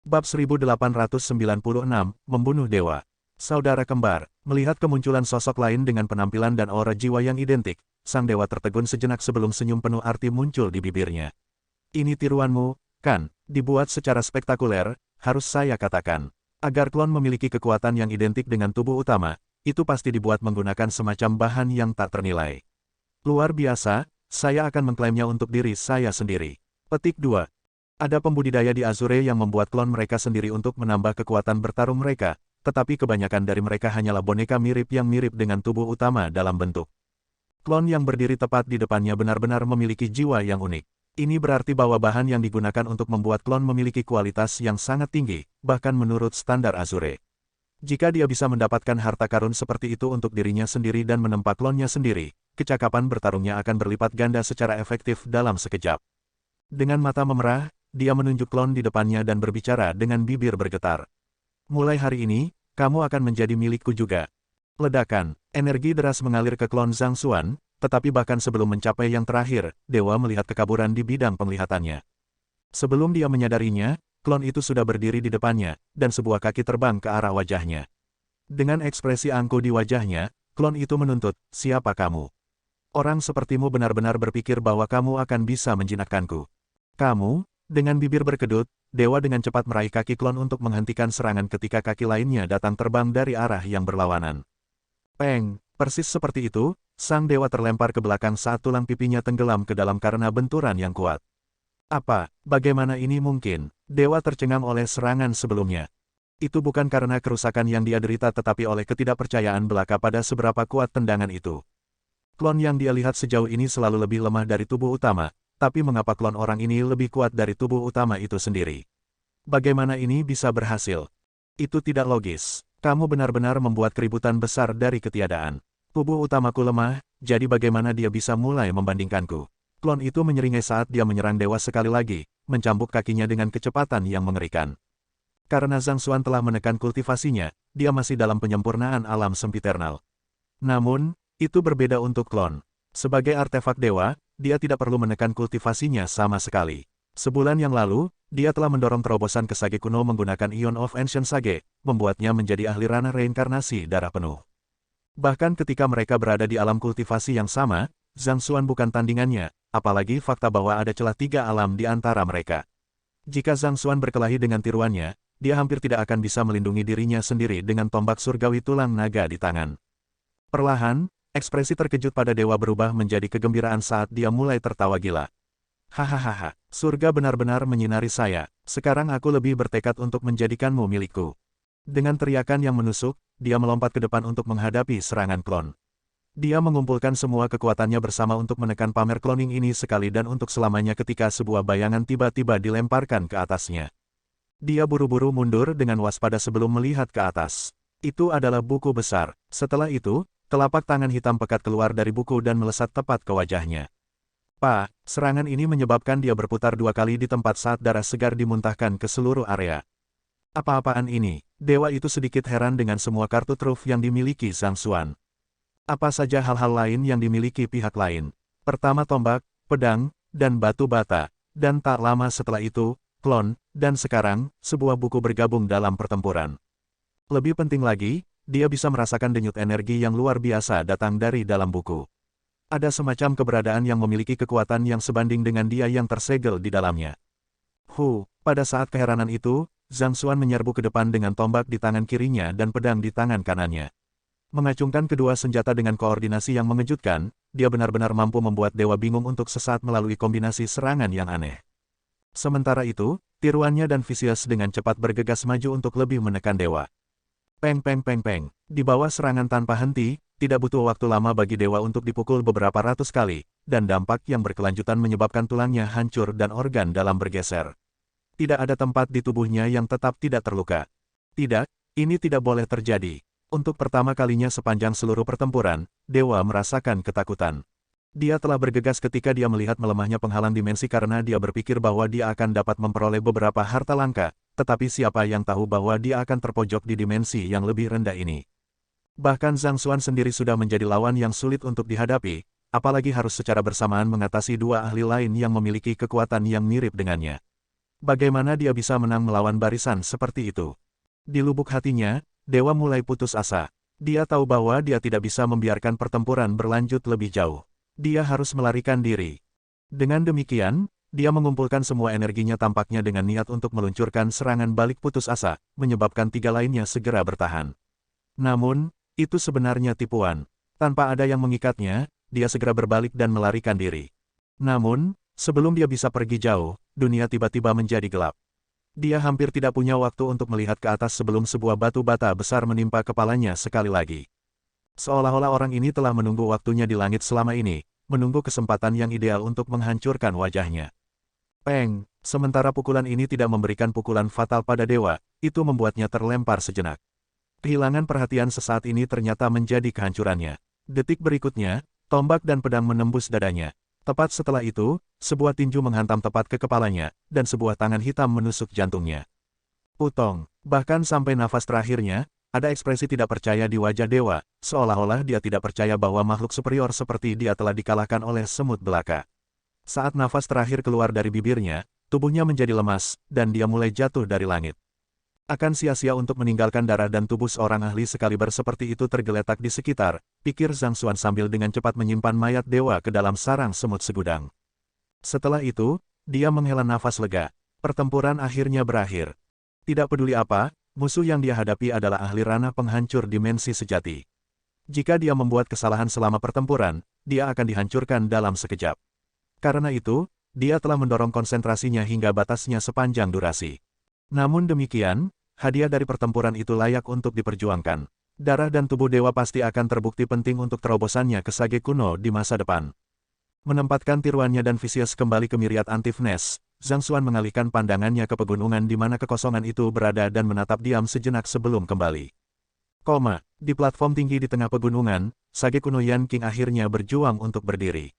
Bab 1896, Membunuh Dewa. Saudara kembar, melihat kemunculan sosok lain dengan penampilan dan aura jiwa yang identik, sang dewa tertegun sejenak sebelum senyum penuh arti muncul di bibirnya. Ini tiruanmu, kan? Dibuat secara spektakuler, harus saya katakan. Agar klon memiliki kekuatan yang identik dengan tubuh utama, itu pasti dibuat menggunakan semacam bahan yang tak ternilai. Luar biasa, saya akan mengklaimnya untuk diri saya sendiri. Petik 2. Ada pembudidaya di Azure yang membuat klon mereka sendiri untuk menambah kekuatan bertarung mereka, tetapi kebanyakan dari mereka hanyalah boneka mirip yang mirip dengan tubuh utama dalam bentuk. Klon yang berdiri tepat di depannya benar-benar memiliki jiwa yang unik. Ini berarti bahwa bahan yang digunakan untuk membuat klon memiliki kualitas yang sangat tinggi, bahkan menurut standar Azure. Jika dia bisa mendapatkan harta karun seperti itu untuk dirinya sendiri dan menempa klonnya sendiri, kecakapan bertarungnya akan berlipat ganda secara efektif dalam sekejap. Dengan mata memerah, dia menunjuk klon di depannya dan berbicara dengan bibir bergetar. Mulai hari ini, kamu akan menjadi milikku juga. Ledakan, energi deras mengalir ke klon Zhang Xuan, tetapi bahkan sebelum mencapai yang terakhir, dewa melihat kekaburan di bidang penglihatannya. Sebelum dia menyadarinya, klon itu sudah berdiri di depannya, dan sebuah kaki terbang ke arah wajahnya. Dengan ekspresi angkuh di wajahnya, klon itu menuntut, siapa kamu? Orang sepertimu benar-benar berpikir bahwa kamu akan bisa menjinakkanku. Kamu? Dengan bibir berkedut, dewa dengan cepat meraih kaki klon untuk menghentikan serangan ketika kaki lainnya datang terbang dari arah yang berlawanan. Peng, persis seperti itu, sang dewa terlempar ke belakang saat tulang pipinya tenggelam ke dalam karena benturan yang kuat. Apa, bagaimana ini mungkin? Dewa tercengang oleh serangan sebelumnya. Itu bukan karena kerusakan yang dia derita tetapi oleh ketidakpercayaan belaka pada seberapa kuat tendangan itu. Klon yang dia lihat sejauh ini selalu lebih lemah dari tubuh utama, tapi mengapa klon orang ini lebih kuat dari tubuh utama itu sendiri? Bagaimana ini bisa berhasil? Itu tidak logis. Kamu benar-benar membuat keributan besar dari ketiadaan. Tubuh utamaku lemah, jadi bagaimana dia bisa mulai membandingkanku? Klon itu menyeringai saat dia menyerang dewa sekali lagi, mencambuk kakinya dengan kecepatan yang mengerikan. Karena Zhang Xuan telah menekan kultivasinya, dia masih dalam penyempurnaan alam sempiternal. Namun, itu berbeda untuk klon. Sebagai artefak dewa, dia tidak perlu menekan kultivasinya sama sekali. Sebulan yang lalu, dia telah mendorong terobosan ke Sage kuno menggunakan Ion of Ancient Sage, membuatnya menjadi ahli ranah reinkarnasi darah penuh. Bahkan ketika mereka berada di alam kultivasi yang sama, Zhang Xuan bukan tandingannya, apalagi fakta bahwa ada celah 3 alam di antara mereka. Jika Zhang Xuan berkelahi dengan tiruannya, dia hampir tidak akan bisa melindungi dirinya sendiri dengan tombak surgawi tulang naga di tangan. Perlahan, ekspresi terkejut pada dewa berubah menjadi kegembiraan saat dia mulai tertawa gila. Hahaha, surga benar-benar menyinari saya, sekarang aku lebih bertekad untuk menjadikanmu milikku. Dengan teriakan yang menusuk, dia melompat ke depan untuk menghadapi serangan klon. Dia mengumpulkan semua kekuatannya bersama untuk menekan pamer cloning ini sekali dan untuk selamanya ketika sebuah bayangan tiba-tiba dilemparkan ke atasnya. Dia buru-buru mundur dengan waspada sebelum melihat ke atas. Itu adalah buku besar. Setelah itu, telapak tangan hitam pekat keluar dari buku dan melesat tepat ke wajahnya. Serangan ini menyebabkan dia berputar 2 kali di tempat saat darah segar dimuntahkan ke seluruh area. Apa-apaan ini? Dewa itu sedikit heran dengan semua kartu truf yang dimiliki Zhang Xuan. Apa saja hal-hal lain yang dimiliki pihak lain? Pertama tombak, pedang, dan batu bata, dan tak lama setelah itu, klon, dan sekarang, sebuah buku bergabung dalam pertempuran. Lebih penting lagi, dia bisa merasakan denyut energi yang luar biasa datang dari dalam buku. Ada semacam keberadaan yang memiliki kekuatan yang sebanding dengan dia yang tersegel di dalamnya. Pada saat keheranan itu, Zhang Xuan menyerbu ke depan dengan tombak di tangan kirinya dan pedang di tangan kanannya. Mengacungkan kedua senjata dengan koordinasi yang mengejutkan, dia benar-benar mampu membuat dewa bingung untuk sesaat melalui kombinasi serangan yang aneh. Sementara itu, tiruannya dan Vicious dengan cepat bergegas maju untuk lebih menekan dewa. Peng peng peng peng. Di bawah serangan tanpa henti, tidak butuh waktu lama bagi dewa untuk dipukul beberapa ratus kali, dan dampak yang berkelanjutan menyebabkan tulangnya hancur dan organ dalam bergeser. Tidak ada tempat di tubuhnya yang tetap tidak terluka. Tidak, ini tidak boleh terjadi. Untuk pertama kalinya sepanjang seluruh pertempuran, dewa merasakan ketakutan. Dia telah bergegas ketika dia melihat melemahnya penghalang dimensi karena dia berpikir bahwa dia akan dapat memperoleh beberapa harta langka, tetapi siapa yang tahu bahwa dia akan terpojok di dimensi yang lebih rendah ini. Bahkan Zhang Xuan sendiri sudah menjadi lawan yang sulit untuk dihadapi, apalagi harus secara bersamaan mengatasi 2 ahli lain yang memiliki kekuatan yang mirip dengannya. Bagaimana dia bisa menang melawan barisan seperti itu? Di lubuk hatinya, Dewa mulai putus asa. Dia tahu bahwa dia tidak bisa membiarkan pertempuran berlanjut lebih jauh. Dia harus melarikan diri. Dengan demikian, dia mengumpulkan semua energinya tampaknya dengan niat untuk meluncurkan serangan balik putus asa, menyebabkan tiga lainnya segera bertahan. Namun, itu sebenarnya tipuan. Tanpa ada yang mengikatnya, dia segera berbalik dan melarikan diri. Namun, sebelum dia bisa pergi jauh, dunia tiba-tiba menjadi gelap. Dia hampir tidak punya waktu untuk melihat ke atas sebelum sebuah batu bata besar menimpa kepalanya sekali lagi. Seolah-olah orang ini telah menunggu waktunya di langit selama ini, menunggu kesempatan yang ideal untuk menghancurkan wajahnya. Peng, sementara pukulan ini tidak memberikan pukulan fatal pada dewa, itu membuatnya terlempar sejenak. Kehilangan perhatian sesaat ini ternyata menjadi kehancurannya. Detik berikutnya, tombak dan pedang menembus dadanya. Tepat setelah itu, sebuah tinju menghantam tepat ke kepalanya, dan sebuah tangan hitam menusuk jantungnya. Putong, bahkan sampai nafas terakhirnya, ada ekspresi tidak percaya di wajah dewa, seolah-olah dia tidak percaya bahwa makhluk superior seperti dia telah dikalahkan oleh semut belaka. Saat nafas terakhir keluar dari bibirnya, tubuhnya menjadi lemas, dan dia mulai jatuh dari langit. Akan sia-sia untuk meninggalkan darah dan tubuh seorang ahli sekaliber seperti itu tergeletak di sekitar, pikir Zhang Xuan sambil dengan cepat menyimpan mayat dewa ke dalam sarang semut segudang. Setelah itu, dia menghela nafas lega. Pertempuran akhirnya berakhir. Tidak peduli apa, musuh yang dia hadapi adalah ahli ranah penghancur dimensi sejati. Jika dia membuat kesalahan selama pertempuran, dia akan dihancurkan dalam sekejap. Karena itu, dia telah mendorong konsentrasinya hingga batasnya sepanjang durasi. Namun demikian, hadiah dari pertempuran itu layak untuk diperjuangkan. Darah dan tubuh dewa pasti akan terbukti penting untuk terobosannya ke Sage kuno di masa depan. Menempatkan tiruannya dan Vicious kembali ke Myriad Antifnes, Zhang Xuan mengalihkan pandangannya ke pegunungan di mana kekosongan itu berada dan menatap diam sejenak sebelum kembali. Di platform tinggi di tengah pegunungan, Sage kuno Yan King akhirnya berjuang untuk berdiri.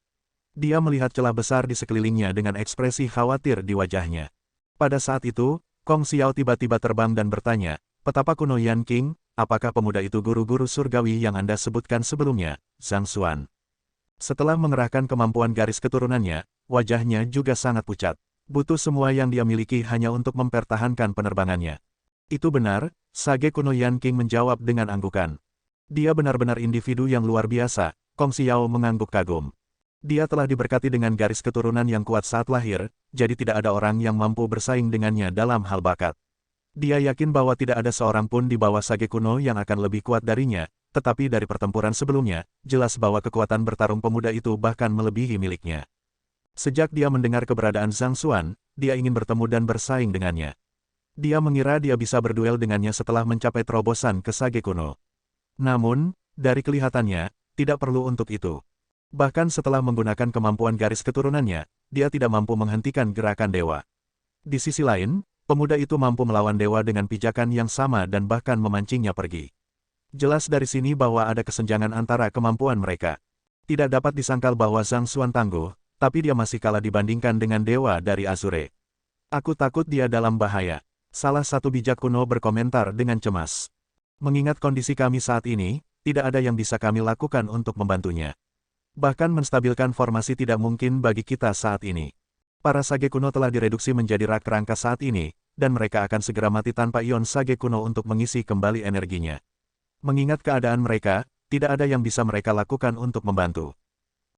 Dia melihat celah besar di sekelilingnya dengan ekspresi khawatir di wajahnya. Pada saat itu, Kong Xiao tiba-tiba terbang dan bertanya, "Petapa kuno Yan King, apakah pemuda itu guru-guru surgawi yang Anda sebutkan sebelumnya, Zhang Xuan?" Setelah mengerahkan kemampuan garis keturunannya, wajahnya juga sangat pucat. Butuh semua yang dia miliki hanya untuk mempertahankan penerbangannya. Itu benar, Sage kuno Yan King menjawab dengan anggukan. Dia benar-benar individu yang luar biasa, Kong Xiao mengangguk kagum. Dia telah diberkati dengan garis keturunan yang kuat saat lahir, jadi tidak ada orang yang mampu bersaing dengannya dalam hal bakat. Dia yakin bahwa tidak ada seorang pun di bawah Sage kuno yang akan lebih kuat darinya, tetapi dari pertempuran sebelumnya, jelas bahwa kekuatan bertarung pemuda itu bahkan melebihi miliknya. Sejak dia mendengar keberadaan Zhang Xuan, dia ingin bertemu dan bersaing dengannya. Dia mengira dia bisa berduel dengannya setelah mencapai terobosan ke Sage kuno. Namun, dari kelihatannya, tidak perlu untuk itu. Bahkan setelah menggunakan kemampuan garis keturunannya, dia tidak mampu menghentikan gerakan dewa. Di sisi lain, pemuda itu mampu melawan dewa dengan pijakan yang sama dan bahkan memancingnya pergi. Jelas dari sini bahwa ada kesenjangan antara kemampuan mereka. Tidak dapat disangkal bahwa Zhang Xuan tangguh, tapi dia masih kalah dibandingkan dengan dewa dari Azure. "Aku takut dia dalam bahaya," salah satu bijak kuno berkomentar dengan cemas. "Mengingat kondisi kami saat ini, tidak ada yang bisa kami lakukan untuk membantunya. Bahkan menstabilkan formasi tidak mungkin bagi kita saat ini. Para Sage kuno telah direduksi menjadi rak kerangka saat ini, dan mereka akan segera mati tanpa ion Sage kuno untuk mengisi kembali energinya. Mengingat keadaan mereka, tidak ada yang bisa mereka lakukan untuk membantu."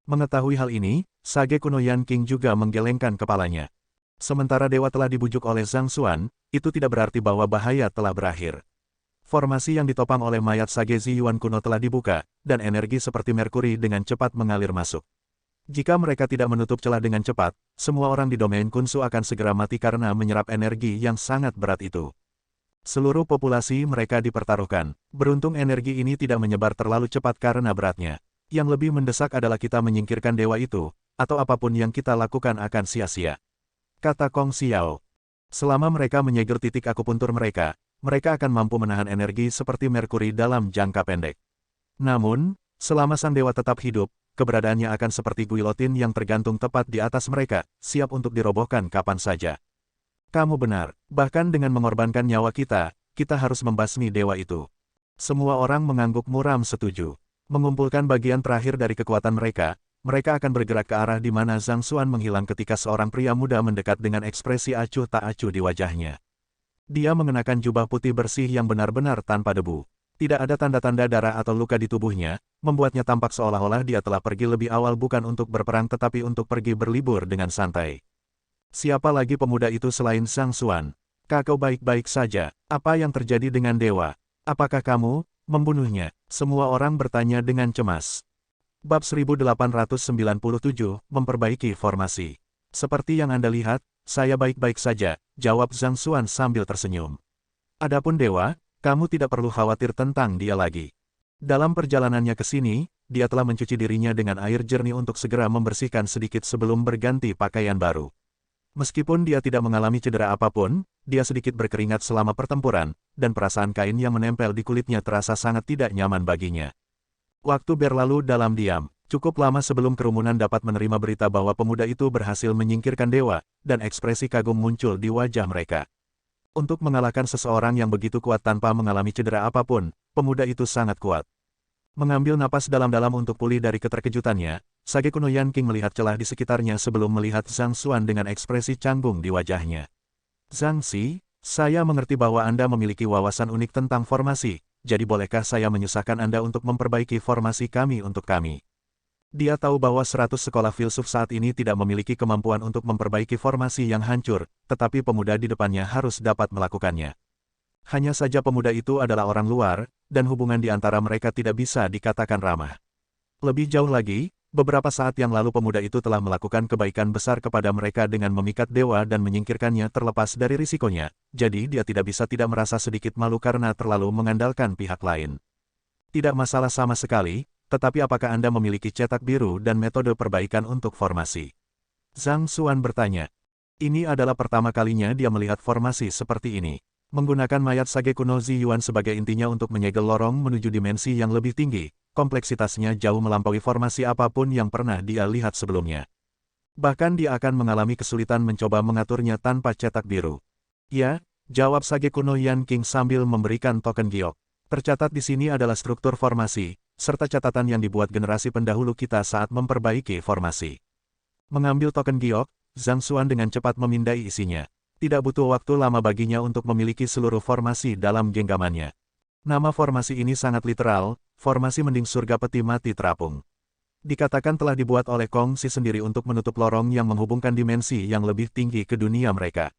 Mengetahui hal ini, Sage kuno Yan King juga menggelengkan kepalanya. Sementara dewa telah dibujuk oleh Zhang Xuan, itu tidak berarti bahwa bahaya telah berakhir. Formasi yang ditopang oleh mayat Sage Ziyuan kuno telah dibuka, dan energi seperti merkuri dengan cepat mengalir masuk. Jika mereka tidak menutup celah dengan cepat, semua orang di domain Kunsu akan segera mati karena menyerap energi yang sangat berat itu. Seluruh populasi mereka dipertaruhkan. Beruntung energi ini tidak menyebar terlalu cepat karena beratnya. Yang lebih mendesak adalah kita menyingkirkan dewa itu, atau apapun yang kita lakukan akan sia-sia, kata Kong Xiao. Selama mereka menyegel titik akupuntur mereka akan mampu menahan energi seperti merkuri dalam jangka pendek. Namun, selama sang dewa tetap hidup, keberadaannya akan seperti guilotin yang tergantung tepat di atas mereka, siap untuk dirobohkan kapan saja. "Kamu benar, bahkan dengan mengorbankan nyawa kita harus membasmi dewa itu." Semua orang mengangguk muram setuju. Mengumpulkan bagian terakhir dari kekuatan mereka, mereka akan bergerak ke arah di mana Zhang Xuan menghilang ketika seorang pria muda mendekat dengan ekspresi acuh tak acuh di wajahnya. Dia mengenakan jubah putih bersih yang benar-benar tanpa debu. Tidak ada tanda-tanda darah atau luka di tubuhnya, membuatnya tampak seolah-olah dia telah pergi lebih awal bukan untuk berperang tetapi untuk pergi berlibur dengan santai. Siapa lagi pemuda itu selain Zhang Xuan? Kakak baik-baik saja, apa yang terjadi dengan dewa? Apakah kamu membunuhnya? Semua orang bertanya dengan cemas. Bab 1897, memperbaiki formasi. Seperti yang Anda lihat, saya baik-baik saja, jawab Zhang Xuan sambil tersenyum. Adapun dewa, kamu tidak perlu khawatir tentang dia lagi. Dalam perjalanannya ke sini, dia telah mencuci dirinya dengan air jernih untuk segera membersihkan sedikit sebelum berganti pakaian baru. Meskipun dia tidak mengalami cedera apapun, dia sedikit berkeringat selama pertempuran, dan perasaan kain yang menempel di kulitnya terasa sangat tidak nyaman baginya. Waktu berlalu dalam diam, cukup lama sebelum kerumunan dapat menerima berita bahwa pemuda itu berhasil menyingkirkan dewa, dan ekspresi kagum muncul di wajah mereka. Untuk mengalahkan seseorang yang begitu kuat tanpa mengalami cedera apapun, pemuda itu sangat kuat. Mengambil napas dalam-dalam untuk pulih dari keterkejutannya, Sage kuno Yan King melihat celah di sekitarnya sebelum melihat Zhang Xuan dengan ekspresi canggung di wajahnya. Zhang Xi, saya mengerti bahwa Anda memiliki wawasan unik tentang formasi, jadi bolehkah saya menyusahkan Anda untuk memperbaiki formasi kami untuk kami? Dia tahu bahwa 100 sekolah filsuf saat ini tidak memiliki kemampuan untuk memperbaiki formasi yang hancur, tetapi pemuda di depannya harus dapat melakukannya. Hanya saja pemuda itu adalah orang luar, dan hubungan di antara mereka tidak bisa dikatakan ramah. Lebih jauh lagi, beberapa saat yang lalu pemuda itu telah melakukan kebaikan besar kepada mereka dengan memikat dewa dan menyingkirkannya terlepas dari risikonya, jadi dia tidak bisa tidak merasa sedikit malu karena terlalu mengandalkan pihak lain. Tidak masalah sama sekali, tetapi apakah Anda memiliki cetak biru dan metode perbaikan untuk formasi? Zhang Xuan bertanya. Ini adalah pertama kalinya dia melihat formasi seperti ini. Menggunakan mayat Sage kuno Zi Yuan sebagai intinya untuk menyegel lorong menuju dimensi yang lebih tinggi, kompleksitasnya jauh melampaui formasi apapun yang pernah dia lihat sebelumnya. Bahkan dia akan mengalami kesulitan mencoba mengaturnya tanpa cetak biru. Ya, jawab Sage kuno Yan King sambil memberikan token giok. Tercatat di sini adalah struktur formasi, serta catatan yang dibuat generasi pendahulu kita saat memperbaiki formasi. Mengambil token giok, Zhang Xuan dengan cepat memindai isinya. Tidak butuh waktu lama baginya untuk memiliki seluruh formasi dalam genggamannya. Nama formasi ini sangat literal, formasi mending surga peti mati terapung. Dikatakan telah dibuat oleh Kong Si sendiri untuk menutup lorong yang menghubungkan dimensi yang lebih tinggi ke dunia mereka.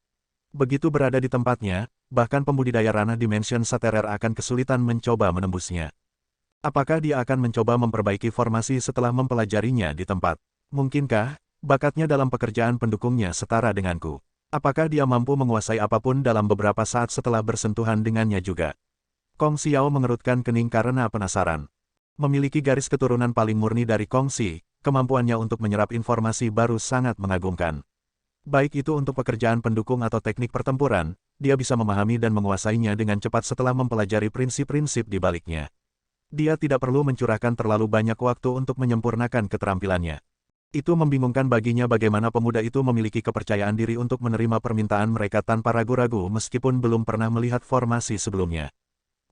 Begitu berada di tempatnya, bahkan pembudidaya ranah Dimension Saterer akan kesulitan mencoba menembusnya. Apakah dia akan mencoba memperbaiki formasi setelah mempelajarinya di tempat? Mungkinkah bakatnya dalam pekerjaan pendukungnya setara denganku? Apakah dia mampu menguasai apapun dalam beberapa saat setelah bersentuhan dengannya juga? Kong Xiao mengerutkan kening karena penasaran. Memiliki garis keturunan paling murni dari Kong Si, kemampuannya untuk menyerap informasi baru sangat mengagumkan. Baik itu untuk pekerjaan pendukung atau teknik pertempuran, dia bisa memahami dan menguasainya dengan cepat setelah mempelajari prinsip-prinsip di baliknya. Dia tidak perlu mencurahkan terlalu banyak waktu untuk menyempurnakan keterampilannya. Itu membingungkan baginya bagaimana pemuda itu memiliki kepercayaan diri untuk menerima permintaan mereka tanpa ragu-ragu meskipun belum pernah melihat formasi sebelumnya.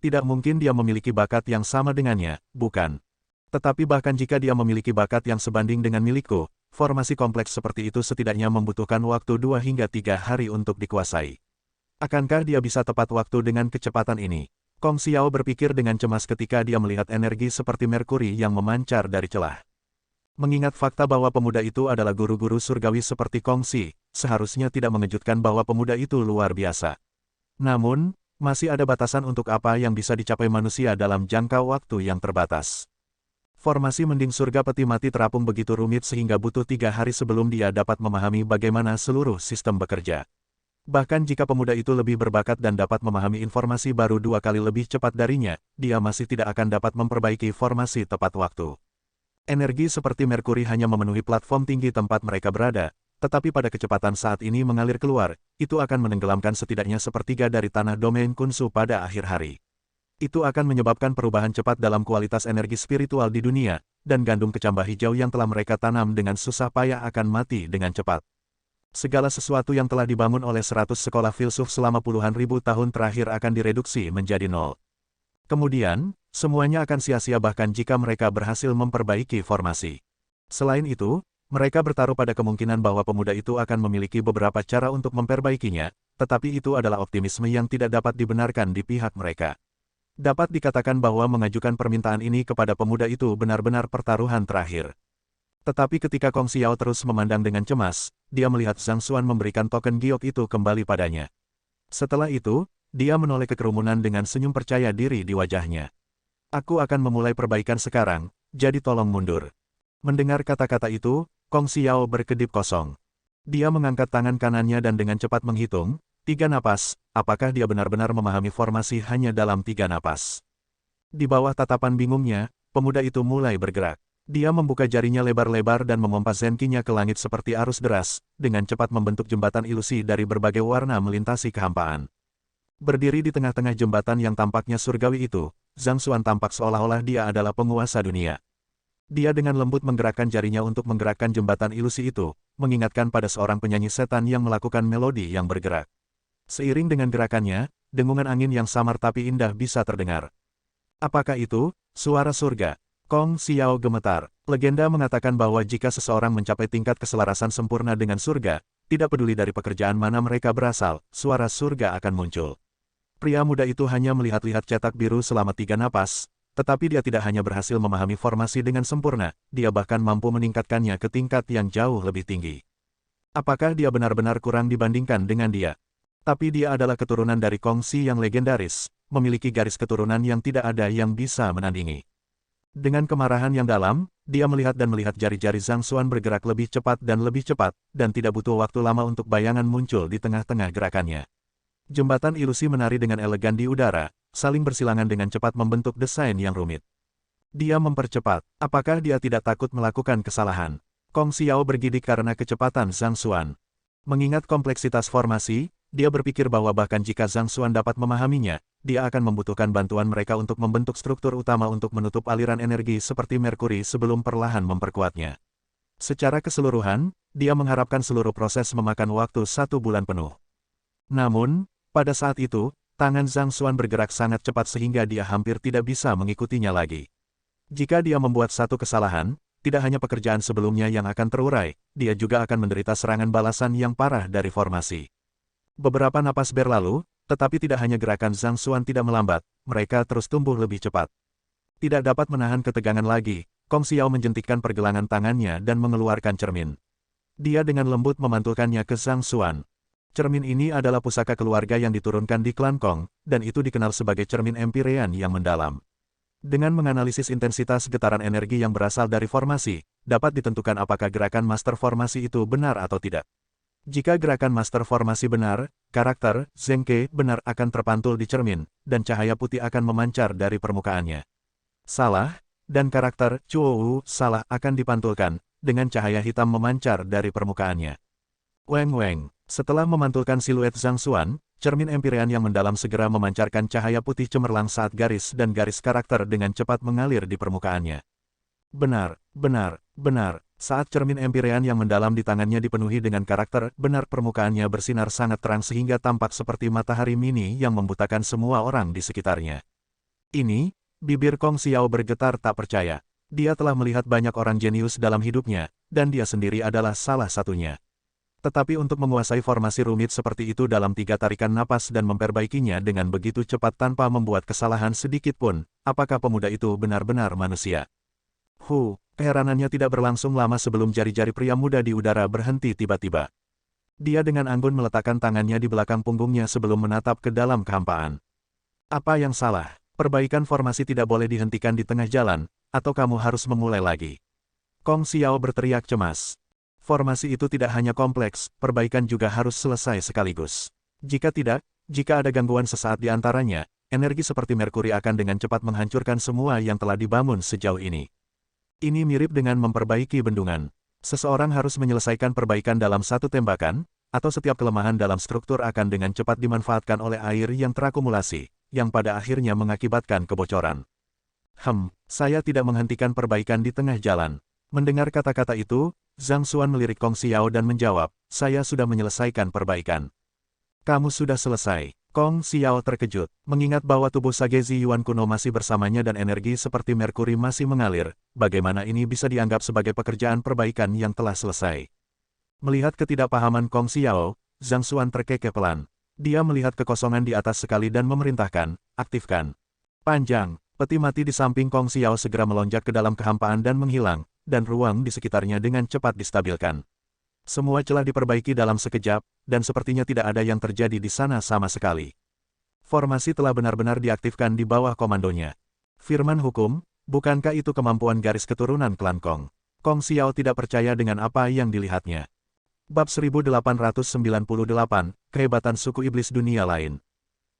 Tidak mungkin dia memiliki bakat yang sama dengannya, bukan? Tetapi bahkan jika dia memiliki bakat yang sebanding dengan milikku, formasi kompleks seperti itu setidaknya membutuhkan waktu 2 hingga 3 hari untuk dikuasai. Akankah dia bisa tepat waktu dengan kecepatan ini? Kong Xiao berpikir dengan cemas ketika dia melihat energi seperti merkuri yang memancar dari celah. Mengingat fakta bahwa pemuda itu adalah guru-guru surgawi seperti Kong Si, seharusnya tidak mengejutkan bahwa pemuda itu luar biasa. Namun, masih ada batasan untuk apa yang bisa dicapai manusia dalam jangka waktu yang terbatas. Formasi mending surga peti mati terapung begitu rumit sehingga butuh 3 hari sebelum dia dapat memahami bagaimana seluruh sistem bekerja. Bahkan jika pemuda itu lebih berbakat dan dapat memahami informasi baru 2 kali lebih cepat darinya, dia masih tidak akan dapat memperbaiki formasi tepat waktu. Energi seperti merkuri hanya memenuhi platform tinggi tempat mereka berada, tetapi pada kecepatan saat ini mengalir keluar, itu akan menenggelamkan setidaknya sepertiga dari tanah domain Kunsu pada akhir hari. Itu akan menyebabkan perubahan cepat dalam kualitas energi spiritual di dunia, dan gandum kecambah hijau yang telah mereka tanam dengan susah payah akan mati dengan cepat. Segala sesuatu yang telah dibangun oleh 100 sekolah filsuf selama puluhan ribu tahun terakhir akan direduksi menjadi nol. Kemudian, semuanya akan sia-sia bahkan jika mereka berhasil memperbaiki formasi. Selain itu, mereka bertaruh pada kemungkinan bahwa pemuda itu akan memiliki beberapa cara untuk memperbaikinya, tetapi itu adalah optimisme yang tidak dapat dibenarkan di pihak mereka. Dapat dikatakan bahwa mengajukan permintaan ini kepada pemuda itu benar-benar pertaruhan terakhir. Tetapi ketika Kong Xiao terus memandang dengan cemas, dia melihat Zhang Xuan memberikan token giok itu kembali padanya. Setelah itu, dia menoleh ke kerumunan dengan senyum percaya diri di wajahnya. Aku akan memulai perbaikan sekarang, jadi tolong mundur. Mendengar kata-kata itu, Kong Xiao berkedip kosong. Dia mengangkat tangan kanannya dan dengan cepat menghitung, 3 napas, apakah dia benar-benar memahami formasi hanya dalam 3 napas. Di bawah tatapan bingungnya, pemuda itu mulai bergerak. Dia membuka jarinya lebar-lebar dan memompa zenkinya ke langit seperti arus deras, dengan cepat membentuk jembatan ilusi dari berbagai warna melintasi kehampaan. Berdiri di tengah-tengah jembatan yang tampaknya surgawi itu, Zhang Xuan tampak seolah-olah dia adalah penguasa dunia. Dia dengan lembut menggerakkan jarinya untuk menggerakkan jembatan ilusi itu, mengingatkan pada seorang penyanyi setan yang melakukan melodi yang bergerak. Seiring dengan gerakannya, dengungan angin yang samar tapi indah bisa terdengar. Apakah itu? Suara surga. Kong Xiao gemetar. Legenda mengatakan bahwa jika seseorang mencapai tingkat keselarasan sempurna dengan surga, tidak peduli dari pekerjaan mana mereka berasal, suara surga akan muncul. Pria muda itu hanya melihat-lihat cetak biru selama 3 napas, tetapi dia tidak hanya berhasil memahami formasi dengan sempurna, dia bahkan mampu meningkatkannya ke tingkat yang jauh lebih tinggi. Apakah dia benar-benar kurang dibandingkan dengan dia? Tapi dia adalah keturunan dari Kong Xi yang legendaris, memiliki garis keturunan yang tidak ada yang bisa menandingi. Dengan kemarahan yang dalam, dia melihat jari-jari Zhang Xuan bergerak lebih cepat, dan tidak butuh waktu lama untuk bayangan muncul di tengah-tengah gerakannya. Jembatan ilusi menari dengan elegan di udara, saling bersilangan dengan cepat membentuk desain yang rumit. Dia mempercepat, apakah dia tidak takut melakukan kesalahan? Kong Xiao bergidik karena kecepatan Zhang Xuan. Mengingat kompleksitas formasi, dia berpikir bahwa bahkan jika Zhang Xuan dapat memahaminya, dia akan membutuhkan bantuan mereka untuk membentuk struktur utama untuk menutup aliran energi seperti Merkuri sebelum perlahan memperkuatnya. Secara keseluruhan, dia mengharapkan seluruh proses memakan waktu 1 bulan penuh. Namun, pada saat itu, tangan Zhang Xuan bergerak sangat cepat sehingga dia hampir tidak bisa mengikutinya lagi. Jika dia membuat satu kesalahan, tidak hanya pekerjaan sebelumnya yang akan terurai, dia juga akan menderita serangan balasan yang parah dari formasi. Beberapa napas berlalu, tetapi tidak hanya gerakan Zhang Xuan tidak melambat, mereka terus tumbuh lebih cepat. Tidak dapat menahan ketegangan lagi, Kong Xiao menjentikkan pergelangan tangannya dan mengeluarkan cermin. Dia dengan lembut memantulkannya ke Zhang Xuan. Cermin ini adalah pusaka keluarga yang diturunkan di klan Kong, dan itu dikenal sebagai cermin Empyrean yang mendalam. Dengan menganalisis intensitas getaran energi yang berasal dari formasi, dapat ditentukan apakah gerakan master formasi itu benar atau tidak. Jika gerakan master formasi benar, karakter Zhengke benar akan terpantul di cermin, dan cahaya putih akan memancar dari permukaannya. Salah, dan karakter Chuo salah akan dipantulkan, dengan cahaya hitam memancar dari permukaannya. Weng. Setelah memantulkan siluet Zhang Xuan, cermin Empyrean yang mendalam segera memancarkan cahaya putih cemerlang saat garis dan garis karakter dengan cepat mengalir di permukaannya. Benar. Saat cermin Empyrean yang mendalam di tangannya dipenuhi dengan karakter benar, permukaannya bersinar sangat terang sehingga tampak seperti matahari mini yang membutakan semua orang di sekitarnya. Ini, bibir Kong Xiao bergetar tak percaya. Dia telah melihat banyak orang jenius dalam hidupnya, dan dia sendiri adalah salah satunya. Tetapi untuk menguasai formasi rumit seperti itu dalam 3 tarikan napas dan memperbaikinya dengan begitu cepat tanpa membuat kesalahan sedikit pun, apakah pemuda itu benar-benar manusia? Keheranannya tidak berlangsung lama sebelum jari-jari pria muda di udara berhenti tiba-tiba. Dia dengan anggun meletakkan tangannya di belakang punggungnya sebelum menatap ke dalam kehampaan. Apa yang salah? Perbaikan formasi tidak boleh dihentikan di tengah jalan, atau kamu harus memulai lagi. Kong Xiao berteriak cemas. Formasi itu tidak hanya kompleks, perbaikan juga harus selesai sekaligus. Jika tidak, jika ada gangguan sesaat di antaranya, energi seperti Merkuri akan dengan cepat menghancurkan semua yang telah dibangun sejauh ini. Ini mirip dengan memperbaiki bendungan. Seseorang harus menyelesaikan perbaikan dalam satu tembakan, atau setiap kelemahan dalam struktur akan dengan cepat dimanfaatkan oleh air yang terakumulasi, yang pada akhirnya mengakibatkan kebocoran. Saya tidak menghentikan perbaikan di tengah jalan. Mendengar kata-kata itu, Zhang Xuan melirik Kong Xiao dan menjawab, saya sudah menyelesaikan perbaikan. Kamu sudah selesai. Kong Xiao terkejut, mengingat bahwa tubuh Sage Ziyuan kuno masih bersamanya dan energi seperti Merkuri masih mengalir. Bagaimana ini bisa dianggap sebagai pekerjaan perbaikan yang telah selesai? Melihat ketidakpahaman Kong Xiao, Zhang Xuan terkekeh pelan. Dia melihat kekosongan di atas sekali dan memerintahkan, aktifkan. Panjang, peti mati di samping Kong Xiao segera melonjak ke dalam kehampaan dan menghilang, dan ruang di sekitarnya dengan cepat distabilkan. Semua celah diperbaiki dalam sekejap, dan sepertinya tidak ada yang terjadi di sana sama sekali. Formasi telah benar-benar diaktifkan di bawah komandonya. Firman hukum, bukankah itu kemampuan garis keturunan klan Kong? Kong Xiao tidak percaya dengan apa yang dilihatnya. Bab 1898, Kehebatan Suku Iblis Dunia Lain.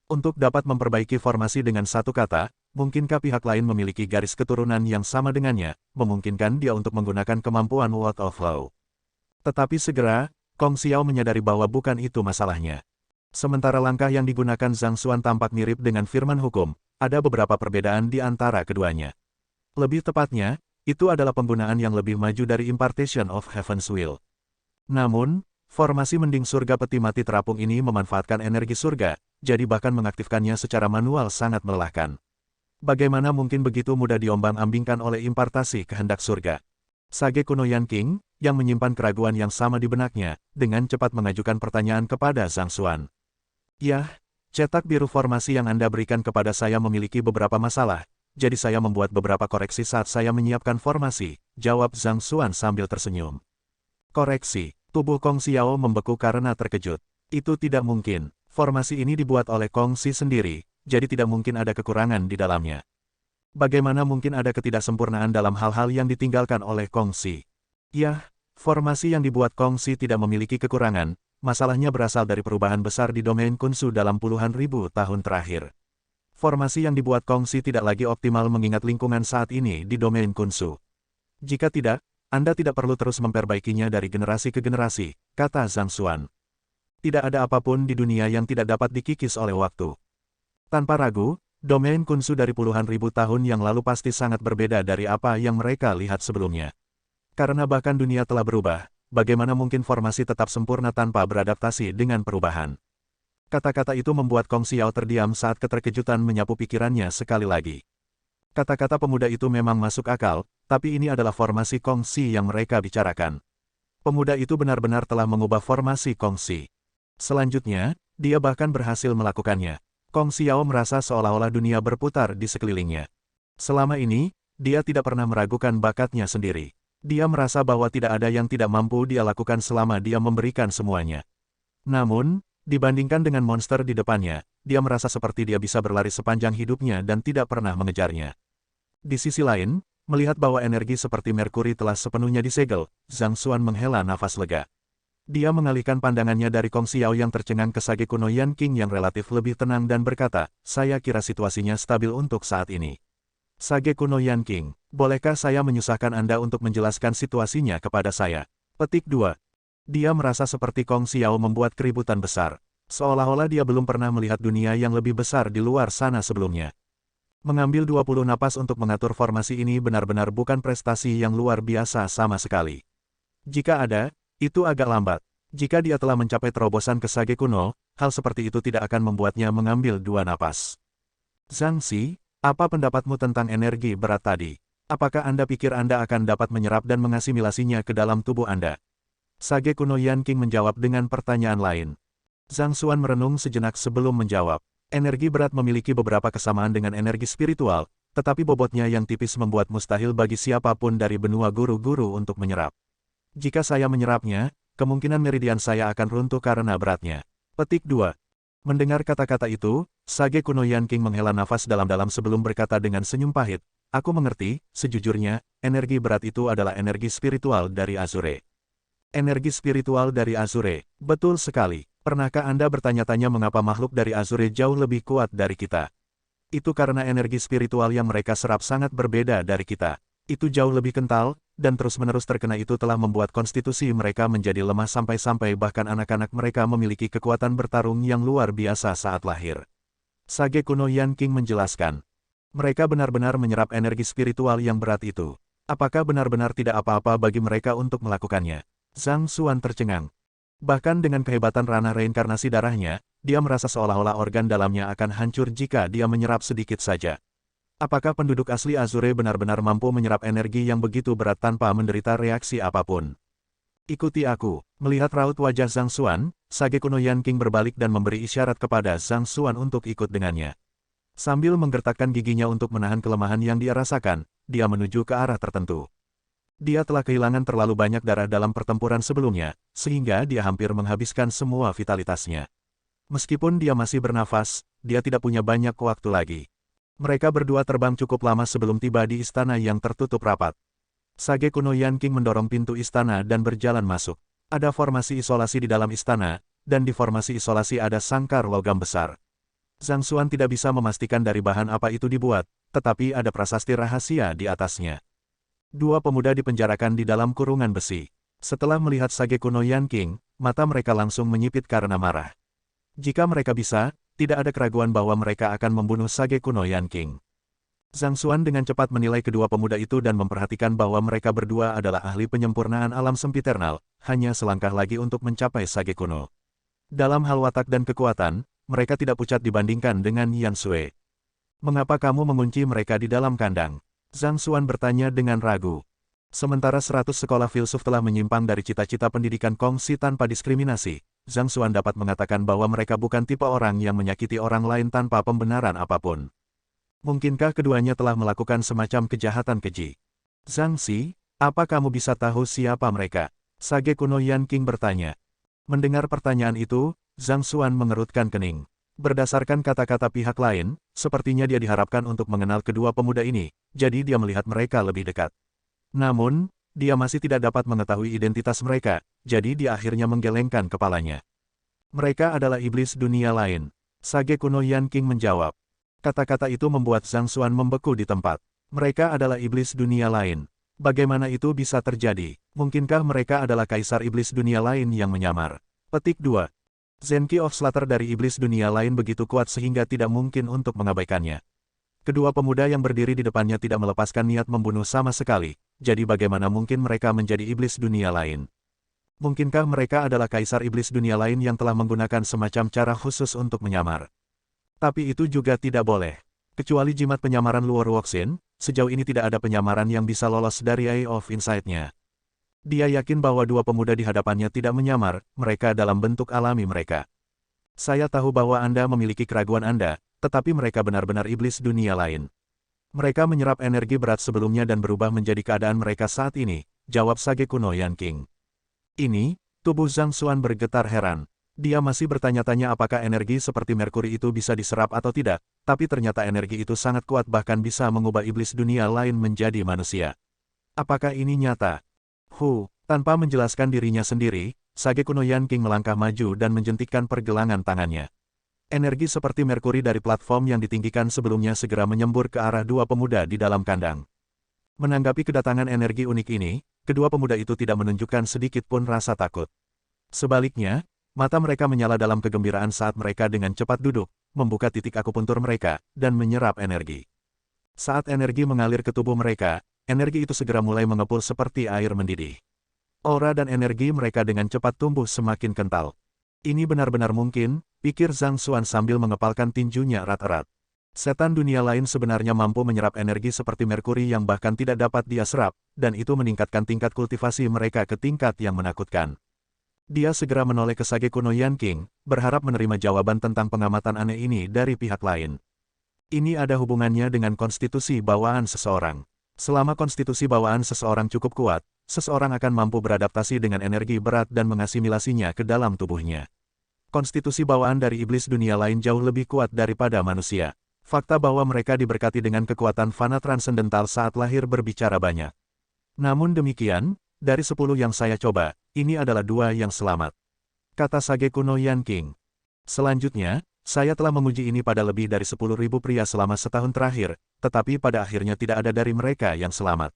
Untuk dapat memperbaiki formasi dengan satu kata, mungkinkah pihak lain memiliki garis keturunan yang sama dengannya, memungkinkan dia untuk menggunakan kemampuan Word of Law. Tetapi segera, Kong Xiao menyadari bahwa bukan itu masalahnya. Sementara langkah yang digunakan Zhang Xuan tampak mirip dengan firman hukum, ada beberapa perbedaan di antara keduanya. Lebih tepatnya, itu adalah penggunaan yang lebih maju dari Impartation of Heaven's Will. Namun, formasi mending surga peti mati terapung ini memanfaatkan energi surga, jadi bahkan mengaktifkannya secara manual sangat melelahkan. Bagaimana mungkin begitu mudah diombang-ambingkan oleh impartasi kehendak surga? Sage kuno Yan King, yang menyimpan keraguan yang sama di benaknya, dengan cepat mengajukan pertanyaan kepada Zhang Xuan. Yah, cetak biru formasi yang Anda berikan kepada saya memiliki beberapa masalah, jadi saya membuat beberapa koreksi saat saya menyiapkan formasi, jawab Zhang Xuan sambil tersenyum. Koreksi. Tubuh Kong Xiao membeku karena terkejut. Itu tidak mungkin. Formasi ini dibuat oleh Kong Xi sendiri, jadi tidak mungkin ada kekurangan di dalamnya. Bagaimana mungkin ada ketidaksempurnaan dalam hal-hal yang ditinggalkan oleh Kong Xi? Yah, formasi yang dibuat Kong Xi tidak memiliki kekurangan, masalahnya berasal dari perubahan besar di domain Kunsu dalam puluhan ribu tahun terakhir. Formasi yang dibuat Kong Xi tidak lagi optimal mengingat lingkungan saat ini di domain Kunsu. Jika tidak, Anda tidak perlu terus memperbaikinya dari generasi ke generasi, kata Zhang Xuan. Tidak ada apapun di dunia yang tidak dapat dikikis oleh waktu. Tanpa ragu, domain Kunsu dari puluhan ribu tahun yang lalu pasti sangat berbeda dari apa yang mereka lihat sebelumnya. Karena bahkan dunia telah berubah, bagaimana mungkin formasi tetap sempurna tanpa beradaptasi dengan perubahan? Kata-kata itu membuat Kong Xiao terdiam saat keterkejutan menyapu pikirannya sekali lagi. Kata-kata pemuda itu memang masuk akal, tapi ini adalah formasi Kong Xi yang mereka bicarakan. Pemuda itu benar-benar telah mengubah formasi Kong Xi. Selanjutnya, dia bahkan berhasil melakukannya. Kong Xiao merasa seolah-olah dunia berputar di sekelilingnya. Selama ini, dia tidak pernah meragukan bakatnya sendiri. Dia merasa bahwa tidak ada yang tidak mampu dia lakukan selama dia memberikan semuanya. Namun, dibandingkan dengan monster di depannya, dia merasa seperti dia bisa berlari sepanjang hidupnya dan tidak pernah mengejarnya. Di sisi lain, melihat bahwa energi seperti Merkuri telah sepenuhnya disegel, Zhang Xuan menghela nafas lega. Dia mengalihkan pandangannya dari Kong Xiao yang tercengang ke Sage kuno Yan King yang relatif lebih tenang dan berkata, saya kira situasinya stabil untuk saat ini. Sage kuno Yan King, bolehkah saya menyusahkan Anda untuk menjelaskan situasinya kepada saya? Petik 2. Dia merasa seperti Kong Xiao membuat keributan besar. Seolah-olah dia belum pernah melihat dunia yang lebih besar di luar sana sebelumnya. Mengambil 20 napas untuk mengatur formasi ini benar-benar bukan prestasi yang luar biasa sama sekali. Jika ada, itu agak lambat. Jika dia telah mencapai terobosan ke Sage kuno, hal seperti itu tidak akan membuatnya mengambil 2 napas. Zhang Xi, apa pendapatmu tentang energi berat tadi? Apakah Anda pikir Anda akan dapat menyerap dan mengasimilasinya ke dalam tubuh Anda? Sage kuno Yan King menjawab dengan pertanyaan lain. Zhang Xuan merenung sejenak sebelum menjawab. Energi berat memiliki beberapa kesamaan dengan energi spiritual, tetapi bobotnya yang tipis membuat mustahil bagi siapapun dari benua guru-guru untuk menyerap. Jika saya menyerapnya, kemungkinan meridian saya akan runtuh karena beratnya. Petik 2. Mendengar kata-kata itu, Sage kuno Yan King menghela nafas dalam-dalam sebelum berkata dengan senyum pahit, aku mengerti, sejujurnya, energi berat itu adalah energi spiritual dari Azure. Energi spiritual dari Azure, betul sekali. Pernahkah Anda bertanya-tanya mengapa makhluk dari Azure jauh lebih kuat dari kita? Itu karena energi spiritual yang mereka serap sangat berbeda dari kita. Itu jauh lebih kental, dan terus-menerus terkena itu telah membuat konstitusi mereka menjadi lemah sampai-sampai bahkan anak-anak mereka memiliki kekuatan bertarung yang luar biasa saat lahir. Sage kuno Yan King menjelaskan. Mereka benar-benar menyerap energi spiritual yang berat itu. Apakah benar-benar tidak apa-apa bagi mereka untuk melakukannya? Zhang Xuan tercengang. Bahkan dengan kehebatan ranah reinkarnasi darahnya, dia merasa seolah-olah organ dalamnya akan hancur jika dia menyerap sedikit saja. Apakah penduduk asli Azure benar-benar mampu menyerap energi yang begitu berat tanpa menderita reaksi apapun? Ikuti aku. Melihat raut wajah Zhang Xuan, Sage kuno Yanqing berbalik dan memberi isyarat kepada Zhang Xuan untuk ikut dengannya. Sambil menggertakkan giginya untuk menahan kelemahan yang dia rasakan, dia menuju ke arah tertentu. Dia telah kehilangan terlalu banyak darah dalam pertempuran sebelumnya, sehingga dia hampir menghabiskan semua vitalitasnya. Meskipun dia masih bernafas, dia tidak punya banyak waktu lagi. Mereka berdua terbang cukup lama sebelum tiba di istana yang tertutup rapat. Sage kuno Yanqing mendorong pintu istana dan berjalan masuk. Ada formasi isolasi di dalam istana, dan di formasi isolasi ada sangkar logam besar. Zhang Xuan tidak bisa memastikan dari bahan apa itu dibuat, tetapi ada prasasti rahasia di atasnya. Dua pemuda dipenjarakan di dalam kurungan besi. Setelah melihat Sage kuno Yanqing, mata mereka langsung menyipit karena marah. Jika mereka bisa, tidak ada keraguan bahwa mereka akan membunuh Sage kuno Yanqing. Zhang Xuan dengan cepat menilai kedua pemuda itu dan memperhatikan bahwa mereka berdua adalah ahli penyempurnaan alam sempiternal, hanya selangkah lagi untuk mencapai Sage kuno. Dalam hal watak dan kekuatan, mereka tidak pucat dibandingkan dengan Yan Sui. Mengapa kamu mengunci mereka di dalam kandang? Zhang Xuan bertanya dengan ragu. Sementara 100 sekolah filsuf telah menyimpang dari cita-cita pendidikan kongsi tanpa diskriminasi, Zhang Xuan dapat mengatakan bahwa mereka bukan tipe orang yang menyakiti orang lain tanpa pembenaran apapun. Mungkinkah keduanya telah melakukan semacam kejahatan keji? Zhang Xi, apa kamu bisa tahu siapa mereka? Sage kuno Yanqing bertanya. Mendengar pertanyaan itu, Zhang Xuan mengerutkan kening. Berdasarkan kata-kata pihak lain, sepertinya dia diharapkan untuk mengenal kedua pemuda ini, jadi dia melihat mereka lebih dekat. Namun, dia masih tidak dapat mengetahui identitas mereka, jadi dia akhirnya menggelengkan kepalanya. Mereka adalah iblis dunia lain. Sage kuno Yanqing menjawab. Kata-kata itu membuat Zhang Xuan membeku di tempat. Mereka adalah iblis dunia lain. Bagaimana itu bisa terjadi? Mungkinkah mereka adalah kaisar iblis dunia lain yang menyamar? Petik 2. Zenki of Slaughter dari iblis dunia lain begitu kuat sehingga tidak mungkin untuk mengabaikannya. Kedua pemuda yang berdiri di depannya tidak melepaskan niat membunuh sama sekali, jadi bagaimana mungkin mereka menjadi iblis dunia lain? Mungkinkah mereka adalah kaisar iblis dunia lain yang telah menggunakan semacam cara khusus untuk menyamar? Tapi itu juga tidak boleh. Kecuali jimat penyamaran Luo Ruoxin, sejauh ini tidak ada penyamaran yang bisa lolos dari Eye of Insight-nya. Dia yakin bahwa dua pemuda di hadapannya tidak menyamar, mereka dalam bentuk alami mereka. Saya tahu bahwa Anda memiliki keraguan Anda, tetapi mereka benar-benar iblis dunia lain. Mereka menyerap energi berat sebelumnya dan berubah menjadi keadaan mereka saat ini, jawab Sage kuno Yanqing. Ini, tubuh Zhang Xuan bergetar heran. Dia masih bertanya-tanya apakah energi seperti merkuri itu bisa diserap atau tidak, tapi ternyata energi itu sangat kuat bahkan bisa mengubah iblis dunia lain menjadi manusia. Apakah ini nyata? Tanpa menjelaskan dirinya sendiri, Sage kuno Yanqing melangkah maju dan menjentikkan pergelangan tangannya. Energi seperti merkuri dari platform yang ditinggikan sebelumnya segera menyembur ke arah dua pemuda di dalam kandang. Menanggapi kedatangan energi unik ini, kedua pemuda itu tidak menunjukkan sedikit pun rasa takut. Sebaliknya, mata mereka menyala dalam kegembiraan saat mereka dengan cepat duduk, membuka titik akupuntur mereka, dan menyerap energi. Saat energi mengalir ke tubuh mereka, energi itu segera mulai mengepul seperti air mendidih. Aura dan energi mereka dengan cepat tumbuh semakin kental. Ini benar-benar mungkin, pikir Zhang Xuan sambil mengepalkan tinjunya erat-erat. Setan dunia lain sebenarnya mampu menyerap energi seperti merkuri yang bahkan tidak dapat dia serap, dan itu meningkatkan tingkat kultivasi mereka ke tingkat yang menakutkan. Dia segera menoleh ke Sage kuno Yanqing, berharap menerima jawaban tentang pengamatan aneh ini dari pihak lain. Ini ada hubungannya dengan konstitusi bawaan seseorang. Selama konstitusi bawaan seseorang cukup kuat, seseorang akan mampu beradaptasi dengan energi berat dan mengasimilasinya ke dalam tubuhnya. Konstitusi bawaan dari iblis dunia lain jauh lebih kuat daripada manusia. Fakta bahwa mereka diberkati dengan kekuatan fana transendental saat lahir berbicara banyak. Namun demikian, dari 10 yang saya coba, ini adalah 2 yang selamat. Kata Sage kuno Yanqing. Selanjutnya, saya telah menguji ini pada lebih dari 10.000 pria selama setahun terakhir, tetapi pada akhirnya tidak ada dari mereka yang selamat.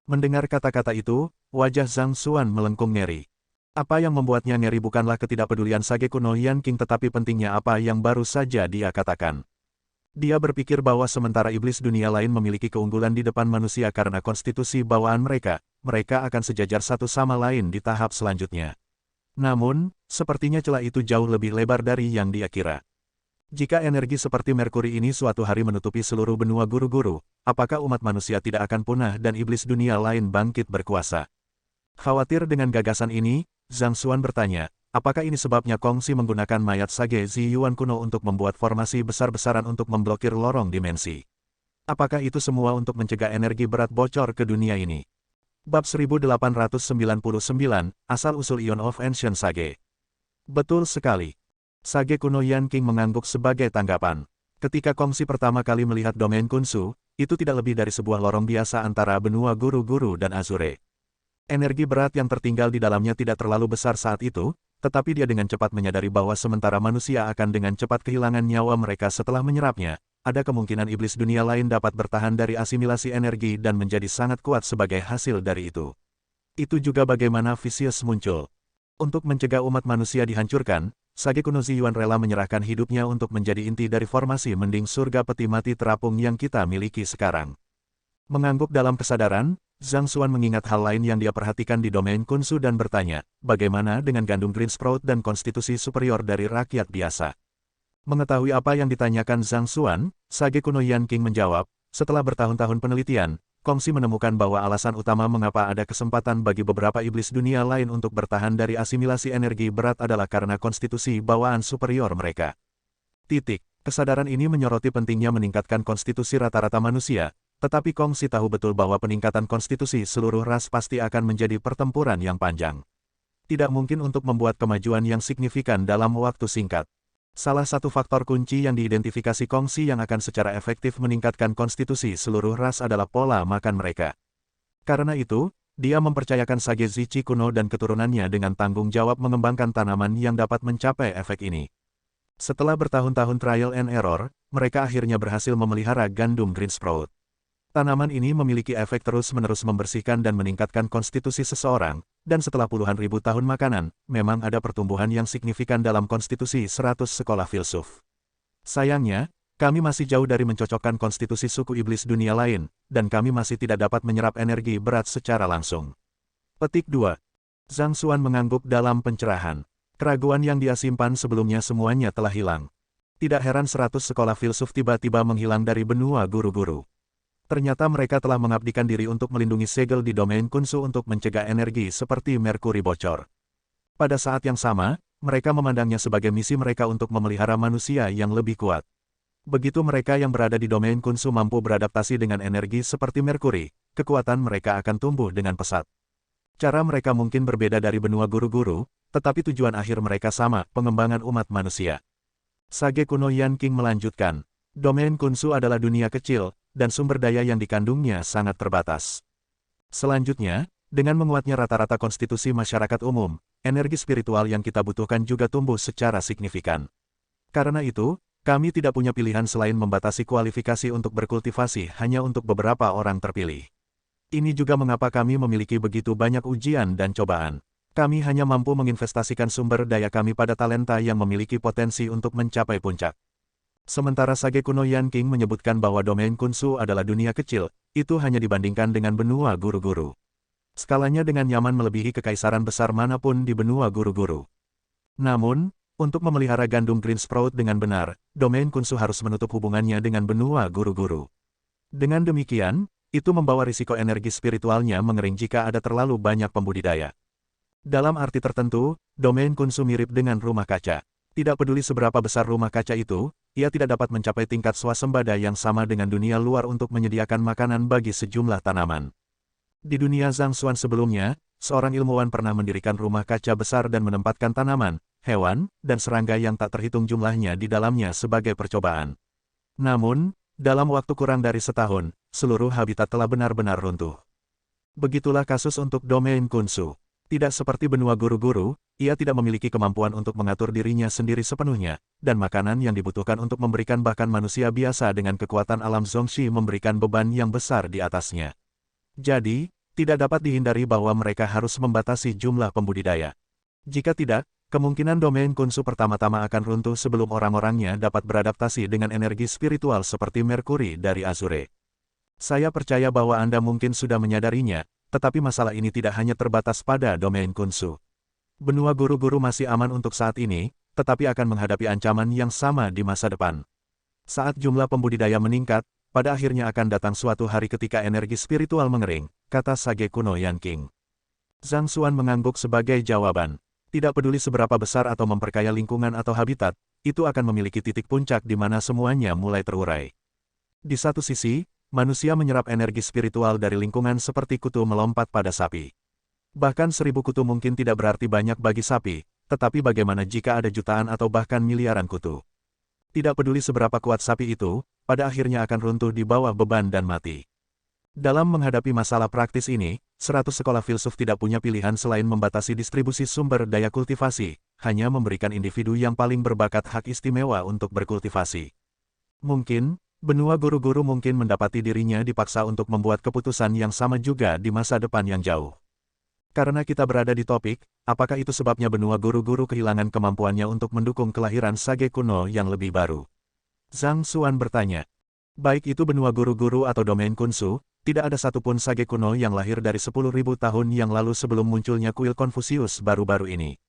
Mendengar kata-kata itu, wajah Zhang Xuan melengkung ngeri. Apa yang membuatnya ngeri bukanlah ketidakpedulian Sage kuno Yanqing tetapi pentingnya apa yang baru saja dia katakan. Dia berpikir bahwa sementara iblis dunia lain memiliki keunggulan di depan manusia karena konstitusi bawaan mereka, mereka akan sejajar satu sama lain di tahap selanjutnya. Namun, sepertinya celah itu jauh lebih lebar dari yang dia kira. Jika energi seperti Merkuri ini suatu hari menutupi seluruh benua guru-guru, apakah umat manusia tidak akan punah dan iblis dunia lain bangkit berkuasa? Khawatir dengan gagasan ini, Zhang Xuan bertanya, apakah ini sebabnya Kongsi menggunakan mayat sage Ziyuan kuno untuk membuat formasi besar-besaran untuk memblokir lorong dimensi? Apakah itu semua untuk mencegah energi berat bocor ke dunia ini? Bab 1899, Asal-usul Ion of Ancient Sage. Betul sekali. Sage kuno Yan King mengangguk sebagai tanggapan. Ketika Kongsi pertama kali melihat domain Kunsu, itu tidak lebih dari sebuah lorong biasa antara benua guru-guru dan Azure. Energi berat yang tertinggal di dalamnya tidak terlalu besar saat itu, tetapi dia dengan cepat menyadari bahwa sementara manusia akan dengan cepat kehilangan nyawa mereka setelah menyerapnya, ada kemungkinan iblis dunia lain dapat bertahan dari asimilasi energi dan menjadi sangat kuat sebagai hasil dari itu. Itu juga bagaimana Vicious muncul. Untuk mencegah umat manusia dihancurkan, Sage kuno Ziyuan rela menyerahkan hidupnya untuk menjadi inti dari formasi mending surga peti mati terapung yang kita miliki sekarang. Mengangguk dalam kesadaran, Zhang Xuan mengingat hal lain yang dia perhatikan di domain Kunsu dan bertanya, bagaimana dengan gandum green sprout dan konstitusi superior dari rakyat biasa? Mengetahui apa yang ditanyakan Zhang Xuan, Sage kuno Yan King menjawab, setelah bertahun-tahun penelitian, Kongsi menemukan bahwa alasan utama mengapa ada kesempatan bagi beberapa iblis dunia lain untuk bertahan dari asimilasi energi berat adalah karena konstitusi bawaan superior mereka. Kesadaran ini menyoroti pentingnya meningkatkan konstitusi rata-rata manusia, tetapi Kongsi tahu betul bahwa peningkatan konstitusi seluruh ras pasti akan menjadi pertempuran yang panjang. Tidak mungkin untuk membuat kemajuan yang signifikan dalam waktu singkat. Salah satu faktor kunci yang diidentifikasi Kongsi yang akan secara efektif meningkatkan konstitusi seluruh ras adalah pola makan mereka. Karena itu, dia mempercayakan Sage Zichi kuno dan keturunannya dengan tanggung jawab mengembangkan tanaman yang dapat mencapai efek ini. Setelah bertahun-tahun trial and error, mereka akhirnya berhasil memelihara gandum green sprout. Tanaman ini memiliki efek terus-menerus membersihkan dan meningkatkan konstitusi seseorang, dan setelah puluhan ribu tahun makanan, memang ada pertumbuhan yang signifikan dalam konstitusi 100 sekolah filsuf. Sayangnya, kami masih jauh dari mencocokkan konstitusi suku iblis dunia lain, dan kami masih tidak dapat menyerap energi berat secara langsung. Petik 2. Zhang Xuan mengangguk dalam pencerahan. Keraguan yang dia simpan sebelumnya semuanya telah hilang. Tidak heran 100 sekolah filsuf tiba-tiba menghilang dari benua guru-guru. Ternyata mereka telah mengabdikan diri untuk melindungi segel di domain Kunsu untuk mencegah energi seperti Merkuri bocor. Pada saat yang sama, mereka memandangnya sebagai misi mereka untuk memelihara manusia yang lebih kuat. Begitu mereka yang berada di domain Kunsu mampu beradaptasi dengan energi seperti Merkuri, kekuatan mereka akan tumbuh dengan pesat. Cara mereka mungkin berbeda dari benua guru-guru, tetapi tujuan akhir mereka sama, pengembangan umat manusia. Sage kuno Yan King melanjutkan, domain Kunsu adalah dunia kecil, dan sumber daya yang dikandungnya sangat terbatas. Selanjutnya, dengan menguatnya rata-rata konstitusi masyarakat umum, energi spiritual yang kita butuhkan juga tumbuh secara signifikan. Karena itu, kami tidak punya pilihan selain membatasi kualifikasi untuk berkultivasi hanya untuk beberapa orang terpilih. Ini juga mengapa kami memiliki begitu banyak ujian dan cobaan. Kami hanya mampu menginvestasikan sumber daya kami pada talenta yang memiliki potensi untuk mencapai puncak. Sementara Sage kuno Yan King menyebutkan bahwa domain Kunsu adalah dunia kecil, itu hanya dibandingkan dengan benua guru-guru. Skalanya dengan nyaman melebihi kekaisaran besar manapun di benua guru-guru. Namun, untuk memelihara gandum green sprout dengan benar, domain Kunsu harus menutup hubungannya dengan benua guru-guru. Dengan demikian, itu membawa risiko energi spiritualnya mengering jika ada terlalu banyak pembudidaya. Dalam arti tertentu, domain Kunsu mirip dengan rumah kaca. Tidak peduli seberapa besar rumah kaca itu, ia tidak dapat mencapai tingkat swasembada yang sama dengan dunia luar untuk menyediakan makanan bagi sejumlah tanaman. Di dunia Zhang Xuan sebelumnya, seorang ilmuwan pernah mendirikan rumah kaca besar dan menempatkan tanaman, hewan, dan serangga yang tak terhitung jumlahnya di dalamnya sebagai percobaan. Namun, dalam waktu kurang dari setahun, seluruh habitat telah benar-benar runtuh. Begitulah kasus untuk domain Kunsu. Tidak seperti benua guru-guru, ia tidak memiliki kemampuan untuk mengatur dirinya sendiri sepenuhnya, dan makanan yang dibutuhkan untuk memberikan bahkan manusia biasa dengan kekuatan alam Zongxi memberikan beban yang besar di atasnya. Jadi, tidak dapat dihindari bahwa mereka harus membatasi jumlah pembudidaya. Jika tidak, kemungkinan domain Kunsu pertama-tama akan runtuh sebelum orang-orangnya dapat beradaptasi dengan energi spiritual seperti Merkuri dari Azure. Saya percaya bahwa Anda mungkin sudah menyadarinya, tetapi masalah ini tidak hanya terbatas pada domain Kunsu. Benua guru-guru masih aman untuk saat ini, tetapi akan menghadapi ancaman yang sama di masa depan. Saat jumlah pembudidaya meningkat, pada akhirnya akan datang suatu hari ketika energi spiritual mengering, kata sage kuno Yanqing. Zhang Xuan mengangguk sebagai jawaban. Tidak peduli seberapa besar atau memperkaya lingkungan atau habitat, itu akan memiliki titik puncak di mana semuanya mulai terurai. Di satu sisi, manusia menyerap energi spiritual dari lingkungan seperti kutu melompat pada sapi. Bahkan 1000 kutu mungkin tidak berarti banyak bagi sapi, tetapi bagaimana jika ada jutaan atau bahkan miliaran kutu? Tidak peduli seberapa kuat sapi itu, pada akhirnya akan runtuh di bawah beban dan mati. Dalam menghadapi masalah praktis ini, 100 sekolah filsuf tidak punya pilihan selain membatasi distribusi sumber daya kultivasi, hanya memberikan individu yang paling berbakat hak istimewa untuk berkultivasi. Mungkin, benua guru-guru mungkin mendapati dirinya dipaksa untuk membuat keputusan yang sama juga di masa depan yang jauh. Karena kita berada di topik, apakah itu sebabnya benua guru-guru kehilangan kemampuannya untuk mendukung kelahiran sage kuno yang lebih baru? Zhang Xuan bertanya. Baik itu benua guru-guru atau domain Kunsu, tidak ada satupun sage kuno yang lahir dari 10.000 tahun yang lalu sebelum munculnya kuil Konfusius baru-baru ini.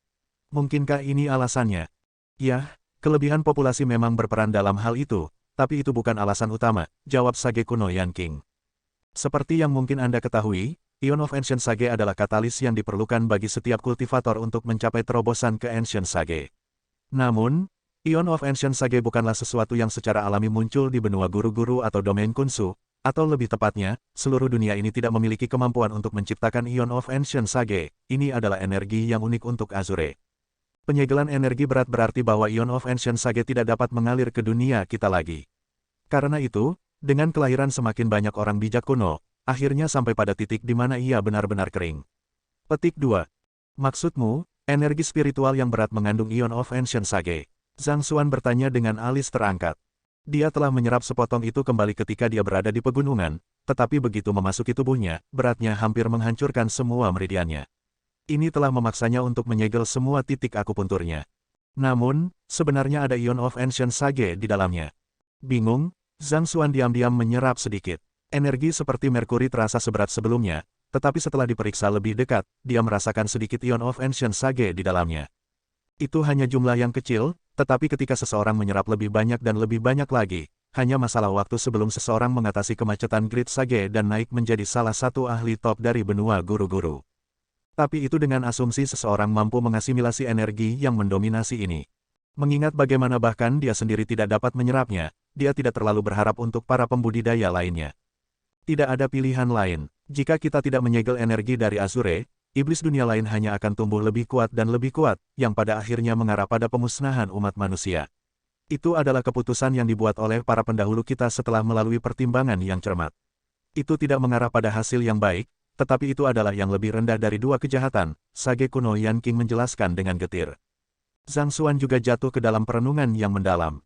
Mungkinkah ini alasannya? Ya, kelebihan populasi memang berperan dalam hal itu, tapi itu bukan alasan utama, jawab sage kuno Yanqing. Seperti yang mungkin Anda ketahui, Ion of Ancient Sage adalah katalis yang diperlukan bagi setiap kultivator untuk mencapai terobosan ke Ancient Sage. Namun, Ion of Ancient Sage bukanlah sesuatu yang secara alami muncul di benua guru-guru atau domain Kunsu, atau lebih tepatnya, seluruh dunia ini tidak memiliki kemampuan untuk menciptakan Ion of Ancient Sage. Ini adalah energi yang unik untuk Azure. Penyegelan energi berat berarti bahwa Ion of Ancient Sage tidak dapat mengalir ke dunia kita lagi. Karena itu, dengan kelahiran semakin banyak orang bijak kuno, akhirnya sampai pada titik di mana ia benar-benar kering. Petik 2. Maksudmu, energi spiritual yang berat mengandung Ion of Ancient Sage? Zhang Xuan bertanya dengan alis terangkat. Dia telah menyerap sepotong itu kembali ketika dia berada di pegunungan, tetapi begitu memasuki tubuhnya, beratnya hampir menghancurkan semua meridiannya. Ini telah memaksanya untuk menyegel semua titik akupunturnya. Namun, sebenarnya ada Ion of Ancient Sage di dalamnya. Bingung, Zhang Xuan diam-diam menyerap sedikit. Energi seperti merkuri terasa seberat sebelumnya, tetapi setelah diperiksa lebih dekat, dia merasakan sedikit Ion of Ancient Sage di dalamnya. Itu hanya jumlah yang kecil, tetapi ketika seseorang menyerap lebih banyak dan lebih banyak lagi, hanya masalah waktu sebelum seseorang mengatasi kemacetan Grid Sage dan naik menjadi salah satu ahli top dari benua guru-guru. Tapi itu dengan asumsi seseorang mampu mengasimilasi energi yang mendominasi ini. Mengingat bagaimana bahkan dia sendiri tidak dapat menyerapnya, dia tidak terlalu berharap untuk para pembudidaya lainnya. Tidak ada pilihan lain. Jika kita tidak menyegel energi dari Azure, iblis dunia lain hanya akan tumbuh lebih kuat dan lebih kuat, yang pada akhirnya mengarah pada pemusnahan umat manusia. Itu adalah keputusan yang dibuat oleh para pendahulu kita setelah melalui pertimbangan yang cermat. Itu tidak mengarah pada hasil yang baik, tetapi itu adalah yang lebih rendah dari dua kejahatan, sage kuno Yanqing menjelaskan dengan getir. Zhang Xuan juga jatuh ke dalam perenungan yang mendalam.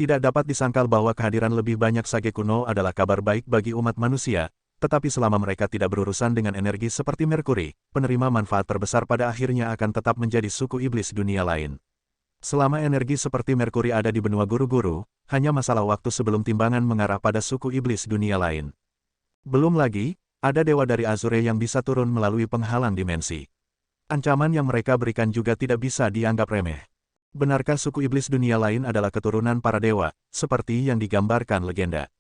Tidak dapat disangkal bahwa kehadiran lebih banyak sage kuno adalah kabar baik bagi umat manusia, tetapi selama mereka tidak berurusan dengan energi seperti Merkuri, penerima manfaat terbesar pada akhirnya akan tetap menjadi suku iblis dunia lain. Selama energi seperti Merkuri ada di benua guru-guru, hanya masalah waktu sebelum timbangan mengarah pada suku iblis dunia lain. Belum lagi, ada dewa dari Azure yang bisa turun melalui penghalang dimensi. Ancaman yang mereka berikan juga tidak bisa dianggap remeh. Benarkah suku iblis dunia lain adalah keturunan para dewa, seperti yang digambarkan legenda?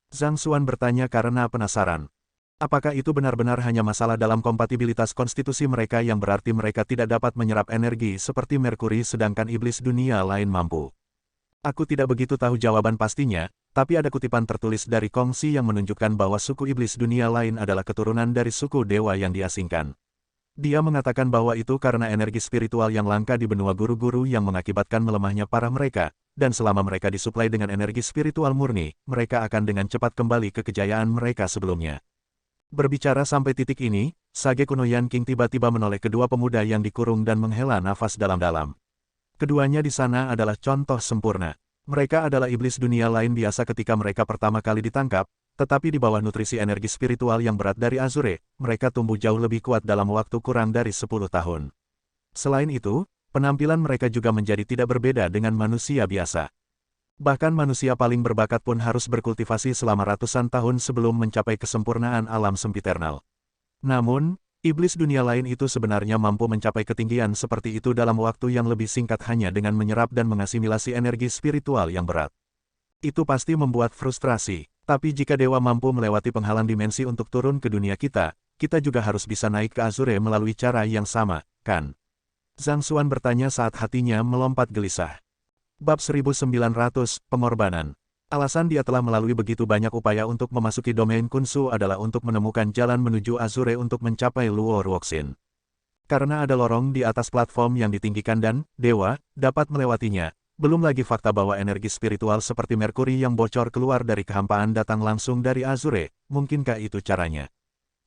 Zhang Xuan bertanya karena penasaran. Apakah itu benar-benar hanya masalah dalam kompatibilitas konstitusi mereka yang berarti mereka tidak dapat menyerap energi seperti Merkuri sedangkan iblis dunia lain mampu? Aku tidak begitu tahu jawaban pastinya, tapi ada kutipan tertulis dari Kongsi yang menunjukkan bahwa suku iblis dunia lain adalah keturunan dari suku dewa yang diasingkan. Dia mengatakan bahwa itu karena energi spiritual yang langka di benua guru-guru yang mengakibatkan melemahnya para mereka, dan selama mereka disuplai dengan energi spiritual murni, mereka akan dengan cepat kembali ke kejayaan mereka sebelumnya. Berbicara sampai titik ini, sage kuno Yanqing tiba-tiba menoleh kedua pemuda yang dikurung dan menghela nafas dalam-dalam. Keduanya di sana adalah contoh sempurna. Mereka adalah iblis dunia lain biasa ketika mereka pertama kali ditangkap, tetapi di bawah nutrisi energi spiritual yang berat dari Azure, mereka tumbuh jauh lebih kuat dalam waktu kurang dari 10 tahun. Selain itu, penampilan mereka juga menjadi tidak berbeda dengan manusia biasa. Bahkan manusia paling berbakat pun harus berkultivasi selama ratusan tahun sebelum mencapai kesempurnaan alam sempiternal. Namun, Iblis dunia lain itu sebenarnya mampu mencapai ketinggian seperti itu dalam waktu yang lebih singkat hanya dengan menyerap dan mengasimilasi energi spiritual yang berat. Itu pasti membuat frustrasi, tapi jika dewa mampu melewati penghalang dimensi untuk turun ke dunia kita, kita juga harus bisa naik ke Azure melalui cara yang sama, kan? Zhang Xuan bertanya saat hatinya melompat gelisah. Bab 1900, Pengorbanan. Alasan dia telah melalui begitu banyak upaya untuk memasuki domain Kunsu adalah untuk menemukan jalan menuju Azure untuk mencapai Luo Ruoxin. Karena ada lorong di atas platform yang ditinggikan dan, dewa, dapat melewatinya. Belum lagi fakta bahwa energi spiritual seperti Merkuri yang bocor keluar dari kehampaan datang langsung dari Azure, mungkinkah itu caranya?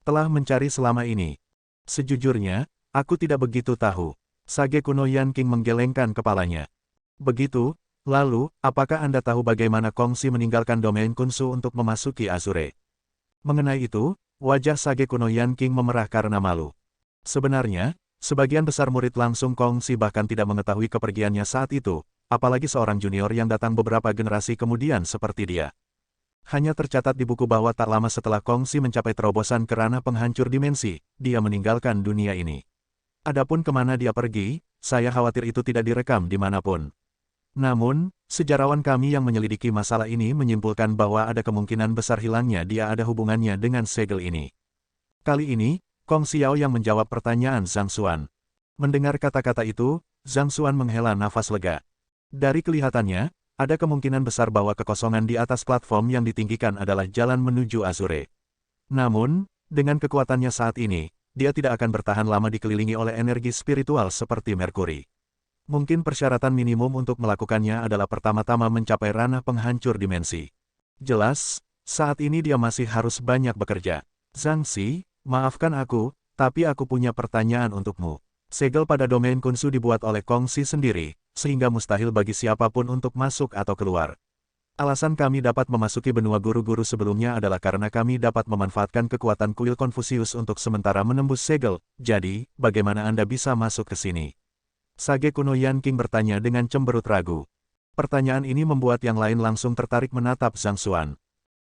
Telah mencari selama ini. Sejujurnya, aku tidak begitu tahu. Sage kuno Yan King menggelengkan kepalanya. Begitu, lalu, apakah Anda tahu bagaimana Kongsi meninggalkan domain Kunsu untuk memasuki Azure? Mengenai itu, wajah Sage kuno Yan King memerah karena malu. Sebenarnya, sebagian besar murid langsung Kongsi bahkan tidak mengetahui kepergiannya saat itu, apalagi seorang junior yang datang beberapa generasi kemudian seperti dia. Hanya tercatat di buku bahwa tak lama setelah Kongsi mencapai terobosan ke ranah penghancur dimensi, dia meninggalkan dunia ini. Adapun kemana dia pergi, saya khawatir itu tidak direkam dimanapun. Namun, sejarawan kami yang menyelidiki masalah ini menyimpulkan bahwa ada kemungkinan besar hilangnya dia ada hubungannya dengan segel ini. Kali ini, Kong Xiao yang menjawab pertanyaan Zhang Xuan. Mendengar kata-kata itu, Zhang Xuan menghela nafas lega. Dari kelihatannya, ada kemungkinan besar bahwa kekosongan di atas platform yang ditinggikan adalah jalan menuju Azure. Namun, dengan kekuatannya saat ini, dia tidak akan bertahan lama dikelilingi oleh energi spiritual seperti Merkuri. Mungkin persyaratan minimum untuk melakukannya adalah pertama-tama mencapai ranah penghancur dimensi. Jelas, saat ini dia masih harus banyak bekerja. Zhang Xi, maafkan aku, tapi aku punya pertanyaan untukmu. Segel pada domain Kunsu dibuat oleh Kong Xi sendiri, sehingga mustahil bagi siapapun untuk masuk atau keluar. Alasan kami dapat memasuki benua guru-guru sebelumnya adalah karena kami dapat memanfaatkan kekuatan kuil Konfusius untuk sementara menembus segel, jadi, bagaimana Anda bisa masuk ke sini? Sage kuno Yan King bertanya dengan cemberut ragu. Pertanyaan ini membuat yang lain langsung tertarik menatap Zhang Xuan.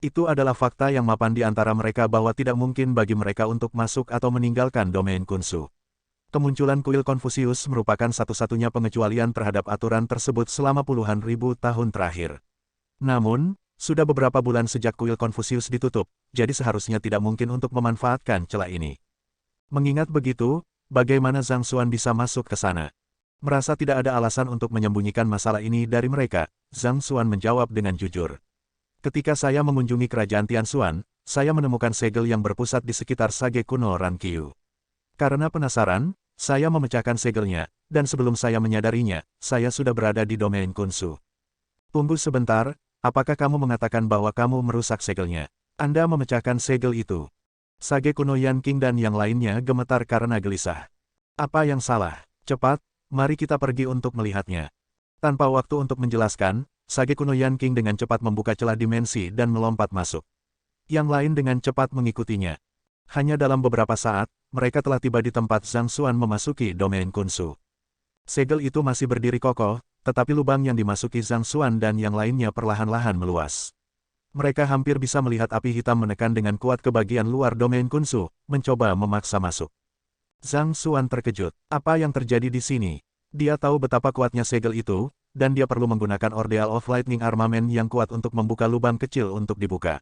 Itu adalah fakta yang mapan di antara mereka bahwa tidak mungkin bagi mereka untuk masuk atau meninggalkan domain Kunsu. Kemunculan kuil Konfusius merupakan satu-satunya pengecualian terhadap aturan tersebut selama puluhan ribu tahun terakhir. Namun, sudah beberapa bulan sejak kuil Konfusius ditutup, jadi seharusnya tidak mungkin untuk memanfaatkan celah ini. Mengingat begitu, bagaimana Zhang Xuan bisa masuk ke sana? Merasa tidak ada alasan untuk menyembunyikan masalah ini dari mereka, Zhang Xuan menjawab dengan jujur. Ketika saya mengunjungi kerajaan Tianxuan, saya menemukan segel yang berpusat di sekitar Sage kuno Ranqiu. Karena penasaran, saya memecahkan segelnya, dan sebelum saya menyadarinya, saya sudah berada di domain Kunsu. Tunggu sebentar, apakah kamu mengatakan bahwa kamu merusak segelnya? Anda memecahkan segel itu. Sage kuno Yan King dan yang lainnya gemetar karena gelisah. Apa yang salah? Cepat, mari kita pergi untuk melihatnya. Tanpa waktu untuk menjelaskan, Sage kuno Yan King dengan cepat membuka celah dimensi dan melompat masuk. Yang lain dengan cepat mengikutinya. Hanya dalam beberapa saat, mereka telah tiba di tempat Zhang Xuan memasuki domain Kunsu. Segel itu masih berdiri kokoh, tetapi lubang yang dimasuki Zhang Xuan dan yang lainnya perlahan-lahan meluas. Mereka hampir bisa melihat api hitam menekan dengan kuat ke bagian luar domain Kunsu, mencoba memaksa masuk. Zhang Xuan terkejut. Apa yang terjadi di sini? Dia tahu betapa kuatnya segel itu, dan dia perlu menggunakan Ordeal of Lightning Armament yang kuat untuk membuka lubang kecil untuk dibuka.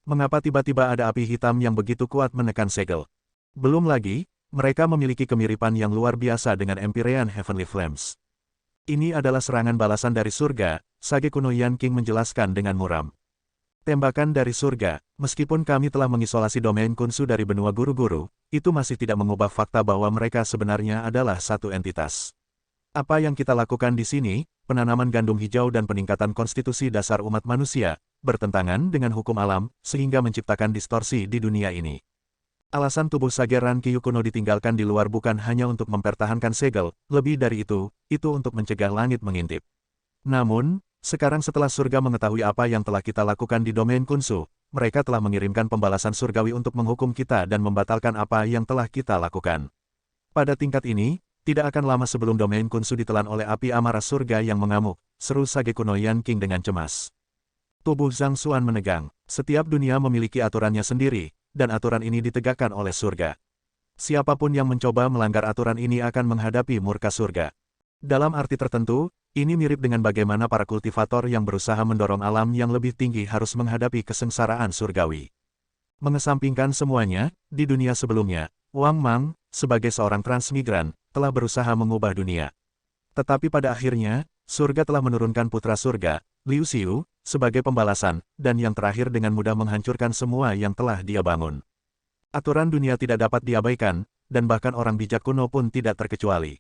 Mengapa tiba-tiba ada api hitam yang begitu kuat menekan segel? Belum lagi, mereka memiliki kemiripan yang luar biasa dengan Empyrean Heavenly Flames. Ini adalah serangan balasan dari surga, Sage kuno Yan King menjelaskan dengan muram. Tembakan dari surga, meskipun kami telah mengisolasi domain Kunsu dari benua guru-guru, itu masih tidak mengubah fakta bahwa mereka sebenarnya adalah satu entitas. Apa yang kita lakukan di sini, penanaman gandum hijau dan peningkatan konstitusi dasar umat manusia, bertentangan dengan hukum alam, sehingga menciptakan distorsi di dunia ini. Alasan tubuh Sage Ranqiu kuno ditinggalkan di luar bukan hanya untuk mempertahankan segel, lebih dari itu untuk mencegah langit mengintip. Namun, sekarang setelah surga mengetahui apa yang telah kita lakukan di domain Kunsu, mereka telah mengirimkan pembalasan surgawi untuk menghukum kita dan membatalkan apa yang telah kita lakukan. Pada tingkat ini, tidak akan lama sebelum domain Kunsu ditelan oleh api amarah surga yang mengamuk, seru Sage kuno Yan King dengan cemas. Tubuh Zhang Xuan menegang. Setiap dunia memiliki aturannya sendiri, dan aturan ini ditegakkan oleh surga. Siapapun yang mencoba melanggar aturan ini akan menghadapi murka surga. Dalam arti tertentu, ini mirip dengan bagaimana para kultivator yang berusaha mendorong alam yang lebih tinggi harus menghadapi kesengsaraan surgawi. Mengesampingkan semuanya, di dunia sebelumnya, Wang Mang, sebagai seorang transmigran, telah berusaha mengubah dunia. Tetapi pada akhirnya, surga telah menurunkan putra surga, Liu Xiu, sebagai pembalasan, dan yang terakhir dengan mudah menghancurkan semua yang telah dia bangun. Aturan dunia tidak dapat diabaikan, dan bahkan orang bijak kuno pun tidak terkecuali.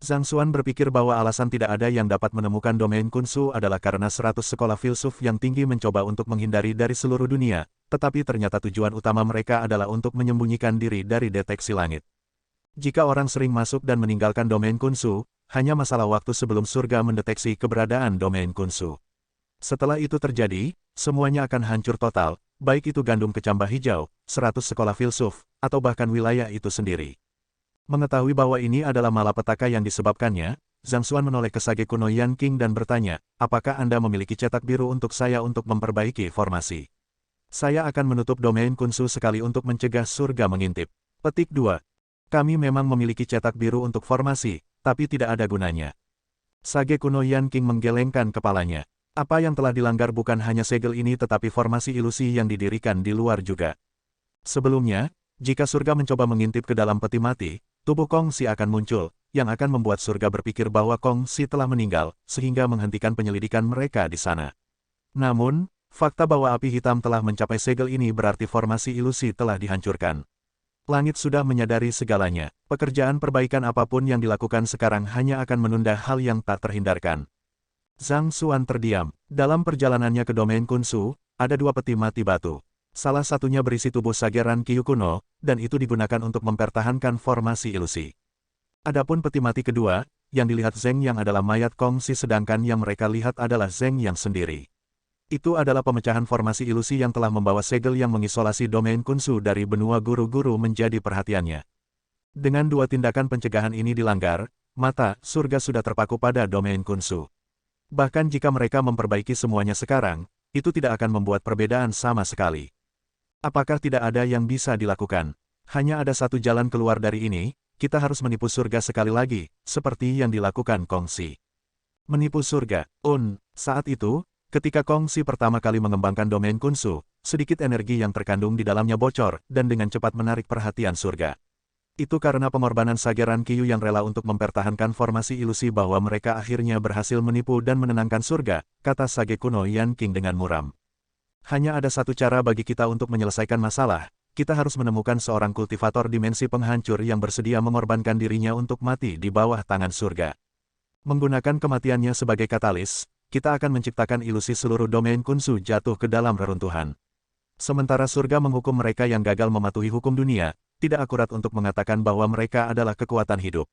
Zhang Xuan berpikir bahwa alasan tidak ada yang dapat menemukan domain Kunsu adalah karena 100 sekolah filsuf yang tinggi mencoba untuk menghindari dari seluruh dunia, tetapi ternyata tujuan utama mereka adalah untuk menyembunyikan diri dari deteksi langit. Jika orang sering masuk dan meninggalkan domain Kunsu, hanya masalah waktu sebelum surga mendeteksi keberadaan domain Kunsu. Setelah itu terjadi, semuanya akan hancur total, baik itu gandum kecambah hijau, 100 sekolah filsuf, atau bahkan wilayah itu sendiri. Mengetahui bahwa ini adalah malapetaka yang disebabkannya, Zhang Xuan menoleh ke sage kuno Yan Qing dan bertanya, apakah Anda memiliki cetak biru untuk saya untuk memperbaiki formasi? Saya akan menutup domain Kunsu sekali untuk mencegah surga mengintip. Petik 2. Kami memang memiliki cetak biru untuk formasi, tapi tidak ada gunanya. Sage kuno Yan Qing menggelengkan kepalanya. Apa yang telah dilanggar bukan hanya segel ini tetapi formasi ilusi yang didirikan di luar juga. Sebelumnya, jika surga mencoba mengintip ke dalam peti mati, tubuh Kong Si akan muncul, yang akan membuat surga berpikir bahwa Kong Si telah meninggal, sehingga menghentikan penyelidikan mereka di sana. Namun, fakta bahwa api hitam telah mencapai segel ini berarti formasi ilusi telah dihancurkan. Langit sudah menyadari segalanya, pekerjaan perbaikan apapun yang dilakukan sekarang hanya akan menunda hal yang tak terhindarkan. Zhang Xuan terdiam. Dalam perjalanannya ke domain Kunsu, ada dua peti mati batu. Salah satunya berisi tubuh Sageran Kyu kuno, dan itu digunakan untuk mempertahankan formasi ilusi. Adapun peti mati kedua, yang dilihat Zheng Yang adalah mayat Kong Si sedangkan yang mereka lihat adalah Zheng Yang sendiri. Itu adalah pemecahan formasi ilusi yang telah membawa segel yang mengisolasi domain Kunsu dari benua guru-guru menjadi perhatiannya. Dengan dua tindakan pencegahan ini dilanggar, mata surga sudah terpaku pada domain Kunsu. Bahkan jika mereka memperbaiki semuanya sekarang, itu tidak akan membuat perbedaan sama sekali. Apakah tidak ada yang bisa dilakukan? Hanya ada satu jalan keluar dari ini, kita harus menipu surga sekali lagi, seperti yang dilakukan Kong Si. Menipu surga, saat itu, ketika Kong Si pertama kali mengembangkan domain Kunsu, sedikit energi yang terkandung di dalamnya bocor, dan dengan cepat menarik perhatian surga. Itu karena pengorbanan Sageran Kyu yang rela untuk mempertahankan formasi ilusi bahwa mereka akhirnya berhasil menipu dan menenangkan surga, kata sage kuno Yan Qing dengan muram. Hanya ada satu cara bagi kita untuk menyelesaikan masalah, kita harus menemukan seorang kultivator dimensi penghancur yang bersedia mengorbankan dirinya untuk mati di bawah tangan surga. Menggunakan kematiannya sebagai katalis, kita akan menciptakan ilusi seluruh domain Kunsu jatuh ke dalam reruntuhan. Sementara surga menghukum mereka yang gagal mematuhi hukum dunia, tidak akurat untuk mengatakan bahwa mereka adalah kekuatan hidup.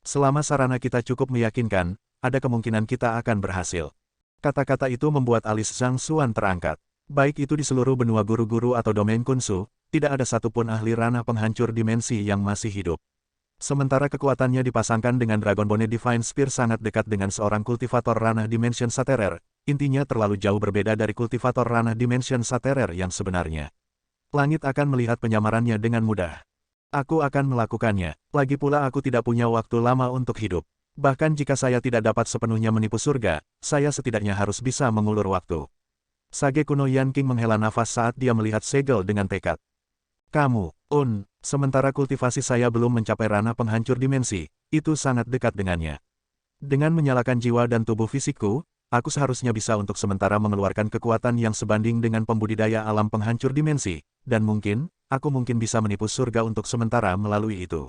Selama sarana kita cukup meyakinkan, ada kemungkinan kita akan berhasil. Kata-kata itu membuat alis Zhang Xuan terangkat. Baik itu di seluruh benua guru-guru atau domain Kunsu, tidak ada satupun ahli ranah penghancur dimensi yang masih hidup. Sementara kekuatannya dipasangkan dengan Dragon Bone Divine Spear sangat dekat dengan seorang kultivator ranah Dimension Saterer, intinya terlalu jauh berbeda dari kultivator ranah Dimension Saterer yang sebenarnya. Langit akan melihat penyamarannya dengan mudah. Aku akan melakukannya, lagi pula aku tidak punya waktu lama untuk hidup. Bahkan jika saya tidak dapat sepenuhnya menipu surga, saya setidaknya harus bisa mengulur waktu. Sage kuno Yan Qing menghela nafas saat dia melihat segel dengan tekad. Kamu, sementara kultivasi saya belum mencapai ranah penghancur dimensi, itu sangat dekat dengannya. Dengan menyalakan jiwa dan tubuh fisikku, aku seharusnya bisa untuk sementara mengeluarkan kekuatan yang sebanding dengan pembudidaya alam penghancur dimensi, dan aku mungkin bisa menipu surga untuk sementara melalui itu.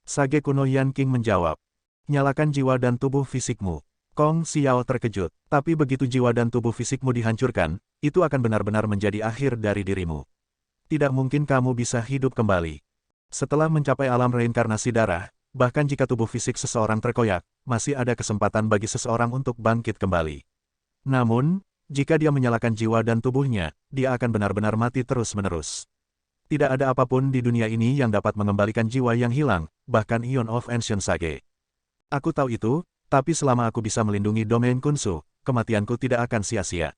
Sage kuno Yan Qing menjawab. Nyalakan jiwa dan tubuh fisikmu. Kong Xiao terkejut, tapi begitu jiwa dan tubuh fisikmu dihancurkan, itu akan benar-benar menjadi akhir dari dirimu. Tidak mungkin kamu bisa hidup kembali. Setelah mencapai alam reinkarnasi darah, bahkan jika tubuh fisik seseorang terkoyak, masih ada kesempatan bagi seseorang untuk bangkit kembali. Namun, jika dia menyalakan jiwa dan tubuhnya, dia akan benar-benar mati terus-menerus. Tidak ada apapun di dunia ini yang dapat mengembalikan jiwa yang hilang, bahkan Ion of Ancient Sage. Aku tahu itu, tapi selama aku bisa melindungi domain Kunsu, kematianku tidak akan sia-sia.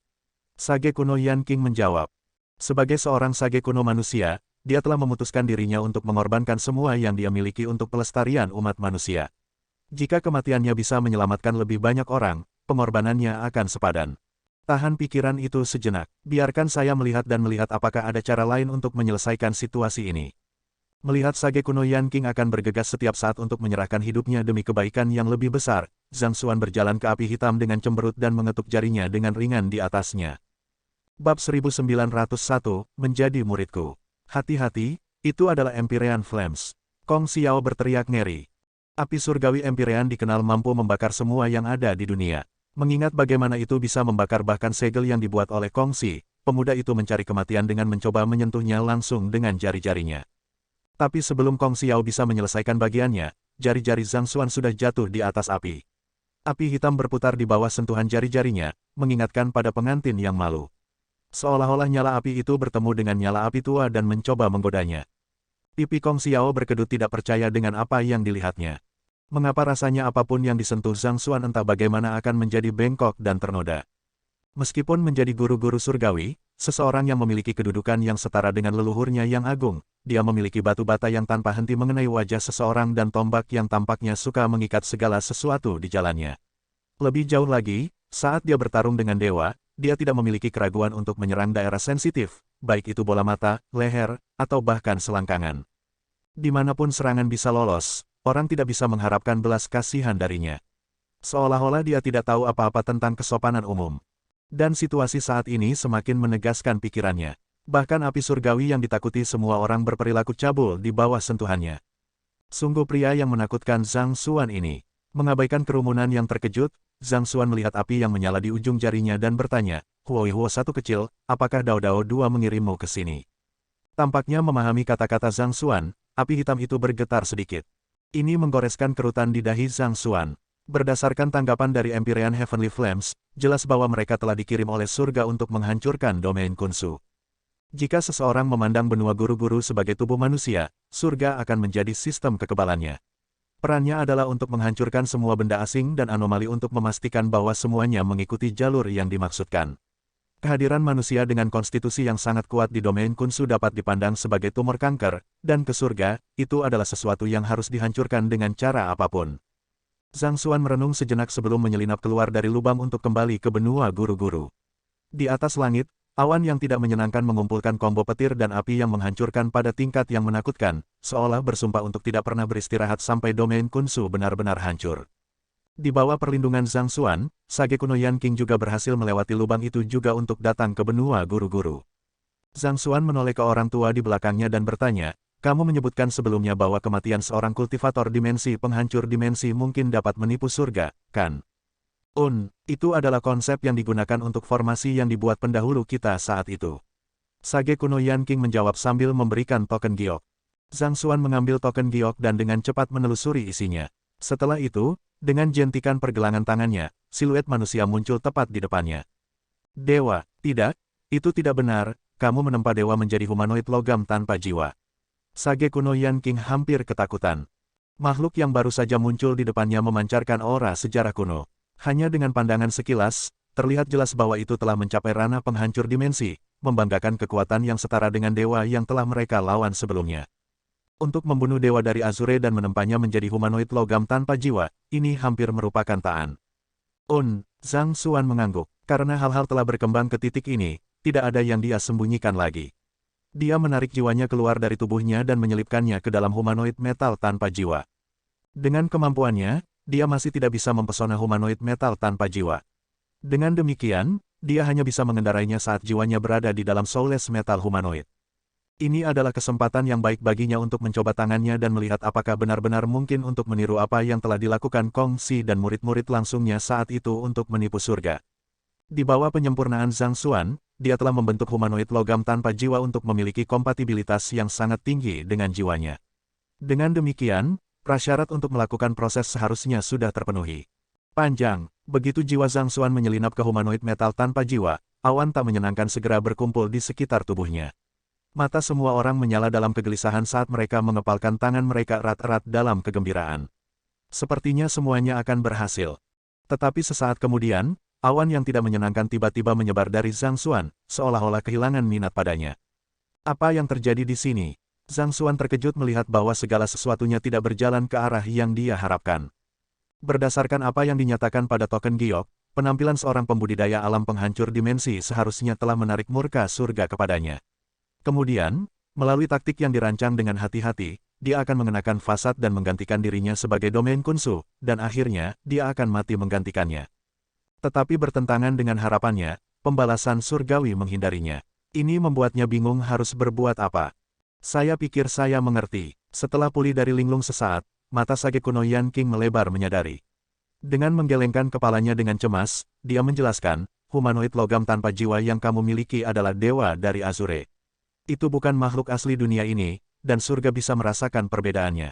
Sage kuno Yan Qing menjawab. Sebagai seorang sage kuno manusia, dia telah memutuskan dirinya untuk mengorbankan semua yang dia miliki untuk pelestarian umat manusia. Jika kematiannya bisa menyelamatkan lebih banyak orang, pengorbanannya akan sepadan. Tahan pikiran itu sejenak. Biarkan saya melihat dan melihat apakah ada cara lain untuk menyelesaikan situasi ini. Melihat Sage kuno Yan King akan bergegas setiap saat untuk menyerahkan hidupnya demi kebaikan yang lebih besar, Zhang Xuan berjalan ke api hitam dengan cemberut dan mengetuk jarinya dengan ringan di atasnya. Bab 1901, menjadi muridku. Hati-hati, itu adalah Empyrean Flames. Kong Xiao berteriak ngeri. Api surgawi Empyrean dikenal mampu membakar semua yang ada di dunia. Mengingat bagaimana itu bisa membakar bahkan segel yang dibuat oleh Kong Xi, pemuda itu mencari kematian dengan mencoba menyentuhnya langsung dengan jari-jarinya. Tapi sebelum Kong Xiao bisa menyelesaikan bagiannya, jari-jari Zhang Xuan sudah jatuh di atas api. Api hitam berputar di bawah sentuhan jari-jarinya, mengingatkan pada pengantin yang malu. Seolah-olah nyala api itu bertemu dengan nyala api tua dan mencoba menggodanya. Pipi Kong Xiao berkedut tidak percaya dengan apa yang dilihatnya. Mengapa rasanya apapun yang disentuh Zhang Xuan entah bagaimana akan menjadi bengkok dan ternoda. Meskipun menjadi guru-guru surgawi, seseorang yang memiliki kedudukan yang setara dengan leluhurnya yang agung, dia memiliki batu bata yang tanpa henti mengenai wajah seseorang dan tombak yang tampaknya suka mengikat segala sesuatu di jalannya. Lebih jauh lagi, saat dia bertarung dengan dewa, dia tidak memiliki keraguan untuk menyerang daerah sensitif, baik itu bola mata, leher, atau bahkan selangkangan. Dimanapun serangan bisa lolos, orang tidak bisa mengharapkan belas kasihan darinya. Seolah-olah dia tidak tahu apa-apa tentang kesopanan umum. Dan situasi saat ini semakin menegaskan pikirannya. Bahkan api surgawi yang ditakuti semua orang berperilaku cabul di bawah sentuhannya. Sungguh pria yang menakutkan Zhang Xuan ini. Mengabaikan kerumunan yang terkejut, Zhang Xuan melihat api yang menyala di ujung jarinya dan bertanya, "Huo satu kecil, apakah Dao Dao dua mengirimmu ke sini?" Tampaknya memahami kata-kata Zhang Xuan, api hitam itu bergetar sedikit. Ini menggoreskan kerutan di dahi Zhang Xuan. Berdasarkan tanggapan dari Empyrean Heavenly Flames, jelas bahwa mereka telah dikirim oleh surga untuk menghancurkan domain Kunsu. Jika seseorang memandang benua guru-guru sebagai tubuh manusia, surga akan menjadi sistem kekebalannya. Perannya adalah untuk menghancurkan semua benda asing dan anomali untuk memastikan bahwa semuanya mengikuti jalur yang dimaksudkan. Kehadiran manusia dengan konstitusi yang sangat kuat di domain Kunsu dapat dipandang sebagai tumor kanker, dan ke surga, itu adalah sesuatu yang harus dihancurkan dengan cara apapun. Zhang Xuan merenung sejenak sebelum menyelinap keluar dari lubang untuk kembali ke benua guru-guru. Di atas langit, awan yang tidak menyenangkan mengumpulkan combo petir dan api yang menghancurkan pada tingkat yang menakutkan, seolah bersumpah untuk tidak pernah beristirahat sampai domain Kunsu benar-benar hancur. Di bawah perlindungan Zhang Xuan, Sage kuno Yan King juga berhasil melewati lubang itu juga untuk datang ke benua guru-guru. Zhang Xuan menoleh ke orang tua di belakangnya dan bertanya, "Kamu menyebutkan sebelumnya bahwa kematian seorang kultivator dimensi penghancur dimensi mungkin dapat menipu surga, kan?" Itu adalah konsep yang digunakan untuk formasi yang dibuat pendahulu kita saat itu. Sage kuno Yan King menjawab sambil memberikan token giok. Zhang Xuan mengambil token giok dan dengan cepat menelusuri isinya. Setelah itu, dengan jentikan pergelangan tangannya, siluet manusia muncul tepat di depannya. "Dewa, tidak, itu tidak benar, kamu menempa dewa menjadi humanoid logam tanpa jiwa." Sage kuno Yan King hampir ketakutan. Makhluk yang baru saja muncul di depannya memancarkan aura sejarah kuno. Hanya dengan pandangan sekilas, terlihat jelas bahwa itu telah mencapai ranah penghancur dimensi, membanggakan kekuatan yang setara dengan dewa yang telah mereka lawan sebelumnya. Untuk membunuh dewa dari Azure dan menempanya menjadi humanoid logam tanpa jiwa, ini hampir merupakan taan. Zhang Xuan mengangguk. Karena hal-hal telah berkembang ke titik ini, tidak ada yang dia sembunyikan lagi. Dia menarik jiwanya keluar dari tubuhnya dan menyelipkannya ke dalam humanoid metal tanpa jiwa. Dengan kemampuannya, dia masih tidak bisa mempesona humanoid metal tanpa jiwa. Dengan demikian, dia hanya bisa mengendarainya saat jiwanya berada di dalam soulless metal humanoid. Ini adalah kesempatan yang baik baginya untuk mencoba tangannya dan melihat apakah benar-benar mungkin untuk meniru apa yang telah dilakukan Kong Xi dan murid-murid langsungnya saat itu untuk menipu surga. Di bawah penyempurnaan Zhang Xuan, dia telah membentuk humanoid logam tanpa jiwa untuk memiliki kompatibilitas yang sangat tinggi dengan jiwanya. Dengan demikian, prasyarat untuk melakukan proses seharusnya sudah terpenuhi. Panjang, begitu jiwa Zhang Xuan menyelinap ke humanoid metal tanpa jiwa, awan tak menyenangkan segera berkumpul di sekitar tubuhnya. Mata semua orang menyala dalam kegelisahan saat mereka mengepalkan tangan mereka erat-erat dalam kegembiraan. Sepertinya semuanya akan berhasil. Tetapi sesaat kemudian, awan yang tidak menyenangkan tiba-tiba menyebar dari Zhang Xuan, seolah-olah kehilangan minat padanya. Apa yang terjadi di sini? Zhang Xuan terkejut melihat bahwa segala sesuatunya tidak berjalan ke arah yang dia harapkan. Berdasarkan apa yang dinyatakan pada token giok, penampilan seorang pembudidaya alam penghancur dimensi seharusnya telah menarik murka surga kepadanya. Kemudian, melalui taktik yang dirancang dengan hati-hati, dia akan mengenakan fasad dan menggantikan dirinya sebagai domain kunsu, dan akhirnya, dia akan mati menggantikannya. Tetapi bertentangan dengan harapannya, pembalasan surgawi menghindarinya. Ini membuatnya bingung harus berbuat apa. Saya pikir saya mengerti. Setelah pulih dari linglung sesaat, mata Sage kuno Yan King melebar menyadari. Dengan menggelengkan kepalanya dengan cemas, dia menjelaskan, humanoid logam tanpa jiwa yang kamu miliki adalah dewa dari Azure. Itu bukan makhluk asli dunia ini, dan surga bisa merasakan perbedaannya.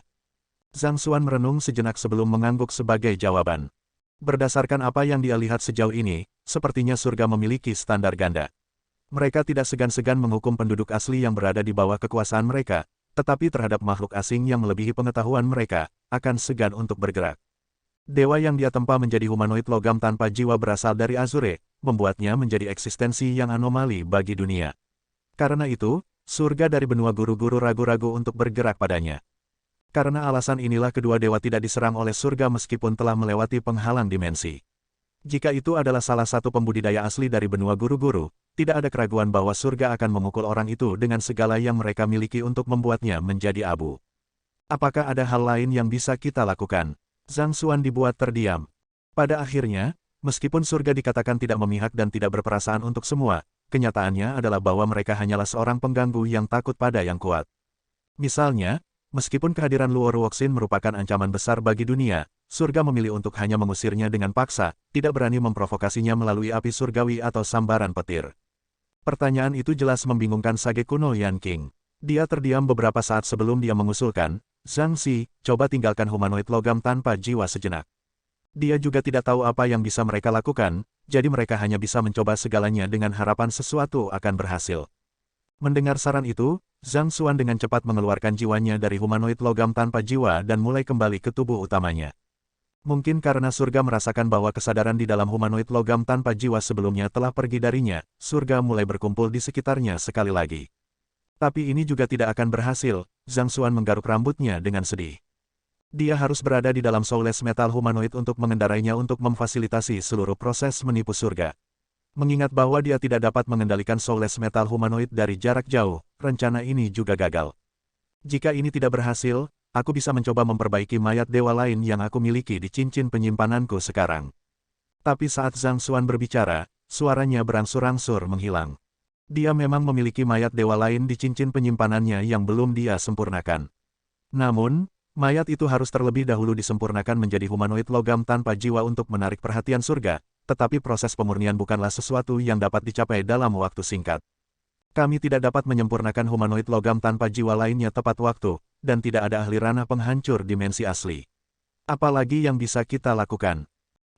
Zhang Xuan merenung sejenak sebelum mengangguk sebagai jawaban. Berdasarkan apa yang dia lihat sejauh ini, sepertinya surga memiliki standar ganda. Mereka tidak segan-segan menghukum penduduk asli yang berada di bawah kekuasaan mereka, tetapi terhadap makhluk asing yang melebihi pengetahuan mereka, akan segan untuk bergerak. Dewa yang dia tempa menjadi humanoid logam tanpa jiwa berasal dari Azure, membuatnya menjadi eksistensi yang anomali bagi dunia. Karena itu, surga dari benua guru-guru ragu-ragu untuk bergerak padanya. Karena alasan inilah kedua dewa tidak diserang oleh surga meskipun telah melewati penghalang dimensi. Jika itu adalah salah satu pembudidaya asli dari benua guru-guru, tidak ada keraguan bahwa surga akan memukul orang itu dengan segala yang mereka miliki untuk membuatnya menjadi abu. Apakah ada hal lain yang bisa kita lakukan? Zhang Xuan dibuat terdiam. Pada akhirnya, meskipun surga dikatakan tidak memihak dan tidak berperasaan untuk semua, kenyataannya adalah bahwa mereka hanyalah seorang pengganggu yang takut pada yang kuat. Misalnya, meskipun kehadiran Luo Ruoxin merupakan ancaman besar bagi dunia, surga memilih untuk hanya mengusirnya dengan paksa, tidak berani memprovokasinya melalui api surgawi atau sambaran petir. Pertanyaan itu jelas membingungkan Sage kuno Yan King. Dia terdiam beberapa saat sebelum dia mengusulkan, Zhang Xi, coba tinggalkan humanoid logam tanpa jiwa sejenak. Dia juga tidak tahu apa yang bisa mereka lakukan, jadi mereka hanya bisa mencoba segalanya dengan harapan sesuatu akan berhasil. Mendengar saran itu, Zhang Xuan dengan cepat mengeluarkan jiwanya dari humanoid logam tanpa jiwa dan mulai kembali ke tubuh utamanya. Mungkin karena surga merasakan bahwa kesadaran di dalam humanoid logam tanpa jiwa sebelumnya telah pergi darinya, surga mulai berkumpul di sekitarnya sekali lagi. Tapi ini juga tidak akan berhasil, Zhang Xuan menggaruk rambutnya dengan sedih. Dia harus berada di dalam soulless metal humanoid untuk mengendarainya untuk memfasilitasi seluruh proses menipu surga. Mengingat bahwa dia tidak dapat mengendalikan soulless metal humanoid dari jarak jauh, rencana ini juga gagal. Jika ini tidak berhasil, aku bisa mencoba memperbaiki mayat dewa lain yang aku miliki di cincin penyimpananku sekarang. Tapi saat Zhang Xuan berbicara, suaranya berangsur-angsur menghilang. Dia memang memiliki mayat dewa lain di cincin penyimpanannya yang belum dia sempurnakan. Namun, mayat itu harus terlebih dahulu disempurnakan menjadi humanoid logam tanpa jiwa untuk menarik perhatian surga, tetapi proses pemurnian bukanlah sesuatu yang dapat dicapai dalam waktu singkat. Kami tidak dapat menyempurnakan humanoid logam tanpa jiwa lainnya tepat waktu, dan tidak ada ahli ranah penghancur dimensi asli. Apalagi yang bisa kita lakukan?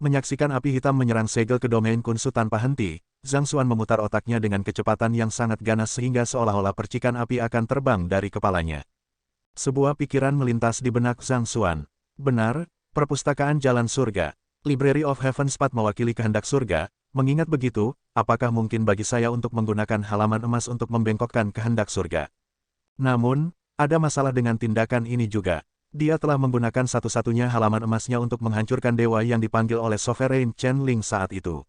Menyaksikan api hitam menyerang segel ke domain kunsu tanpa henti, Zhang Xuan memutar otaknya dengan kecepatan yang sangat ganas sehingga seolah-olah percikan api akan terbang dari kepalanya. Sebuah pikiran melintas di benak Zhang Xuan. Benar, perpustakaan jalan surga. Library of Heaven's Path mewakili kehendak surga. Mengingat begitu, apakah mungkin bagi saya untuk menggunakan halaman emas untuk membengkokkan kehendak surga? Namun, ada masalah dengan tindakan ini juga. Dia telah menggunakan satu-satunya halaman emasnya untuk menghancurkan dewa yang dipanggil oleh Sovereign Chen Ling saat itu.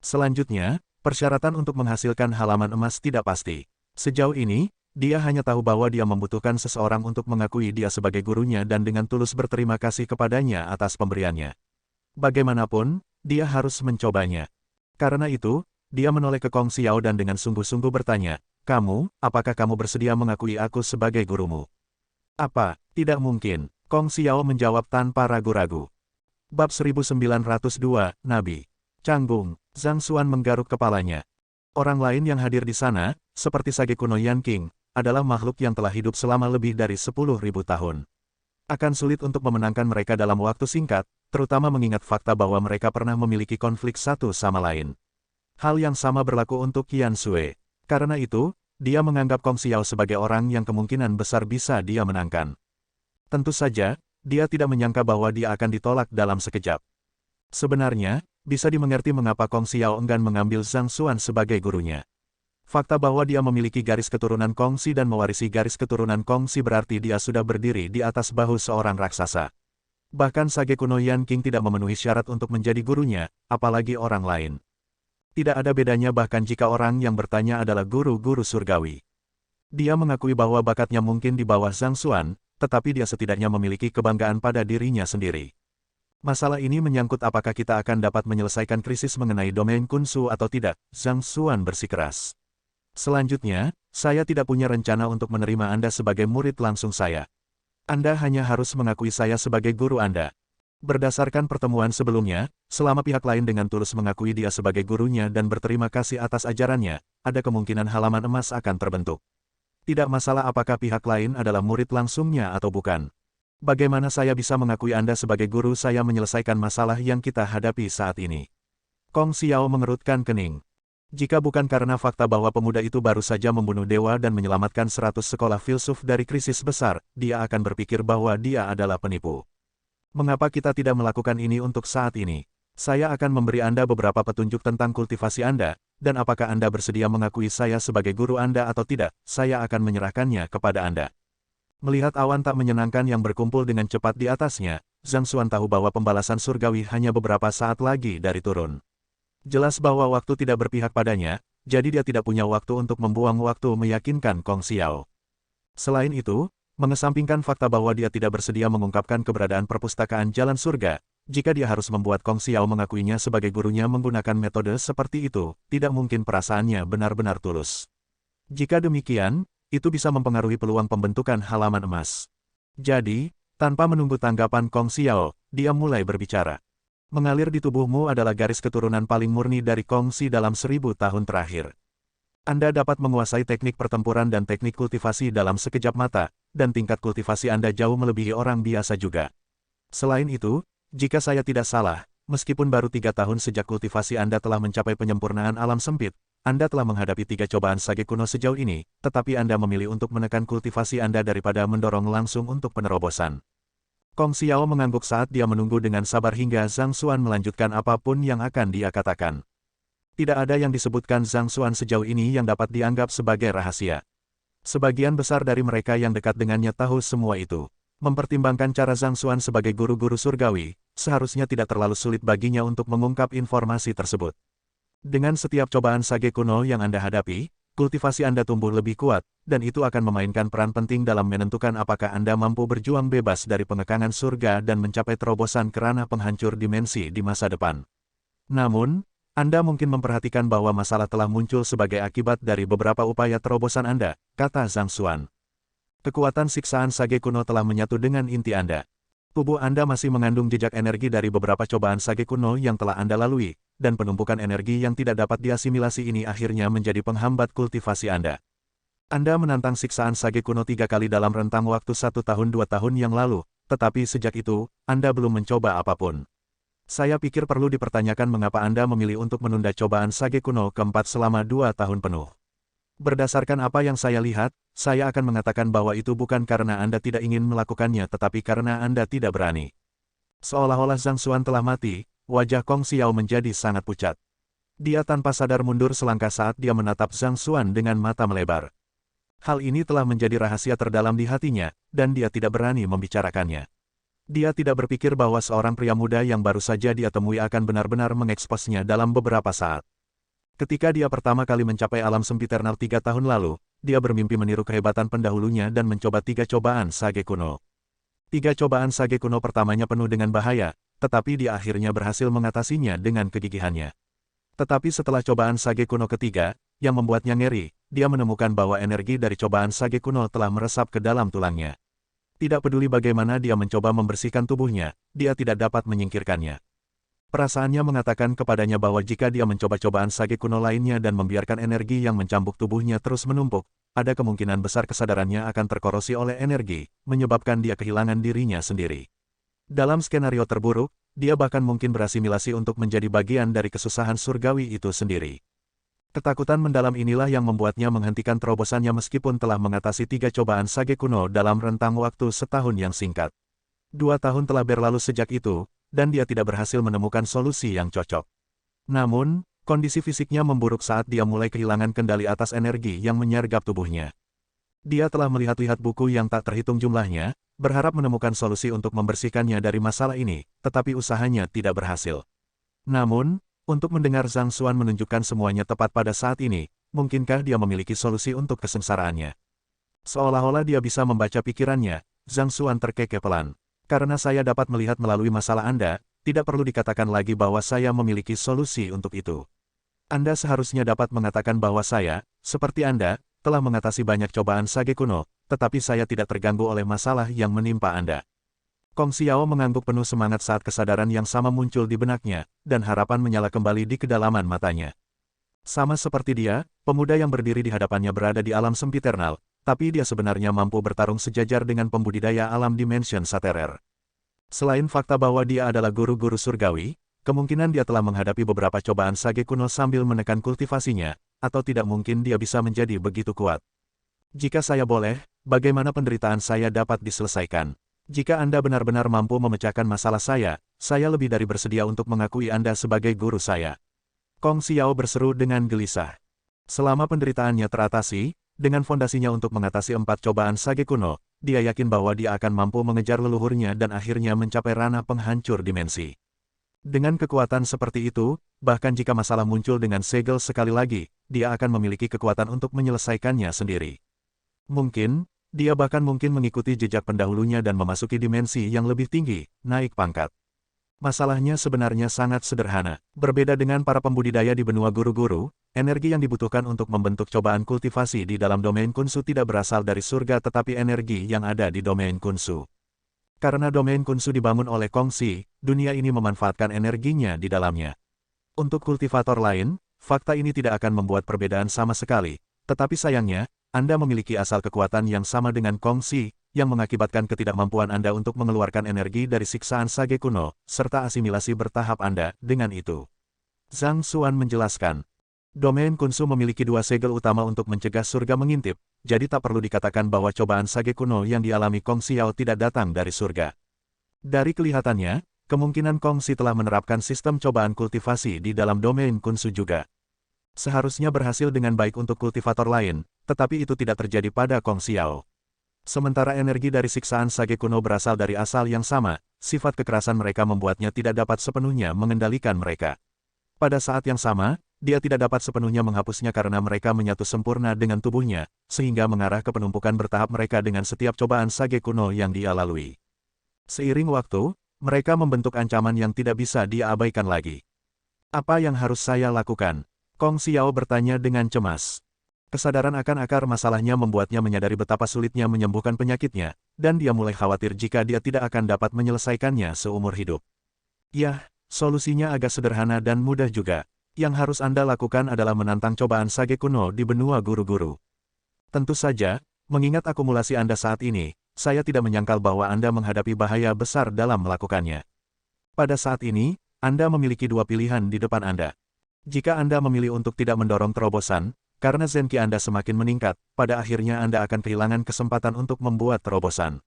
Selanjutnya, persyaratan untuk menghasilkan halaman emas tidak pasti. Sejauh ini, dia hanya tahu bahwa dia membutuhkan seseorang untuk mengakui dia sebagai gurunya dan dengan tulus berterima kasih kepadanya atas pemberiannya. Bagaimanapun, dia harus mencobanya. Karena itu, dia menoleh ke Kong Xiao dan dengan sungguh-sungguh bertanya, apakah kamu bersedia mengakui aku sebagai gurumu? Apa? Tidak mungkin. Kong Xiao menjawab tanpa ragu-ragu. Bab 1902, Nabi. Canggung, Zhang Xuan menggaruk kepalanya. Orang lain yang hadir di sana, seperti Sage kuno Yan King, adalah makhluk yang telah hidup selama lebih dari 10.000 tahun. Akan sulit untuk memenangkan mereka dalam waktu singkat, terutama mengingat fakta bahwa mereka pernah memiliki konflik satu sama lain. Hal yang sama berlaku untuk Qian Sui. Karena itu, dia menganggap Kong Xiao sebagai orang yang kemungkinan besar bisa dia menangkan. Tentu saja, dia tidak menyangka bahwa dia akan ditolak dalam sekejap. Sebenarnya, bisa dimengerti mengapa Kong Xiao enggan mengambil Zhang Xuan sebagai gurunya. Fakta bahwa dia memiliki garis keturunan Kongsi dan mewarisi garis keturunan Kongsi berarti dia sudah berdiri di atas bahu seorang raksasa. Bahkan sage kuno Yan Qing tidak memenuhi syarat untuk menjadi gurunya, apalagi orang lain. Tidak ada bedanya bahkan jika orang yang bertanya adalah guru-guru surgawi. Dia mengakui bahwa bakatnya mungkin di bawah Zhang Xuan, tetapi dia setidaknya memiliki kebanggaan pada dirinya sendiri. Masalah ini menyangkut apakah kita akan dapat menyelesaikan krisis mengenai domain Kunsu atau tidak, Zhang Xuan bersikeras. Selanjutnya, saya tidak punya rencana untuk menerima Anda sebagai murid langsung saya. Anda hanya harus mengakui saya sebagai guru Anda. Berdasarkan pertemuan sebelumnya, selama pihak lain dengan tulus mengakui dia sebagai gurunya dan berterima kasih atas ajarannya, ada kemungkinan halaman emas akan terbentuk. Tidak masalah apakah pihak lain adalah murid langsungnya atau bukan. Bagaimana saya bisa mengakui Anda sebagai guru saya menyelesaikan masalah yang kita hadapi saat ini? Kong Xiao mengerutkan kening. Jika bukan karena fakta bahwa pemuda itu baru saja membunuh dewa dan menyelamatkan 100 sekolah filsuf dari krisis besar, dia akan berpikir bahwa dia adalah penipu. Mengapa kita tidak melakukan ini untuk saat ini? Saya akan memberi Anda beberapa petunjuk tentang kultivasi Anda, dan apakah Anda bersedia mengakui saya sebagai guru Anda atau tidak, saya akan menyerahkannya kepada Anda. Melihat awan tak menyenangkan yang berkumpul dengan cepat di atasnya, Zhang Xuan tahu bahwa pembalasan surgawi hanya beberapa saat lagi dari turun. Jelas bahwa waktu tidak berpihak padanya, jadi dia tidak punya waktu untuk membuang waktu meyakinkan Kong Xiao. Selain itu, mengesampingkan fakta bahwa dia tidak bersedia mengungkapkan keberadaan perpustakaan Jalan Surga, jika dia harus membuat Kong Xiao mengakuinya sebagai gurunya menggunakan metode seperti itu, tidak mungkin perasaannya benar-benar tulus. Jika demikian, itu bisa mempengaruhi peluang pembentukan halaman emas. Jadi, tanpa menunggu tanggapan Kong Xiao, dia mulai berbicara. Mengalir di tubuhmu adalah garis keturunan paling murni dari Kongsi dalam 1000 tahun terakhir. Anda dapat menguasai teknik pertempuran dan teknik kultivasi dalam sekejap mata, dan tingkat kultivasi Anda jauh melebihi orang biasa juga. Selain itu, jika saya tidak salah, meskipun baru 3 tahun sejak kultivasi Anda telah mencapai penyempurnaan alam sempit, Anda telah menghadapi 3 cobaan sage kuno sejauh ini, tetapi Anda memilih untuk menekan kultivasi Anda daripada mendorong langsung untuk penerobosan. Kong Xiao mengangguk saat dia menunggu dengan sabar hingga Zhang Xuan melanjutkan apapun yang akan dia katakan. Tidak ada yang disebutkan Zhang Xuan sejauh ini yang dapat dianggap sebagai rahasia. Sebagian besar dari mereka yang dekat dengannya tahu semua itu. Mempertimbangkan cara Zhang Xuan sebagai guru-guru surgawi, seharusnya tidak terlalu sulit baginya untuk mengungkap informasi tersebut. Dengan setiap cobaan sage kuno yang Anda hadapi, kultivasi Anda tumbuh lebih kuat, dan itu akan memainkan peran penting dalam menentukan apakah Anda mampu berjuang bebas dari pengekangan surga dan mencapai terobosan ke ranah penghancur dimensi di masa depan. Namun, Anda mungkin memperhatikan bahwa masalah telah muncul sebagai akibat dari beberapa upaya terobosan Anda, kata Zhang Xuan. Kekuatan siksaan sage kuno telah menyatu dengan inti Anda. Tubuh Anda masih mengandung jejak energi dari beberapa cobaan sage kuno yang telah Anda lalui, dan penumpukan energi yang tidak dapat diasimilasi ini akhirnya menjadi penghambat kultivasi Anda. Anda menantang siksaan sage kuno 3 kali dalam rentang waktu 1 tahun 2 tahun yang lalu, tetapi sejak itu, Anda belum mencoba apapun. Saya pikir perlu dipertanyakan mengapa Anda memilih untuk menunda cobaan sage kuno keempat selama 2 tahun penuh. Berdasarkan apa yang saya lihat, saya akan mengatakan bahwa itu bukan karena Anda tidak ingin melakukannya tetapi karena Anda tidak berani. Seolah-olah Zhang Xuan telah mati, wajah Kong Xiao menjadi sangat pucat. Dia tanpa sadar mundur selangkah saat dia menatap Zhang Xuan dengan mata melebar. Hal ini telah menjadi rahasia terdalam di hatinya, dan dia tidak berani membicarakannya. Dia tidak berpikir bahwa seorang pria muda yang baru saja dia temui akan benar-benar mengeksposnya dalam beberapa saat. Ketika dia pertama kali mencapai alam sempiternal 3 tahun lalu, dia bermimpi meniru kehebatan pendahulunya dan mencoba 3 cobaan sage kuno. 3 cobaan sage kuno pertamanya penuh dengan bahaya, tetapi dia akhirnya berhasil mengatasinya dengan kegigihannya. Tetapi setelah cobaan sage kuno ketiga, yang membuatnya ngeri, dia menemukan bahwa energi dari cobaan sage kuno telah meresap ke dalam tulangnya. Tidak peduli bagaimana dia mencoba membersihkan tubuhnya, dia tidak dapat menyingkirkannya. Perasaannya mengatakan kepadanya bahwa jika dia mencoba cobaan sage kuno lainnya dan membiarkan energi yang mencambuk tubuhnya terus menumpuk, ada kemungkinan besar kesadarannya akan terkorosi oleh energi, menyebabkan dia kehilangan dirinya sendiri. Dalam skenario terburuk, dia bahkan mungkin berasimilasi untuk menjadi bagian dari kesusahan surgawi itu sendiri. Ketakutan mendalam inilah yang membuatnya menghentikan terobosannya meskipun telah mengatasi 3 cobaan sage kuno dalam rentang waktu setahun yang singkat. 2 tahun telah berlalu sejak itu, dan dia tidak berhasil menemukan solusi yang cocok. Namun, Kondisi fisiknya memburuk saat dia mulai kehilangan kendali atas energi yang menyergap tubuhnya. Dia telah melihat-lihat buku yang tak terhitung jumlahnya, berharap menemukan solusi untuk membersihkannya dari masalah ini, tetapi usahanya tidak berhasil. Namun, untuk mendengar Zhang Xuan menunjukkan semuanya tepat pada saat ini, mungkinkah dia memiliki solusi untuk kesengsaraannya? Seolah-olah dia bisa membaca pikirannya, Zhang Xuan terkekeh pelan. Karena saya dapat melihat melalui masalah Anda, tidak perlu dikatakan lagi bahwa saya memiliki solusi untuk itu. Anda seharusnya dapat mengatakan bahwa saya, seperti Anda, telah mengatasi banyak cobaan sage kuno, tetapi saya tidak terganggu oleh masalah yang menimpa Anda. Kong Xiao mengangguk penuh semangat saat kesadaran yang sama muncul di benaknya, dan harapan menyala kembali di kedalaman matanya. Sama seperti dia, pemuda yang berdiri di hadapannya berada di alam sempiternal, tapi dia sebenarnya mampu bertarung sejajar dengan pembudidaya alam dimension Saterer. Selain fakta bahwa dia adalah guru-guru surgawi, kemungkinan dia telah menghadapi beberapa cobaan sage kuno sambil menekan kultivasinya, atau tidak mungkin dia bisa menjadi begitu kuat. Jika saya boleh, bagaimana penderitaan saya dapat diselesaikan? Jika Anda benar-benar mampu memecahkan masalah saya lebih dari bersedia untuk mengakui Anda sebagai guru saya. Kong Xiao berseru dengan gelisah. Selama penderitaannya teratasi, dengan fondasinya untuk mengatasi 4 cobaan sage kuno, dia yakin bahwa dia akan mampu mengejar leluhurnya dan akhirnya mencapai ranah penghancur dimensi. Dengan kekuatan seperti itu, bahkan jika masalah muncul dengan segel sekali lagi, dia akan memiliki kekuatan untuk menyelesaikannya sendiri. Mungkin, dia bahkan mungkin mengikuti jejak pendahulunya dan memasuki dimensi yang lebih tinggi, naik pangkat. Masalahnya sebenarnya sangat sederhana. Berbeda dengan para pembudidaya di benua guru-guru, energi yang dibutuhkan untuk membentuk cobaan kultivasi di dalam domain Kunsu tidak berasal dari surga tetapi energi yang ada di domain Kunsu. Karena domain Kunsu dibangun oleh Kongsi, dunia ini memanfaatkan energinya di dalamnya. Untuk kultivator lain, fakta ini tidak akan membuat perbedaan sama sekali, tetapi sayangnya, Anda memiliki asal kekuatan yang sama dengan Kongsi, yang mengakibatkan ketidakmampuan Anda untuk mengeluarkan energi dari siksaan sage kuno, serta asimilasi bertahap Anda dengan itu. Zhang Xuan menjelaskan. Domain Kunsu memiliki 2 segel utama untuk mencegah surga mengintip, jadi tak perlu dikatakan bahwa cobaan sage kuno yang dialami Kong Xiao tidak datang dari surga. Dari kelihatannya, kemungkinan Kong Xi telah menerapkan sistem cobaan kultivasi di dalam domain Kunsu juga. Seharusnya berhasil dengan baik untuk kultivator lain, tetapi itu tidak terjadi pada Kong Xiao. Sementara energi dari siksaan sage kuno berasal dari asal yang sama, sifat kekerasan mereka membuatnya tidak dapat sepenuhnya mengendalikan mereka. Pada saat yang sama, dia tidak dapat sepenuhnya menghapusnya karena mereka menyatu sempurna dengan tubuhnya, sehingga mengarah ke penumpukan bertahap mereka dengan setiap cobaan sage kuno yang dia lalui. Seiring waktu, mereka membentuk ancaman yang tidak bisa dia abaikan lagi. Apa yang harus saya lakukan? Kong Xiao bertanya dengan cemas. Kesadaran akan akar masalahnya membuatnya menyadari betapa sulitnya menyembuhkan penyakitnya, dan dia mulai khawatir jika dia tidak akan dapat menyelesaikannya seumur hidup. Yah, solusinya agak sederhana dan mudah juga. Yang harus Anda lakukan adalah menantang cobaan sage kuno di benua guru-guru. Tentu saja, mengingat akumulasi Anda saat ini, saya tidak menyangkal bahwa Anda menghadapi bahaya besar dalam melakukannya. Pada saat ini, Anda memiliki 2 pilihan di depan Anda. Jika Anda memilih untuk tidak mendorong terobosan, karena Zenki Anda semakin meningkat, pada akhirnya Anda akan kehilangan kesempatan untuk membuat terobosan.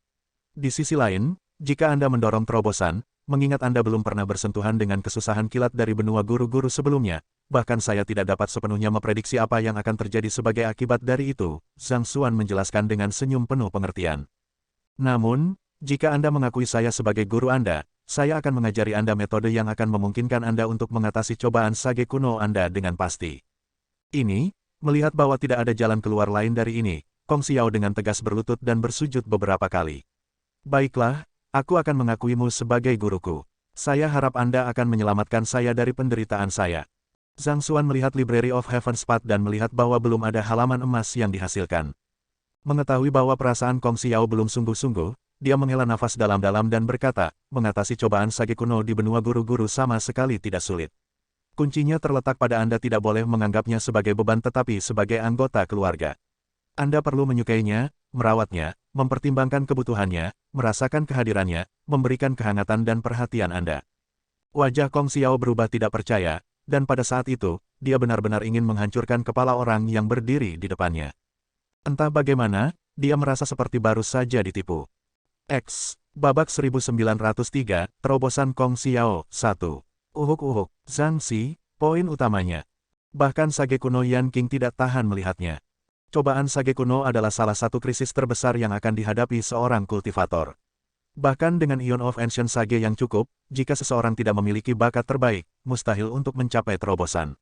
Di sisi lain, jika Anda mendorong terobosan, mengingat Anda belum pernah bersentuhan dengan kesusahan kilat dari benua guru-guru sebelumnya, bahkan saya tidak dapat sepenuhnya memprediksi apa yang akan terjadi sebagai akibat dari itu, Zhang Xuan menjelaskan dengan senyum penuh pengertian. Namun, jika Anda mengakui saya sebagai guru Anda, saya akan mengajari Anda metode yang akan memungkinkan Anda untuk mengatasi cobaan sage kuno Anda dengan pasti. Ini, melihat bahwa tidak ada jalan keluar lain dari ini, Kong Xiao dengan tegas berlutut dan bersujud beberapa kali. Baiklah, aku akan mengakuimu sebagai guruku. Saya harap Anda akan menyelamatkan saya dari penderitaan saya. Zhang Xuan melihat Library of Heaven's Path dan melihat bahwa belum ada halaman emas yang dihasilkan. Mengetahui bahwa perasaan Kong Xiao belum sungguh-sungguh, dia menghela nafas dalam-dalam dan berkata, mengatasi cobaan sage kuno di benua guru-guru sama sekali tidak sulit. Kuncinya terletak pada Anda tidak boleh menganggapnya sebagai beban tetapi sebagai anggota keluarga. Anda perlu menyukainya, merawatnya, mempertimbangkan kebutuhannya, merasakan kehadirannya, memberikan kehangatan dan perhatian Anda. Wajah Kong Xiao berubah tidak percaya, dan pada saat itu, dia benar-benar ingin menghancurkan kepala orang yang berdiri di depannya. Entah bagaimana, dia merasa seperti baru saja ditipu. X. Babak 1903, Terobosan Kong Xiao, 1. Uhuk-uhuk, Zhang Xi, poin utamanya. Bahkan sage kuno Yan King tidak tahan melihatnya. Cobaan sage kuno adalah salah satu krisis terbesar yang akan dihadapi seorang kultivator. Bahkan dengan Ion of Ancient Sage yang cukup, jika seseorang tidak memiliki bakat terbaik, mustahil untuk mencapai terobosan.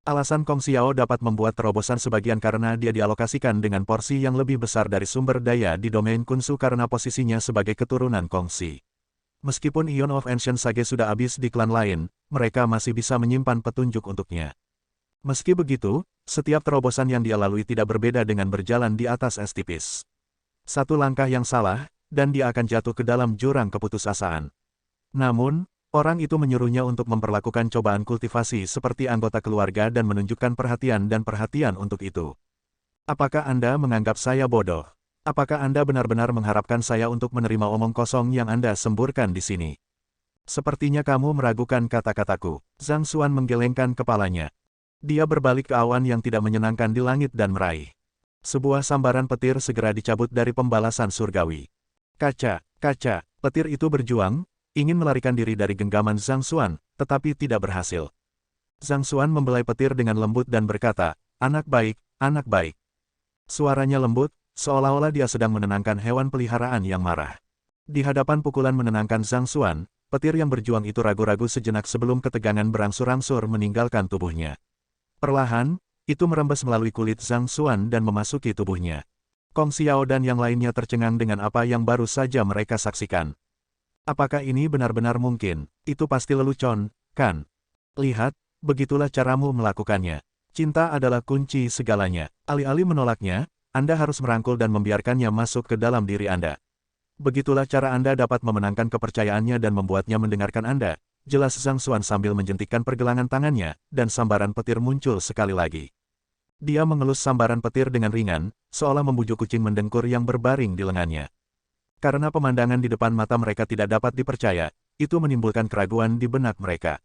Alasan Kong Xiao dapat membuat terobosan sebagian karena dia dialokasikan dengan porsi yang lebih besar dari sumber daya di domain Kunsu karena posisinya sebagai keturunan Kong Xi. Meskipun Ion of Ancient Sage sudah habis di klan lain, mereka masih bisa menyimpan petunjuk untuknya. Meski begitu, setiap terobosan yang dia lalui tidak berbeda dengan berjalan di atas es tipis. Satu langkah yang salah, dan dia akan jatuh ke dalam jurang keputusasaan. Namun, orang itu menyuruhnya untuk memperlakukan cobaan kultivasi seperti anggota keluarga dan menunjukkan perhatian untuk itu. Apakah Anda menganggap saya bodoh? Apakah Anda benar-benar mengharapkan saya untuk menerima omong kosong yang Anda semburkan di sini? Sepertinya kamu meragukan kata-kataku. Zhang Xuan menggelengkan kepalanya. Dia berbalik ke awan yang tidak menyenangkan di langit dan meraih. Sebuah sambaran petir segera dicabut dari pembalasan surgawi. Kaca, petir itu berjuang, ingin melarikan diri dari genggaman Zhang Xuan, tetapi tidak berhasil. Zhang Xuan membelai petir dengan lembut dan berkata, anak baik, anak baik. Suaranya lembut, seolah-olah dia sedang menenangkan hewan peliharaan yang marah. Di hadapan pukulan menenangkan Zhang Xuan, petir yang berjuang itu ragu-ragu sejenak sebelum ketegangan berangsur-angsur meninggalkan tubuhnya. Perlahan, itu merembes melalui kulit Zhang Xuan dan memasuki tubuhnya. Kong Xiao dan yang lainnya tercengang dengan apa yang baru saja mereka saksikan. Apakah ini benar-benar mungkin? Itu pasti lelucon, kan? Lihat, begitulah caramu melakukannya. Cinta adalah kunci segalanya. Alih-alih menolaknya, Anda harus merangkul dan membiarkannya masuk ke dalam diri Anda. Begitulah cara Anda dapat memenangkan kepercayaannya dan membuatnya mendengarkan Anda. Jelas Zhang Xuan sambil menjentikkan pergelangan tangannya, dan sambaran petir muncul sekali lagi. Dia mengelus sambaran petir dengan ringan, seolah membujuk kucing mendengkur yang berbaring di lengannya. Karena pemandangan di depan mata mereka tidak dapat dipercaya, itu menimbulkan keraguan di benak mereka.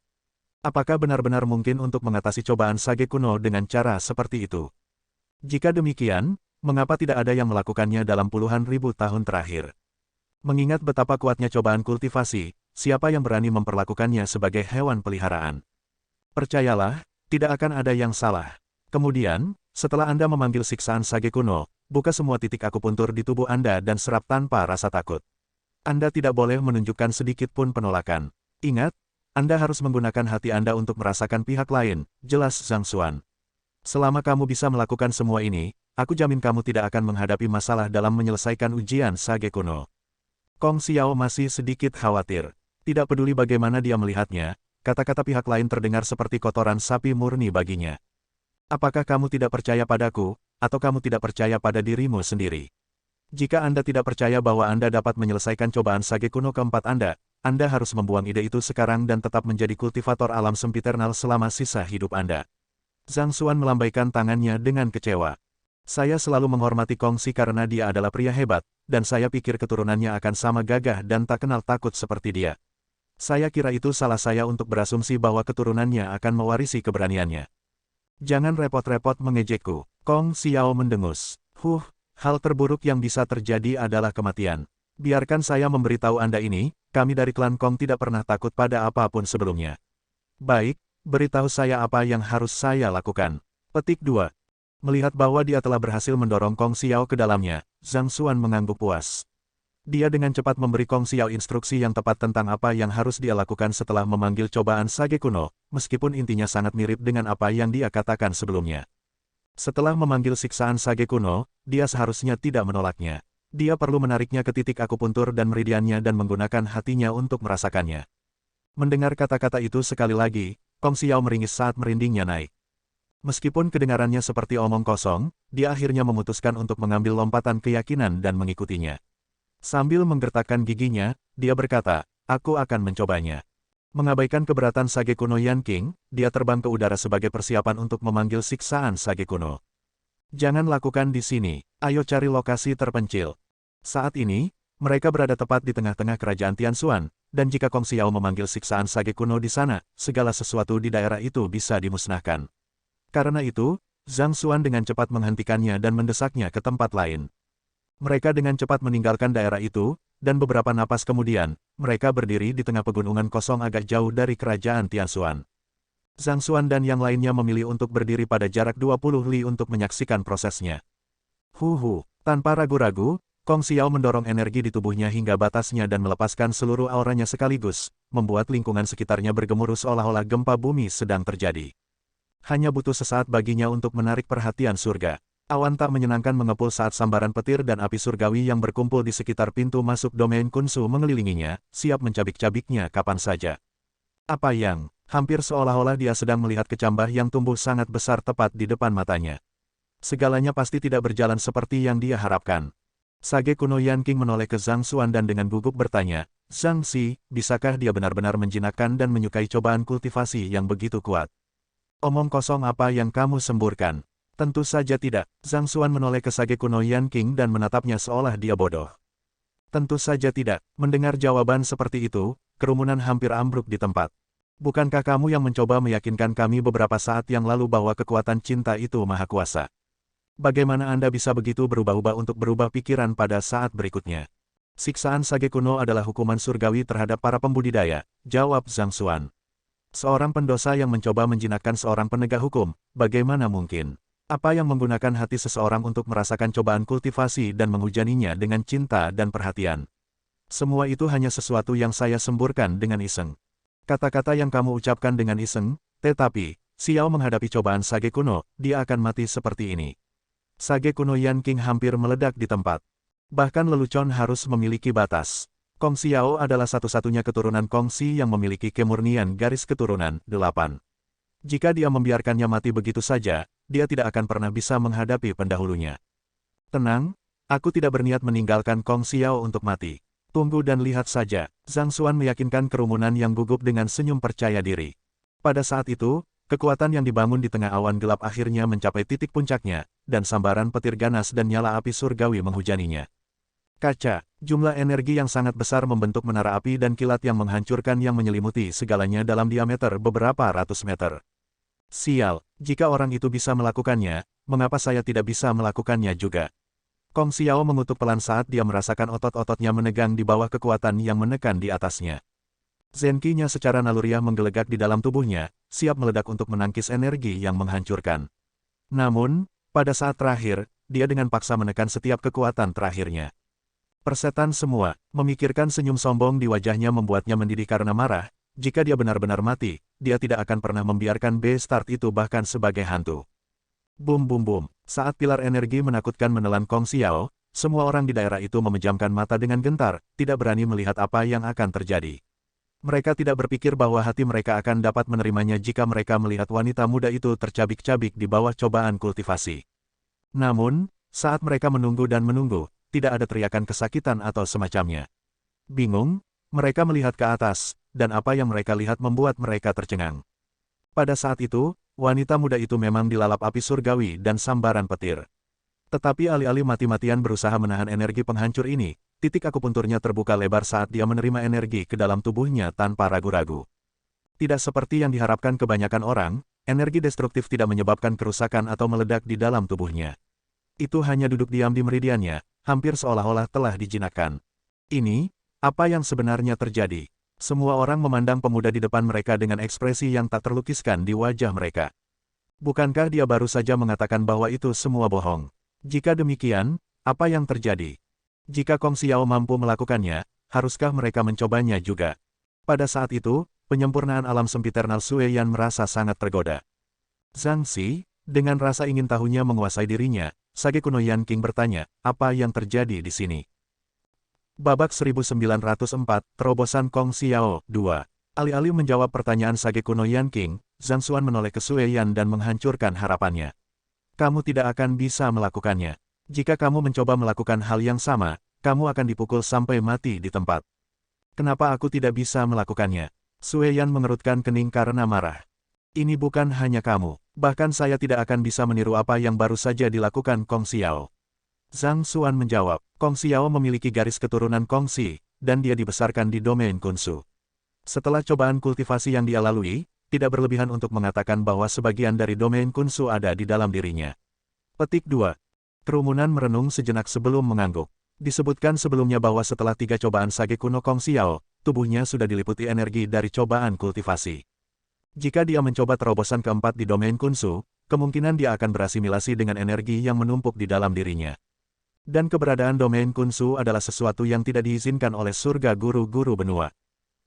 Apakah benar-benar mungkin untuk mengatasi cobaan sage kuno dengan cara seperti itu? Jika demikian, mengapa tidak ada yang melakukannya dalam puluhan ribu tahun terakhir? Mengingat betapa kuatnya cobaan kultivasi, siapa yang berani memperlakukannya sebagai hewan peliharaan? Percayalah, tidak akan ada yang salah. Kemudian, setelah Anda memanggil siksaan sage kuno, buka semua titik akupuntur di tubuh Anda dan serap tanpa rasa takut. Anda tidak boleh menunjukkan sedikit pun penolakan. Ingat, Anda harus menggunakan hati Anda untuk merasakan pihak lain, jelas Zhang Xuan. Selama kamu bisa melakukan semua ini, aku jamin kamu tidak akan menghadapi masalah dalam menyelesaikan ujian sage kuno. Kong Xiao masih sedikit khawatir. Tidak peduli bagaimana dia melihatnya, kata-kata pihak lain terdengar seperti kotoran sapi murni baginya. Apakah kamu tidak percaya padaku, atau kamu tidak percaya pada dirimu sendiri? Jika Anda tidak percaya bahwa Anda dapat menyelesaikan cobaan sage kuno keempat Anda harus membuang ide itu sekarang dan tetap menjadi kultivator alam sempiternal selama sisa hidup Anda. Zhang Xuan melambaikan tangannya dengan kecewa. Saya selalu menghormati Kong Xi karena dia adalah pria hebat, dan saya pikir keturunannya akan sama gagah dan tak kenal takut seperti dia. Saya kira itu salah saya untuk berasumsi bahwa keturunannya akan mewarisi keberaniannya. Jangan repot-repot mengejekku. Kong Xiao mendengus. Hal terburuk yang bisa terjadi adalah kematian. Biarkan saya memberitahu Anda ini, kami dari klan Kong tidak pernah takut pada apapun sebelumnya. Baik, beritahu saya apa yang harus saya lakukan. Petik 2. Melihat bahwa dia telah berhasil mendorong Kong Xiao ke dalamnya, Zhang Xuan mengangguk puas. Dia dengan cepat memberi Kong Xiao instruksi yang tepat tentang apa yang harus dia lakukan setelah memanggil cobaan sage kuno, meskipun intinya sangat mirip dengan apa yang dia katakan sebelumnya. Setelah memanggil siksaan sage kuno, dia seharusnya tidak menolaknya. Dia perlu menariknya ke titik akupuntur dan meridiannya dan menggunakan hatinya untuk merasakannya. Mendengar kata-kata itu sekali lagi, Kong Xiao meringis saat merindingnya naik. Meskipun kedengarannya seperti omong kosong, dia akhirnya memutuskan untuk mengambil lompatan keyakinan dan mengikutinya. Sambil menggertakkan giginya, dia berkata, aku akan mencobanya. Mengabaikan keberatan sage kuno Yan King, dia terbang ke udara sebagai persiapan untuk memanggil siksaan sage kuno. Jangan lakukan di sini, ayo cari lokasi terpencil. Saat ini, mereka berada tepat di tengah-tengah kerajaan Tianxuan, dan jika Kong Xiao memanggil siksaan sage kuno di sana, segala sesuatu di daerah itu bisa dimusnahkan. Karena itu, Zhang Xuan dengan cepat menghentikannya dan mendesaknya ke tempat lain. Mereka dengan cepat meninggalkan daerah itu, dan beberapa napas kemudian, mereka berdiri di tengah pegunungan kosong agak jauh dari kerajaan Tianxuan. Zhang Xuan dan yang lainnya memilih untuk berdiri pada jarak 20 li untuk menyaksikan prosesnya. Tanpa ragu-ragu, Kong Xiao mendorong energi di tubuhnya hingga batasnya dan melepaskan seluruh auranya sekaligus, membuat lingkungan sekitarnya bergemuruh seolah-olah gempa bumi sedang terjadi. Hanya butuh sesaat baginya untuk menarik perhatian surga. Awan tak menyenangkan mengepul saat sambaran petir dan api surgawi yang berkumpul di sekitar pintu masuk domain Kunsu mengelilinginya, siap mencabik-cabiknya kapan saja. Hampir seolah-olah dia sedang melihat kecambah yang tumbuh sangat besar tepat di depan matanya. Segalanya pasti tidak berjalan seperti yang dia harapkan. Sage kuno Yanqing menoleh ke Zhang Xuan dan dengan gugup bertanya, "Zhang Si, bisakah dia benar-benar menjinakkan dan menyukai cobaan kultivasi yang begitu kuat?" "Omong kosong apa yang kamu semburkan?" "Tentu saja tidak." Zhang Xuan menoleh ke Sage kuno Yanqing dan menatapnya seolah dia bodoh. "Tentu saja tidak." Mendengar jawaban seperti itu, kerumunan hampir ambruk di tempat. "Bukankah kamu yang mencoba meyakinkan kami beberapa saat yang lalu bahwa kekuatan cinta itu maha kuasa? Bagaimana Anda bisa begitu berubah-ubah untuk berubah pikiran pada saat berikutnya?" "Siksaan Sage kuno adalah hukuman surgawi terhadap para pembudidaya," jawab Zhang Xuan. "Seorang pendosa yang mencoba menjinakkan seorang penegak hukum, bagaimana mungkin? Apa yang menggunakan hati seseorang untuk merasakan cobaan kultivasi dan menghujaninya dengan cinta dan perhatian? Semua itu hanya sesuatu yang saya semburkan dengan iseng." "Kata-kata yang kamu ucapkan dengan iseng, tetapi, Xiao menghadapi cobaan Sage kuno, dia akan mati seperti ini." Sage kuno Yanqing hampir meledak di tempat. Bahkan lelucon harus memiliki batas. Kong Xiao adalah satu-satunya keturunan Kongxi yang memiliki kemurnian garis keturunan 8. Jika dia membiarkannya mati begitu saja, dia tidak akan pernah bisa menghadapi pendahulunya. "Tenang, aku tidak berniat meninggalkan Kong Xiao untuk mati. Tunggu dan lihat saja." Zhang Xuan meyakinkan kerumunan yang gugup dengan senyum percaya diri. Pada saat itu, kekuatan yang dibangun di tengah awan gelap akhirnya mencapai titik puncaknya, dan sambaran petir ganas dan nyala api surgawi menghujaninya. Kaca, jumlah energi yang sangat besar membentuk menara api dan kilat yang menghancurkan yang menyelimuti segalanya dalam diameter beberapa ratus meter. "Sial, jika orang itu bisa melakukannya, mengapa saya tidak bisa melakukannya juga?" Kong Xiao mengutuk pelan saat dia merasakan otot-ototnya menegang di bawah kekuatan yang menekan di atasnya. Zenki-nya secara naluriah menggelegak di dalam tubuhnya, siap meledak untuk menangkis energi yang menghancurkan. Namun, pada saat terakhir, dia dengan paksa menekan setiap kekuatan terakhirnya. "Persetan semua," memikirkan senyum sombong di wajahnya membuatnya mendidih karena marah. Jika dia benar-benar mati, dia tidak akan pernah membiarkan Beastars itu bahkan sebagai hantu. Bum bum bum. Saat pilar energi menakutkan menelan Kong Xiao, semua orang di daerah itu memejamkan mata dengan gentar, tidak berani melihat apa yang akan terjadi. Mereka tidak berpikir bahwa hati mereka akan dapat menerimanya jika mereka melihat wanita muda itu tercabik-cabik di bawah cobaan kultivasi. Namun, saat mereka menunggu dan menunggu, tidak ada teriakan kesakitan atau semacamnya. Bingung, mereka melihat ke atas, dan apa yang mereka lihat membuat mereka tercengang. Pada saat itu, wanita muda itu memang dilalap api surgawi dan sambaran petir. Tetapi alih-alih mati-matian berusaha menahan energi penghancur ini, titik akupunturnya terbuka lebar saat dia menerima energi ke dalam tubuhnya tanpa ragu-ragu. Tidak seperti yang diharapkan kebanyakan orang, energi destruktif tidak menyebabkan kerusakan atau meledak di dalam tubuhnya. Itu hanya duduk diam di meridiannya, hampir seolah-olah telah dijinakkan. Ini, apa yang sebenarnya terjadi? Semua orang memandang pemuda di depan mereka dengan ekspresi yang tak terlukiskan di wajah mereka. Bukankah dia baru saja mengatakan bahwa itu semua bohong? Jika demikian, apa yang terjadi? Jika Kong Xiao mampu melakukannya, haruskah mereka mencobanya juga? Pada saat itu, penyempurnaan alam sempiternal Sui Yan merasa sangat tergoda. "Zhang Si," dengan rasa ingin tahunya menguasai dirinya, Sage kuno Yanqing bertanya, "Apa yang terjadi di sini?" Babak 1904, Terobosan Kong Xiao, 2. Alih-alih menjawab pertanyaan Sage kuno Yanqing, Zhang Xuan menoleh ke Sui Yan dan menghancurkan harapannya. "Kamu tidak akan bisa melakukannya. Jika kamu mencoba melakukan hal yang sama, kamu akan dipukul sampai mati di tempat." "Kenapa aku tidak bisa melakukannya?" Sui Yan mengerutkan kening karena marah. "Ini bukan hanya kamu, bahkan saya tidak akan bisa meniru apa yang baru saja dilakukan Kong Xiao." Zhang Xuan menjawab, Kong Xiao memiliki garis keturunan Kongxi, dan dia dibesarkan di domain Kunsu. Setelah cobaan kultivasi yang dia lalui, tidak berlebihan untuk mengatakan bahwa sebagian dari domain Kunsu ada di dalam dirinya. Petik 2. Kerumunan merenung sejenak sebelum mengangguk. Disebutkan sebelumnya bahwa setelah 3 cobaan Sage kuno Kong Xiao, tubuhnya sudah diliputi energi dari cobaan kultivasi. Jika dia mencoba terobosan keempat di domain Kunsu, kemungkinan dia akan berasimilasi dengan energi yang menumpuk di dalam dirinya. Dan keberadaan domain Kunsu adalah sesuatu yang tidak diizinkan oleh surga guru-guru benua.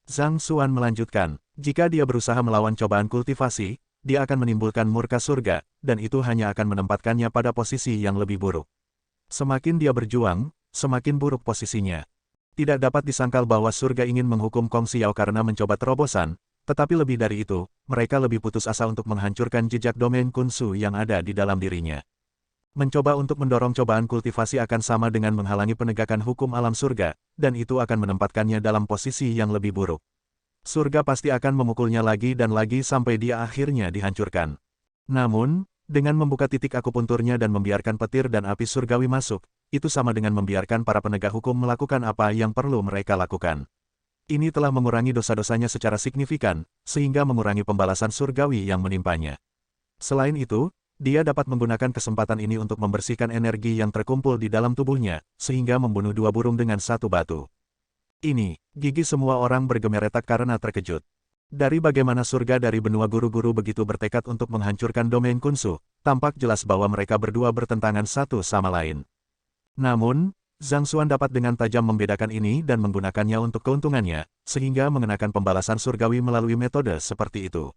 Zhang Xuan melanjutkan, jika dia berusaha melawan cobaan kultivasi, dia akan menimbulkan murka surga, dan itu hanya akan menempatkannya pada posisi yang lebih buruk. Semakin dia berjuang, semakin buruk posisinya. Tidak dapat disangkal bahwa surga ingin menghukum Kong Xiao karena mencoba terobosan, tetapi lebih dari itu, mereka lebih putus asa untuk menghancurkan jejak domain Kunsu yang ada di dalam dirinya. Mencoba untuk mendorong cobaan kultivasi akan sama dengan menghalangi penegakan hukum alam surga, dan itu akan menempatkannya dalam posisi yang lebih buruk. Surga pasti akan memukulnya lagi dan lagi sampai dia akhirnya dihancurkan. Namun, dengan membuka titik akupunturnya dan membiarkan petir dan api surgawi masuk, itu sama dengan membiarkan para penegak hukum melakukan apa yang perlu mereka lakukan. Ini telah mengurangi dosa-dosanya secara signifikan, sehingga mengurangi pembalasan surgawi yang menimpanya. Selain itu, dia dapat menggunakan kesempatan ini untuk membersihkan energi yang terkumpul di dalam tubuhnya, sehingga membunuh dua burung dengan satu batu. Ini, gigi semua orang bergemeretak karena terkejut. Dari bagaimana surga dari benua guru-guru begitu bertekad untuk menghancurkan domain Kunsu, tampak jelas bahwa mereka berdua bertentangan satu sama lain. Namun, Zhang Xuan dapat dengan tajam membedakan ini dan menggunakannya untuk keuntungannya, sehingga mengenakan pembalasan surgawi melalui metode seperti itu.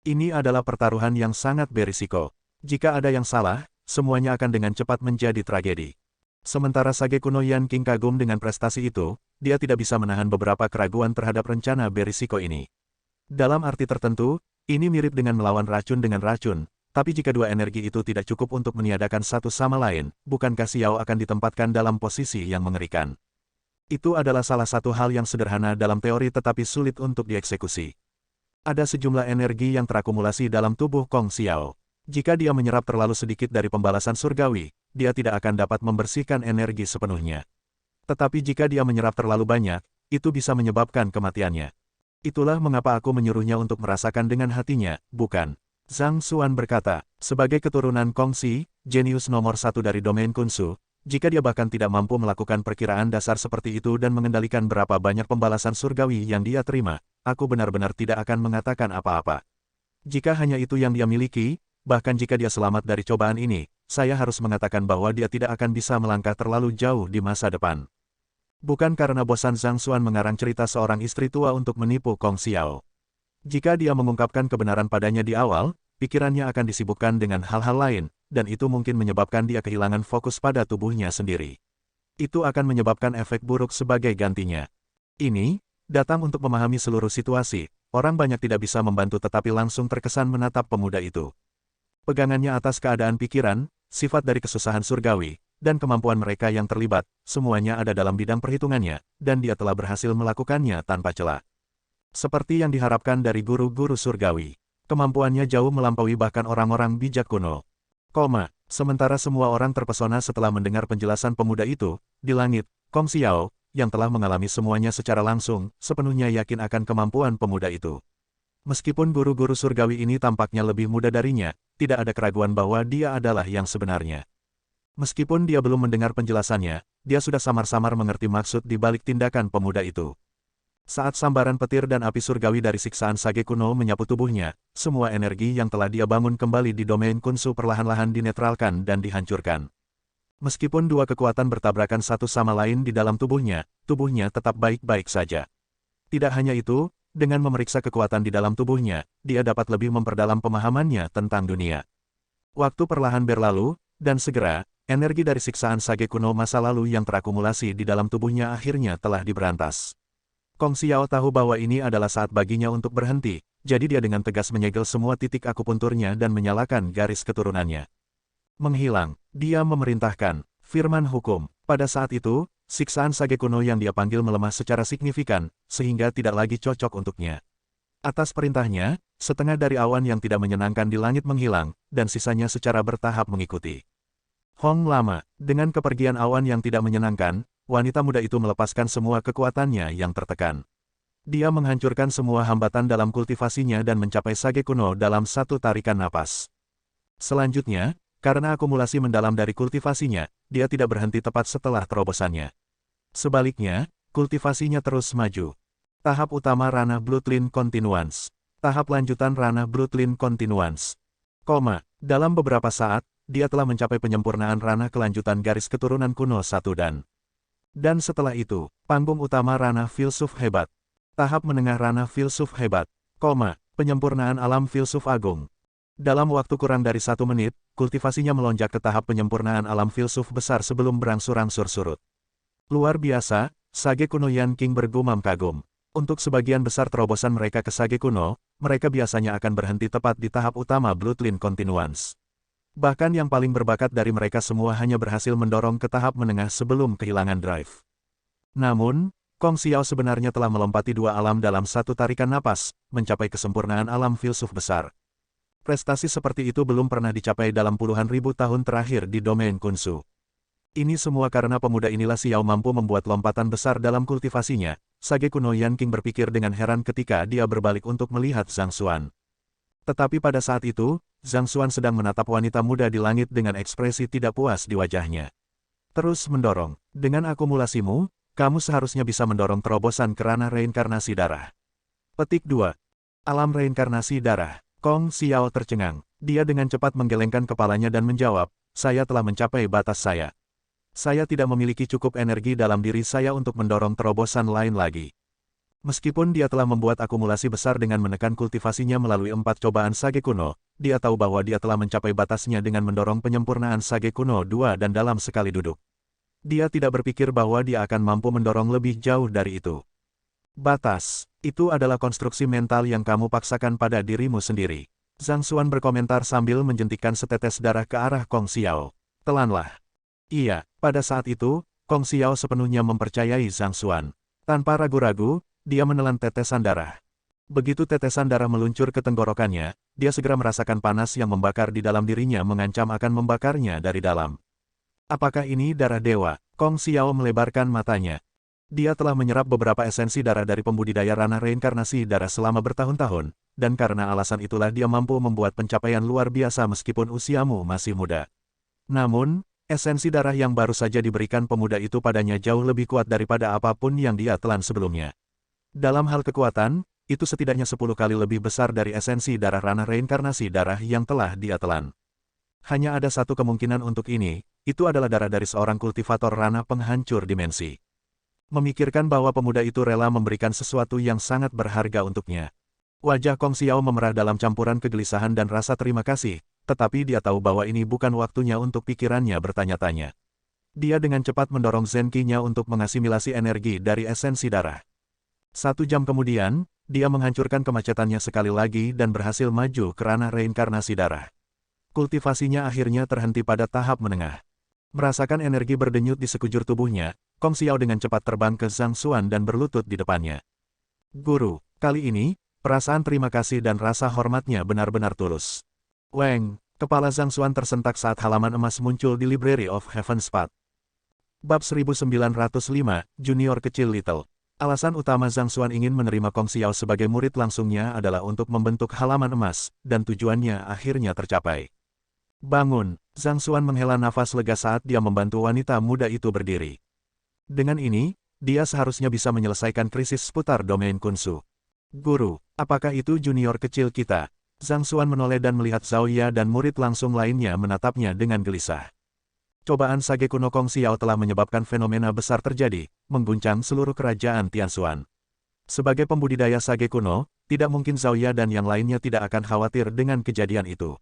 Ini adalah pertaruhan yang sangat berisiko. Jika ada yang salah, semuanya akan dengan cepat menjadi tragedi. Sementara Sage kuno Yan King kagum dengan prestasi itu, dia tidak bisa menahan beberapa keraguan terhadap rencana berisiko ini. Dalam arti tertentu, ini mirip dengan melawan racun dengan racun. Tapi jika dua energi itu tidak cukup untuk meniadakan satu sama lain, bukankah Xiao akan ditempatkan dalam posisi yang mengerikan? Itu adalah salah satu hal yang sederhana dalam teori tetapi sulit untuk dieksekusi. Ada sejumlah energi yang terakumulasi dalam tubuh Kong Xiao. Jika dia menyerap terlalu sedikit dari pembalasan surgawi, dia tidak akan dapat membersihkan energi sepenuhnya. Tetapi jika dia menyerap terlalu banyak, itu bisa menyebabkan kematiannya. Itulah mengapa aku menyuruhnya untuk merasakan dengan hatinya, bukan? Zhang Xuan berkata, sebagai keturunan Kongxi, jenius nomor satu dari domain Kunsu, jika dia bahkan tidak mampu melakukan perkiraan dasar seperti itu dan mengendalikan berapa banyak pembalasan surgawi yang dia terima, aku benar-benar tidak akan mengatakan apa-apa. Jika hanya itu yang dia miliki, bahkan jika dia selamat dari cobaan ini, saya harus mengatakan bahwa dia tidak akan bisa melangkah terlalu jauh di masa depan. Bukan karena bosan Zhang Xuan mengarang cerita seorang istri tua untuk menipu Kong Xiao. Jika dia mengungkapkan kebenaran padanya di awal, pikirannya akan disibukkan dengan hal-hal lain, dan itu mungkin menyebabkan dia kehilangan fokus pada tubuhnya sendiri. Itu akan menyebabkan efek buruk sebagai gantinya. Ini, datang untuk memahami seluruh situasi, orang banyak tidak bisa membantu tetapi langsung terkesan menatap pemuda itu. Pegangannya atas keadaan pikiran, sifat dari kesusahan surgawi, dan kemampuan mereka yang terlibat, semuanya ada dalam bidang perhitungannya, dan dia telah berhasil melakukannya tanpa celah. Seperti yang diharapkan dari guru-guru surgawi. Kemampuannya jauh melampaui bahkan orang-orang bijak kuno. Sementara semua orang terpesona setelah mendengar penjelasan pemuda itu, di langit, Kong Xiao, yang telah mengalami semuanya secara langsung, sepenuhnya yakin akan kemampuan pemuda itu. Meskipun guru-guru surgawi ini tampaknya lebih muda darinya, tidak ada keraguan bahwa dia adalah yang sebenarnya. Meskipun dia belum mendengar penjelasannya, dia sudah samar-samar mengerti maksud di balik tindakan pemuda itu. Saat sambaran petir dan api surgawi dari siksaan Sage kuno menyapu tubuhnya, semua energi yang telah dia bangun kembali di domain Kunsu perlahan-lahan dinetralkan dan dihancurkan. Meskipun dua kekuatan bertabrakan satu sama lain di dalam tubuhnya tetap baik-baik saja. Tidak hanya itu, dengan memeriksa kekuatan di dalam tubuhnya, dia dapat lebih memperdalam pemahamannya tentang dunia. Waktu perlahan berlalu, dan segera, energi dari siksaan Sage kuno masa lalu yang terakumulasi di dalam tubuhnya akhirnya telah diberantas. Kong Xiao tahu bahwa ini adalah saat baginya untuk berhenti, jadi dia dengan tegas menyegel semua titik akupunturnya dan menyalakan garis keturunannya. Menghilang, dia memerintahkan, firman hukum. Pada saat itu, siksaan Sage kuno yang dia panggil melemah secara signifikan, sehingga tidak lagi cocok untuknya. Atas perintahnya, setengah dari awan yang tidak menyenangkan di langit menghilang, dan sisanya secara bertahap mengikuti. Hong lama, dengan kepergian awan yang tidak menyenangkan, wanita muda itu melepaskan semua kekuatannya yang tertekan. Dia menghancurkan semua hambatan dalam kultivasinya dan mencapai Sage kuno dalam satu tarikan napas. Selanjutnya, karena akumulasi mendalam dari kultivasinya, dia tidak berhenti tepat setelah terobosannya. Sebaliknya, kultivasinya terus maju. Tahap utama ranah Bloodline Continuance. Tahap lanjutan ranah Bloodline Continuance. Dalam beberapa saat, dia telah mencapai penyempurnaan ranah kelanjutan garis keturunan kuno 1 dan setelah itu, panggung utama ranah filsuf hebat. Tahap menengah ranah filsuf hebat, penyempurnaan alam filsuf agung. Dalam waktu kurang dari 1 menit, kultivasinya melonjak ke tahap penyempurnaan alam filsuf besar sebelum berangsur-angsur surut. Luar biasa, Sage kuno Yan King bergumam kagum. Untuk sebagian besar terobosan mereka ke Sage kuno, mereka biasanya akan berhenti tepat di tahap utama Bloodline Continuance. Bahkan yang paling berbakat dari mereka semua hanya berhasil mendorong ke tahap menengah sebelum kehilangan drive. Namun, Kong Xiao sebenarnya telah melompati 2 alam dalam satu tarikan napas, mencapai kesempurnaan alam filsuf besar. Prestasi seperti itu belum pernah dicapai dalam puluhan ribu tahun terakhir di domain Kunsu. Ini semua karena pemuda inilah Xiao mampu membuat lompatan besar dalam kultivasinya. Sage kuno Yan King berpikir dengan heran ketika dia berbalik untuk melihat Zhang Xuan. Tetapi pada saat itu, Zhang Xuan sedang menatap wanita muda di langit dengan ekspresi tidak puas di wajahnya. Terus mendorong. Dengan akumulasimu, kamu seharusnya bisa mendorong terobosan ke ranah reinkarnasi darah. Petik 2. Alam reinkarnasi darah. Kong Xiao tercengang. Dia dengan cepat menggelengkan kepalanya dan menjawab, saya telah mencapai batas saya. Saya tidak memiliki cukup energi dalam diri saya untuk mendorong terobosan lain lagi. Meskipun dia telah membuat akumulasi besar dengan menekan kultivasinya melalui 4 cobaan Sage kuno, dia tahu bahwa dia telah mencapai batasnya dengan mendorong penyempurnaan Sage kuno 2 dan dalam sekali duduk. Dia tidak berpikir bahwa dia akan mampu mendorong lebih jauh dari itu. Batas, itu adalah konstruksi mental yang kamu paksakan pada dirimu sendiri. Zhang Xuan berkomentar sambil menjentikkan setetes darah ke arah Kong Xiao. Telanlah. Iya, pada saat itu, Kong Xiao sepenuhnya mempercayai Zhang Xuan. Tanpa ragu-ragu, dia menelan tetesan darah. Begitu tetesan darah meluncur ke tenggorokannya, dia segera merasakan panas yang membakar di dalam dirinya mengancam akan membakarnya dari dalam. Apakah ini darah dewa? Kong Xiao melebarkan matanya. Dia telah menyerap beberapa esensi darah dari pembudidaya ranah reinkarnasi darah selama bertahun-tahun, dan karena alasan itulah dia mampu membuat pencapaian luar biasa meskipun usiamu masih muda. Namun, esensi darah yang baru saja diberikan pemuda itu padanya jauh lebih kuat daripada apapun yang dia telan sebelumnya. Dalam hal kekuatan, itu setidaknya 10 kali lebih besar dari esensi darah ranah reinkarnasi darah yang telah dia telan. Hanya ada satu kemungkinan untuk ini, itu adalah darah dari seorang kultivator ranah penghancur dimensi. Memikirkan bahwa pemuda itu rela memberikan sesuatu yang sangat berharga untuknya. Wajah Kong Xiao memerah dalam campuran kegelisahan dan rasa terima kasih, tetapi dia tahu bahwa ini bukan waktunya untuk pikirannya bertanya-tanya. Dia dengan cepat mendorong Zenki-nya untuk mengasimilasi energi dari esensi darah. 1 jam kemudian, dia menghancurkan kemacetannya sekali lagi dan berhasil maju ke ranah reinkarnasi darah. Kultivasinya akhirnya terhenti pada tahap menengah. Merasakan energi berdenyut di sekujur tubuhnya, Kong Xiao dengan cepat terbang ke Zhang Xuan dan berlutut di depannya. Guru, kali ini, perasaan terima kasih dan rasa hormatnya benar-benar tulus. Weng, kepala Zhang Xuan tersentak saat halaman emas muncul di Library of Heaven's Path. Bab 1905, Junior Kecil Little. Alasan utama Zhang Xuan ingin menerima Kong Xiao sebagai murid langsungnya adalah untuk membentuk halaman emas, dan tujuannya akhirnya tercapai. Bangun, Zhang Xuan menghela nafas lega saat dia membantu wanita muda itu berdiri. Dengan ini, dia seharusnya bisa menyelesaikan krisis seputar domain Kunsu. Guru, apakah itu junior kecil kita? Zhang Xuan menoleh dan melihat Zhao Ya dan murid langsung lainnya menatapnya dengan gelisah. Cobaan Sage kuno Kong Xiao telah menyebabkan fenomena besar terjadi, mengguncang seluruh kerajaan Tianxuan. Sebagai pembudidaya Sage kuno, tidak mungkin Zhao Ya dan yang lainnya tidak akan khawatir dengan kejadian itu.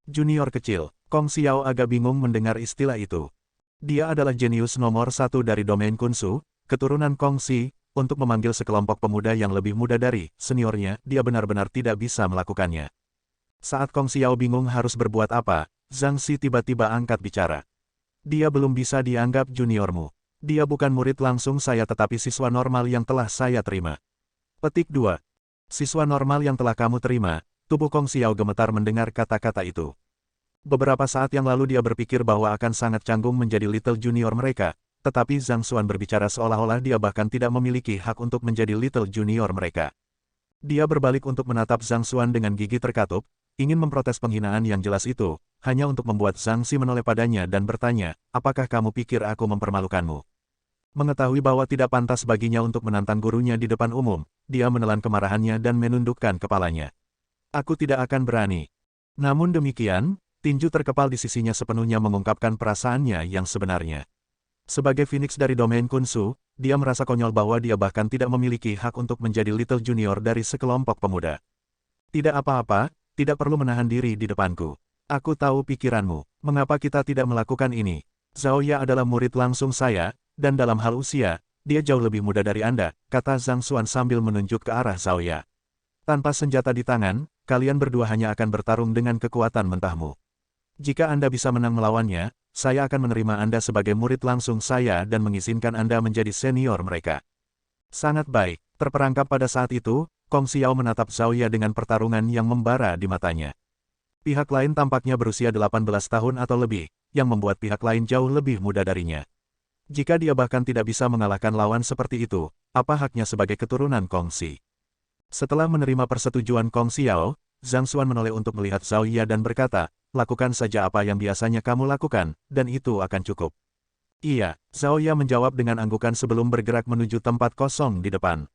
Junior kecil, Kong Xiao agak bingung mendengar istilah itu. Dia adalah jenius nomor 1 dari domain Kunsu, keturunan Kong Xi, untuk memanggil sekelompok pemuda yang lebih muda dari seniornya, dia benar-benar tidak bisa melakukannya. Saat Kong Xiao bingung harus berbuat apa, Zhang Xi tiba-tiba angkat bicara. Dia belum bisa dianggap juniormu. Dia bukan murid langsung saya tetapi siswa normal yang telah saya terima. Petik 2. Siswa normal yang telah kamu terima, tubuh Kong Xiao gemetar mendengar kata-kata itu. Beberapa saat yang lalu dia berpikir bahwa akan sangat canggung menjadi little junior mereka, tetapi Zhang Xuan berbicara seolah-olah dia bahkan tidak memiliki hak untuk menjadi little junior mereka. Dia berbalik untuk menatap Zhang Xuan dengan gigi terkatup, ingin memprotes penghinaan yang jelas itu, hanya untuk membuat Zhang Xi menoleh padanya dan bertanya, apakah kamu pikir aku mempermalukanmu? Mengetahui bahwa tidak pantas baginya untuk menantang gurunya di depan umum, dia menelan kemarahannya dan menundukkan kepalanya. Aku tidak akan berani. Namun demikian, tinju terkepal di sisinya sepenuhnya mengungkapkan perasaannya yang sebenarnya. Sebagai Phoenix dari domain Kunsu, dia merasa konyol bahwa dia bahkan tidak memiliki hak untuk menjadi Little Junior dari sekelompok pemuda. Tidak apa-apa, tidak perlu menahan diri di depanku. Aku tahu pikiranmu, mengapa kita tidak melakukan ini. Zhao Ya adalah murid langsung saya, dan dalam hal usia, dia jauh lebih muda dari Anda, kata Zhang Xuan sambil menunjuk ke arah Zhao Ya. Tanpa senjata di tangan, kalian berdua hanya akan bertarung dengan kekuatan mentahmu. Jika Anda bisa menang melawannya, saya akan menerima Anda sebagai murid langsung saya dan mengizinkan Anda menjadi senior mereka. Sangat baik, terperangkap pada saat itu, Kong Xiao menatap Zhao Ya dengan pertarungan yang membara di matanya. Pihak lain tampaknya berusia 18 tahun atau lebih, yang membuat pihak lain jauh lebih muda darinya. Jika dia bahkan tidak bisa mengalahkan lawan seperti itu, apa haknya sebagai keturunan Kong Xi? Setelah menerima persetujuan Kong Xiao, Zhang Xuan menoleh untuk melihat Zhao Ya dan berkata, lakukan saja apa yang biasanya kamu lakukan, dan itu akan cukup. Iya, Zhao Ya menjawab dengan anggukan sebelum bergerak menuju tempat kosong di depan.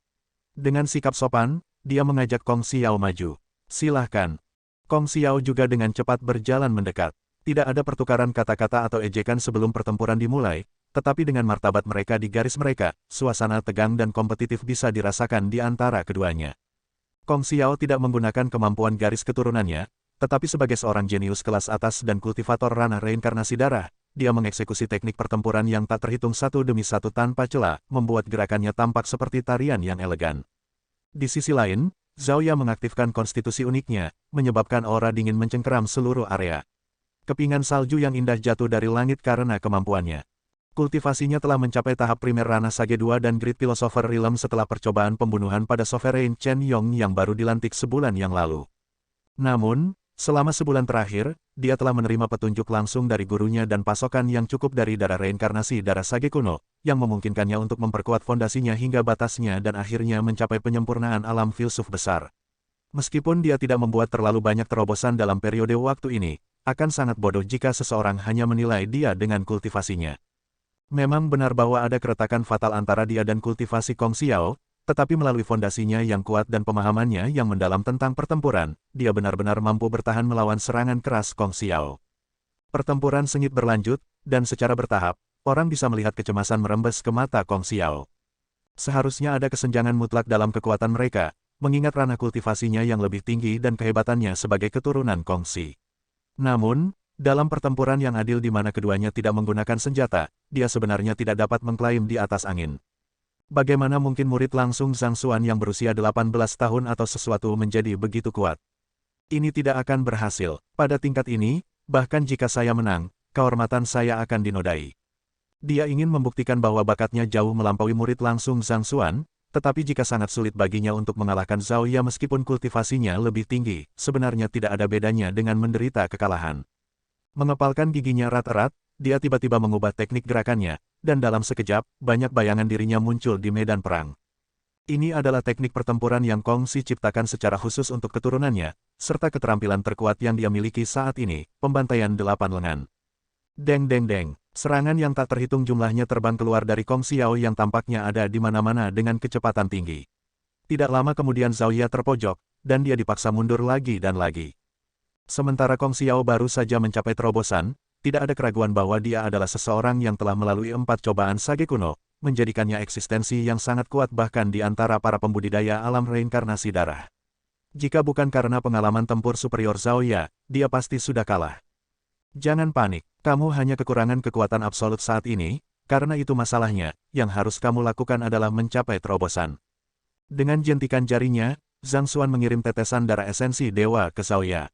Dengan sikap sopan, dia mengajak Kong Xiao maju. Silahkan. Kong Xiao juga dengan cepat berjalan mendekat. Tidak ada pertukaran kata-kata atau ejekan sebelum pertempuran dimulai, tetapi dengan martabat mereka di garis mereka, suasana tegang dan kompetitif bisa dirasakan di antara keduanya. Kong Xiao tidak menggunakan kemampuan garis keturunannya, tetapi sebagai seorang jenius kelas atas dan kultivator ranah reinkarnasi darah, dia mengeksekusi teknik pertempuran yang tak terhitung satu demi satu tanpa celah, membuat gerakannya tampak seperti tarian yang elegan. Di sisi lain, Zhao Ya mengaktifkan konstitusi uniknya, menyebabkan aura dingin mencengkeram seluruh area. Kepingan salju yang indah jatuh dari langit karena kemampuannya. Kultivasinya telah mencapai tahap primer ranah Sage 2 dan Great Philosopher Realm setelah percobaan pembunuhan pada Sovereign Chen Yong yang baru dilantik sebulan yang lalu. Namun, selama sebulan terakhir, dia telah menerima petunjuk langsung dari gurunya dan pasokan yang cukup dari darah reinkarnasi darah Sage kuno, yang memungkinkannya untuk memperkuat fondasinya hingga batasnya dan akhirnya mencapai penyempurnaan alam filsuf besar. Meskipun dia tidak membuat terlalu banyak terobosan dalam periode waktu ini, akan sangat bodoh jika seseorang hanya menilai dia dengan kultivasinya. Memang benar bahwa ada keretakan fatal antara dia dan kultivasi Kong Xiao, tetapi melalui fondasinya yang kuat dan pemahamannya yang mendalam tentang pertempuran, dia benar-benar mampu bertahan melawan serangan keras Kong Xiao. Pertempuran sengit berlanjut, dan secara bertahap, orang bisa melihat kecemasan merembes ke mata Kong Xiao. Seharusnya ada kesenjangan mutlak dalam kekuatan mereka, mengingat ranah kultivasinya yang lebih tinggi dan kehebatannya sebagai keturunan Kong Xi. Namun, dalam pertempuran yang adil di mana keduanya tidak menggunakan senjata, dia sebenarnya tidak dapat mengklaim di atas angin. Bagaimana mungkin murid langsung Zhang Xuan yang berusia 18 tahun atau sesuatu menjadi begitu kuat? Ini tidak akan berhasil. Pada tingkat ini, bahkan jika saya menang, kehormatan saya akan dinodai. Dia ingin membuktikan bahwa bakatnya jauh melampaui murid langsung Zhang Xuan, tetapi jika sangat sulit baginya untuk mengalahkan Zhao Ya meskipun kultivasinya lebih tinggi, sebenarnya tidak ada bedanya dengan menderita kekalahan. Mengepalkan giginya erat-erat, dia tiba-tiba mengubah teknik gerakannya, dan dalam sekejap, banyak bayangan dirinya muncul di medan perang. Ini adalah teknik pertempuran yang Kong Xi ciptakan secara khusus untuk keturunannya, serta keterampilan terkuat yang dia miliki saat ini, pembantaian 8 lengan. Deng deng deng, serangan yang tak terhitung jumlahnya terbang keluar dari Kong Xiao yang tampaknya ada di mana-mana dengan kecepatan tinggi. Tidak lama kemudian Zhao Ya terpojok, dan dia dipaksa mundur lagi dan lagi. Sementara Kong Xiao baru saja mencapai terobosan, tidak ada keraguan bahwa dia adalah seseorang yang telah melalui 4 cobaan Sage kuno, menjadikannya eksistensi yang sangat kuat bahkan di antara para pembudidaya alam reinkarnasi darah. Jika bukan karena pengalaman tempur superior Zhao Ya, dia pasti sudah kalah. Jangan panik, kamu hanya kekurangan kekuatan absolut saat ini, karena itu masalahnya, yang harus kamu lakukan adalah mencapai terobosan. Dengan jentikan jarinya, Zhang Xuan mengirim tetesan darah esensi dewa ke Zhao Ya.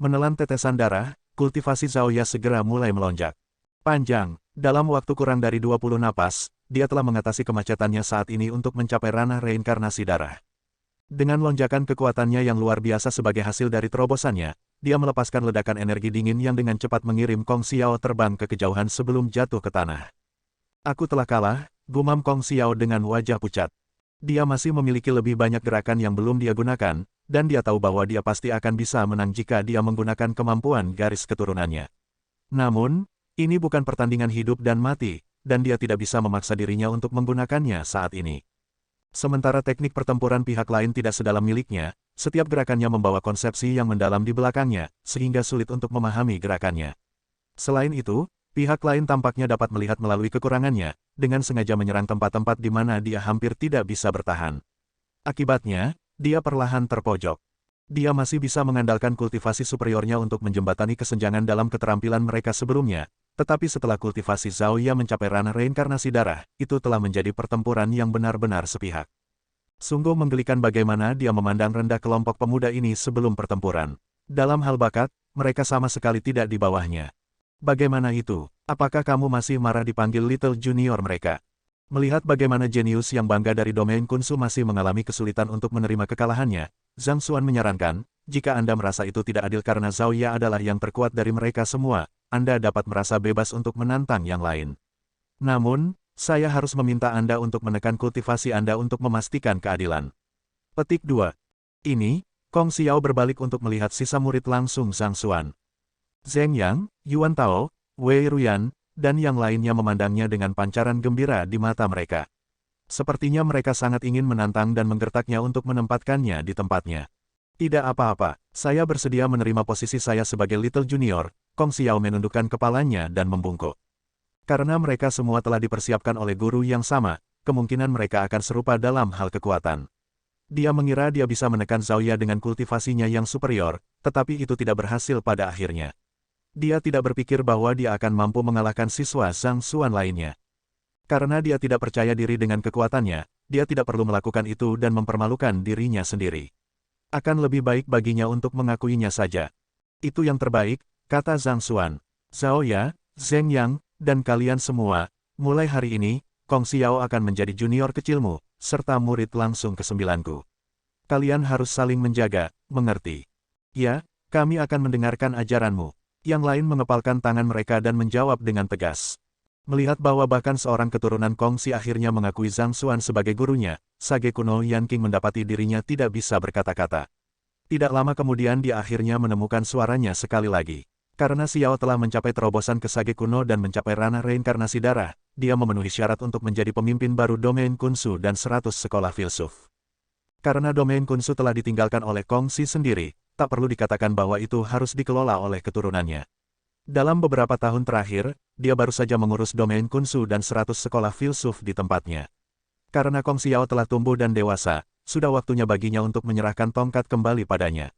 Menelan tetesan darah, kultivasi Zhao Ya segera mulai melonjak. Panjang, dalam waktu kurang dari 20 napas, dia telah mengatasi kemacetannya saat ini untuk mencapai ranah reinkarnasi darah. Dengan lonjakan kekuatannya yang luar biasa sebagai hasil dari terobosannya, dia melepaskan ledakan energi dingin yang dengan cepat mengirim Kong Xiao terbang ke kejauhan sebelum jatuh ke tanah. Aku telah kalah, gumam Kong Xiao dengan wajah pucat. Dia masih memiliki lebih banyak gerakan yang belum dia gunakan, dan dia tahu bahwa dia pasti akan bisa menang jika dia menggunakan kemampuan garis keturunannya. Namun, ini bukan pertandingan hidup dan mati, dan dia tidak bisa memaksa dirinya untuk menggunakannya saat ini. Sementara teknik pertempuran pihak lain tidak sedalam miliknya, setiap gerakannya membawa konsepsi yang mendalam di belakangnya, sehingga sulit untuk memahami gerakannya. Selain itu, pihak lain tampaknya dapat melihat melalui kekurangannya, dengan sengaja menyerang tempat-tempat di mana dia hampir tidak bisa bertahan. Akibatnya, dia perlahan terpojok. Dia masih bisa mengandalkan kultivasi superiornya untuk menjembatani kesenjangan dalam keterampilan mereka sebelumnya, tetapi setelah kultivasi Zhao Ya mencapai ranah reinkarnasi darah, itu telah menjadi pertempuran yang benar-benar sepihak. Sungguh menggelikan bagaimana dia memandang rendah kelompok pemuda ini sebelum pertempuran. Dalam hal bakat, mereka sama sekali tidak di bawahnya. Bagaimana itu? Apakah kamu masih marah dipanggil Little Junior mereka? Melihat bagaimana jenius yang bangga dari domain Kunsu masih mengalami kesulitan untuk menerima kekalahannya, Zhang Xuan menyarankan, jika Anda merasa itu tidak adil karena Zhao Ya adalah yang terkuat dari mereka semua, Anda dapat merasa bebas untuk menantang yang lain. Namun, saya harus meminta Anda untuk menekan kultivasi Anda untuk memastikan keadilan. Petik 2. Ini, Kong Xiao berbalik untuk melihat sisa murid langsung Zhang Xuan. Zheng Yang, Yuan Tao, Wei Ruyan, dan yang lainnya memandangnya dengan pancaran gembira di mata mereka. Sepertinya mereka sangat ingin menantang dan menggertaknya untuk menempatkannya di tempatnya. Tidak apa-apa, saya bersedia menerima posisi saya sebagai Little Junior, Kong Xiao menundukkan kepalanya dan membungkuk. Karena mereka semua telah dipersiapkan oleh guru yang sama, kemungkinan mereka akan serupa dalam hal kekuatan. Dia mengira dia bisa menekan Zhao Ya dengan kultivasinya yang superior, tetapi itu tidak berhasil pada akhirnya. Dia tidak berpikir bahwa dia akan mampu mengalahkan siswa Zhang Xuan lainnya. Karena dia tidak percaya diri dengan kekuatannya, dia tidak perlu melakukan itu dan mempermalukan dirinya sendiri. Akan lebih baik baginya untuk mengakuinya saja. Itu yang terbaik, kata Zhang Xuan. Zhao Ya, Zheng Yang, dan kalian semua, mulai hari ini, Kong Xiao akan menjadi junior kecilmu, serta murid langsung ke-9-ku. Kalian harus saling menjaga, mengerti? Ya, kami akan mendengarkan ajaranmu. Yang lain mengepalkan tangan mereka dan menjawab dengan tegas. Melihat bahwa bahkan seorang keturunan Kong Si akhirnya mengakui Zhang Xuan sebagai gurunya, sage kuno Yan Qing mendapati dirinya tidak bisa berkata-kata. Tidak lama kemudian dia akhirnya menemukan suaranya sekali lagi. Karena Xiao telah mencapai terobosan ke sage kuno dan mencapai ranah reinkarnasi darah, dia memenuhi syarat untuk menjadi pemimpin baru domain Kunsu dan 100 sekolah filsuf. Karena domain Kunsu telah ditinggalkan oleh Kong Si sendiri, tak perlu dikatakan bahwa itu harus dikelola oleh keturunannya. Dalam beberapa tahun terakhir, dia baru saja mengurus domain Kunsu dan 100 sekolah filsuf di tempatnya. Karena Kong Xiao telah tumbuh dan dewasa, sudah waktunya baginya untuk menyerahkan tongkat kembali padanya.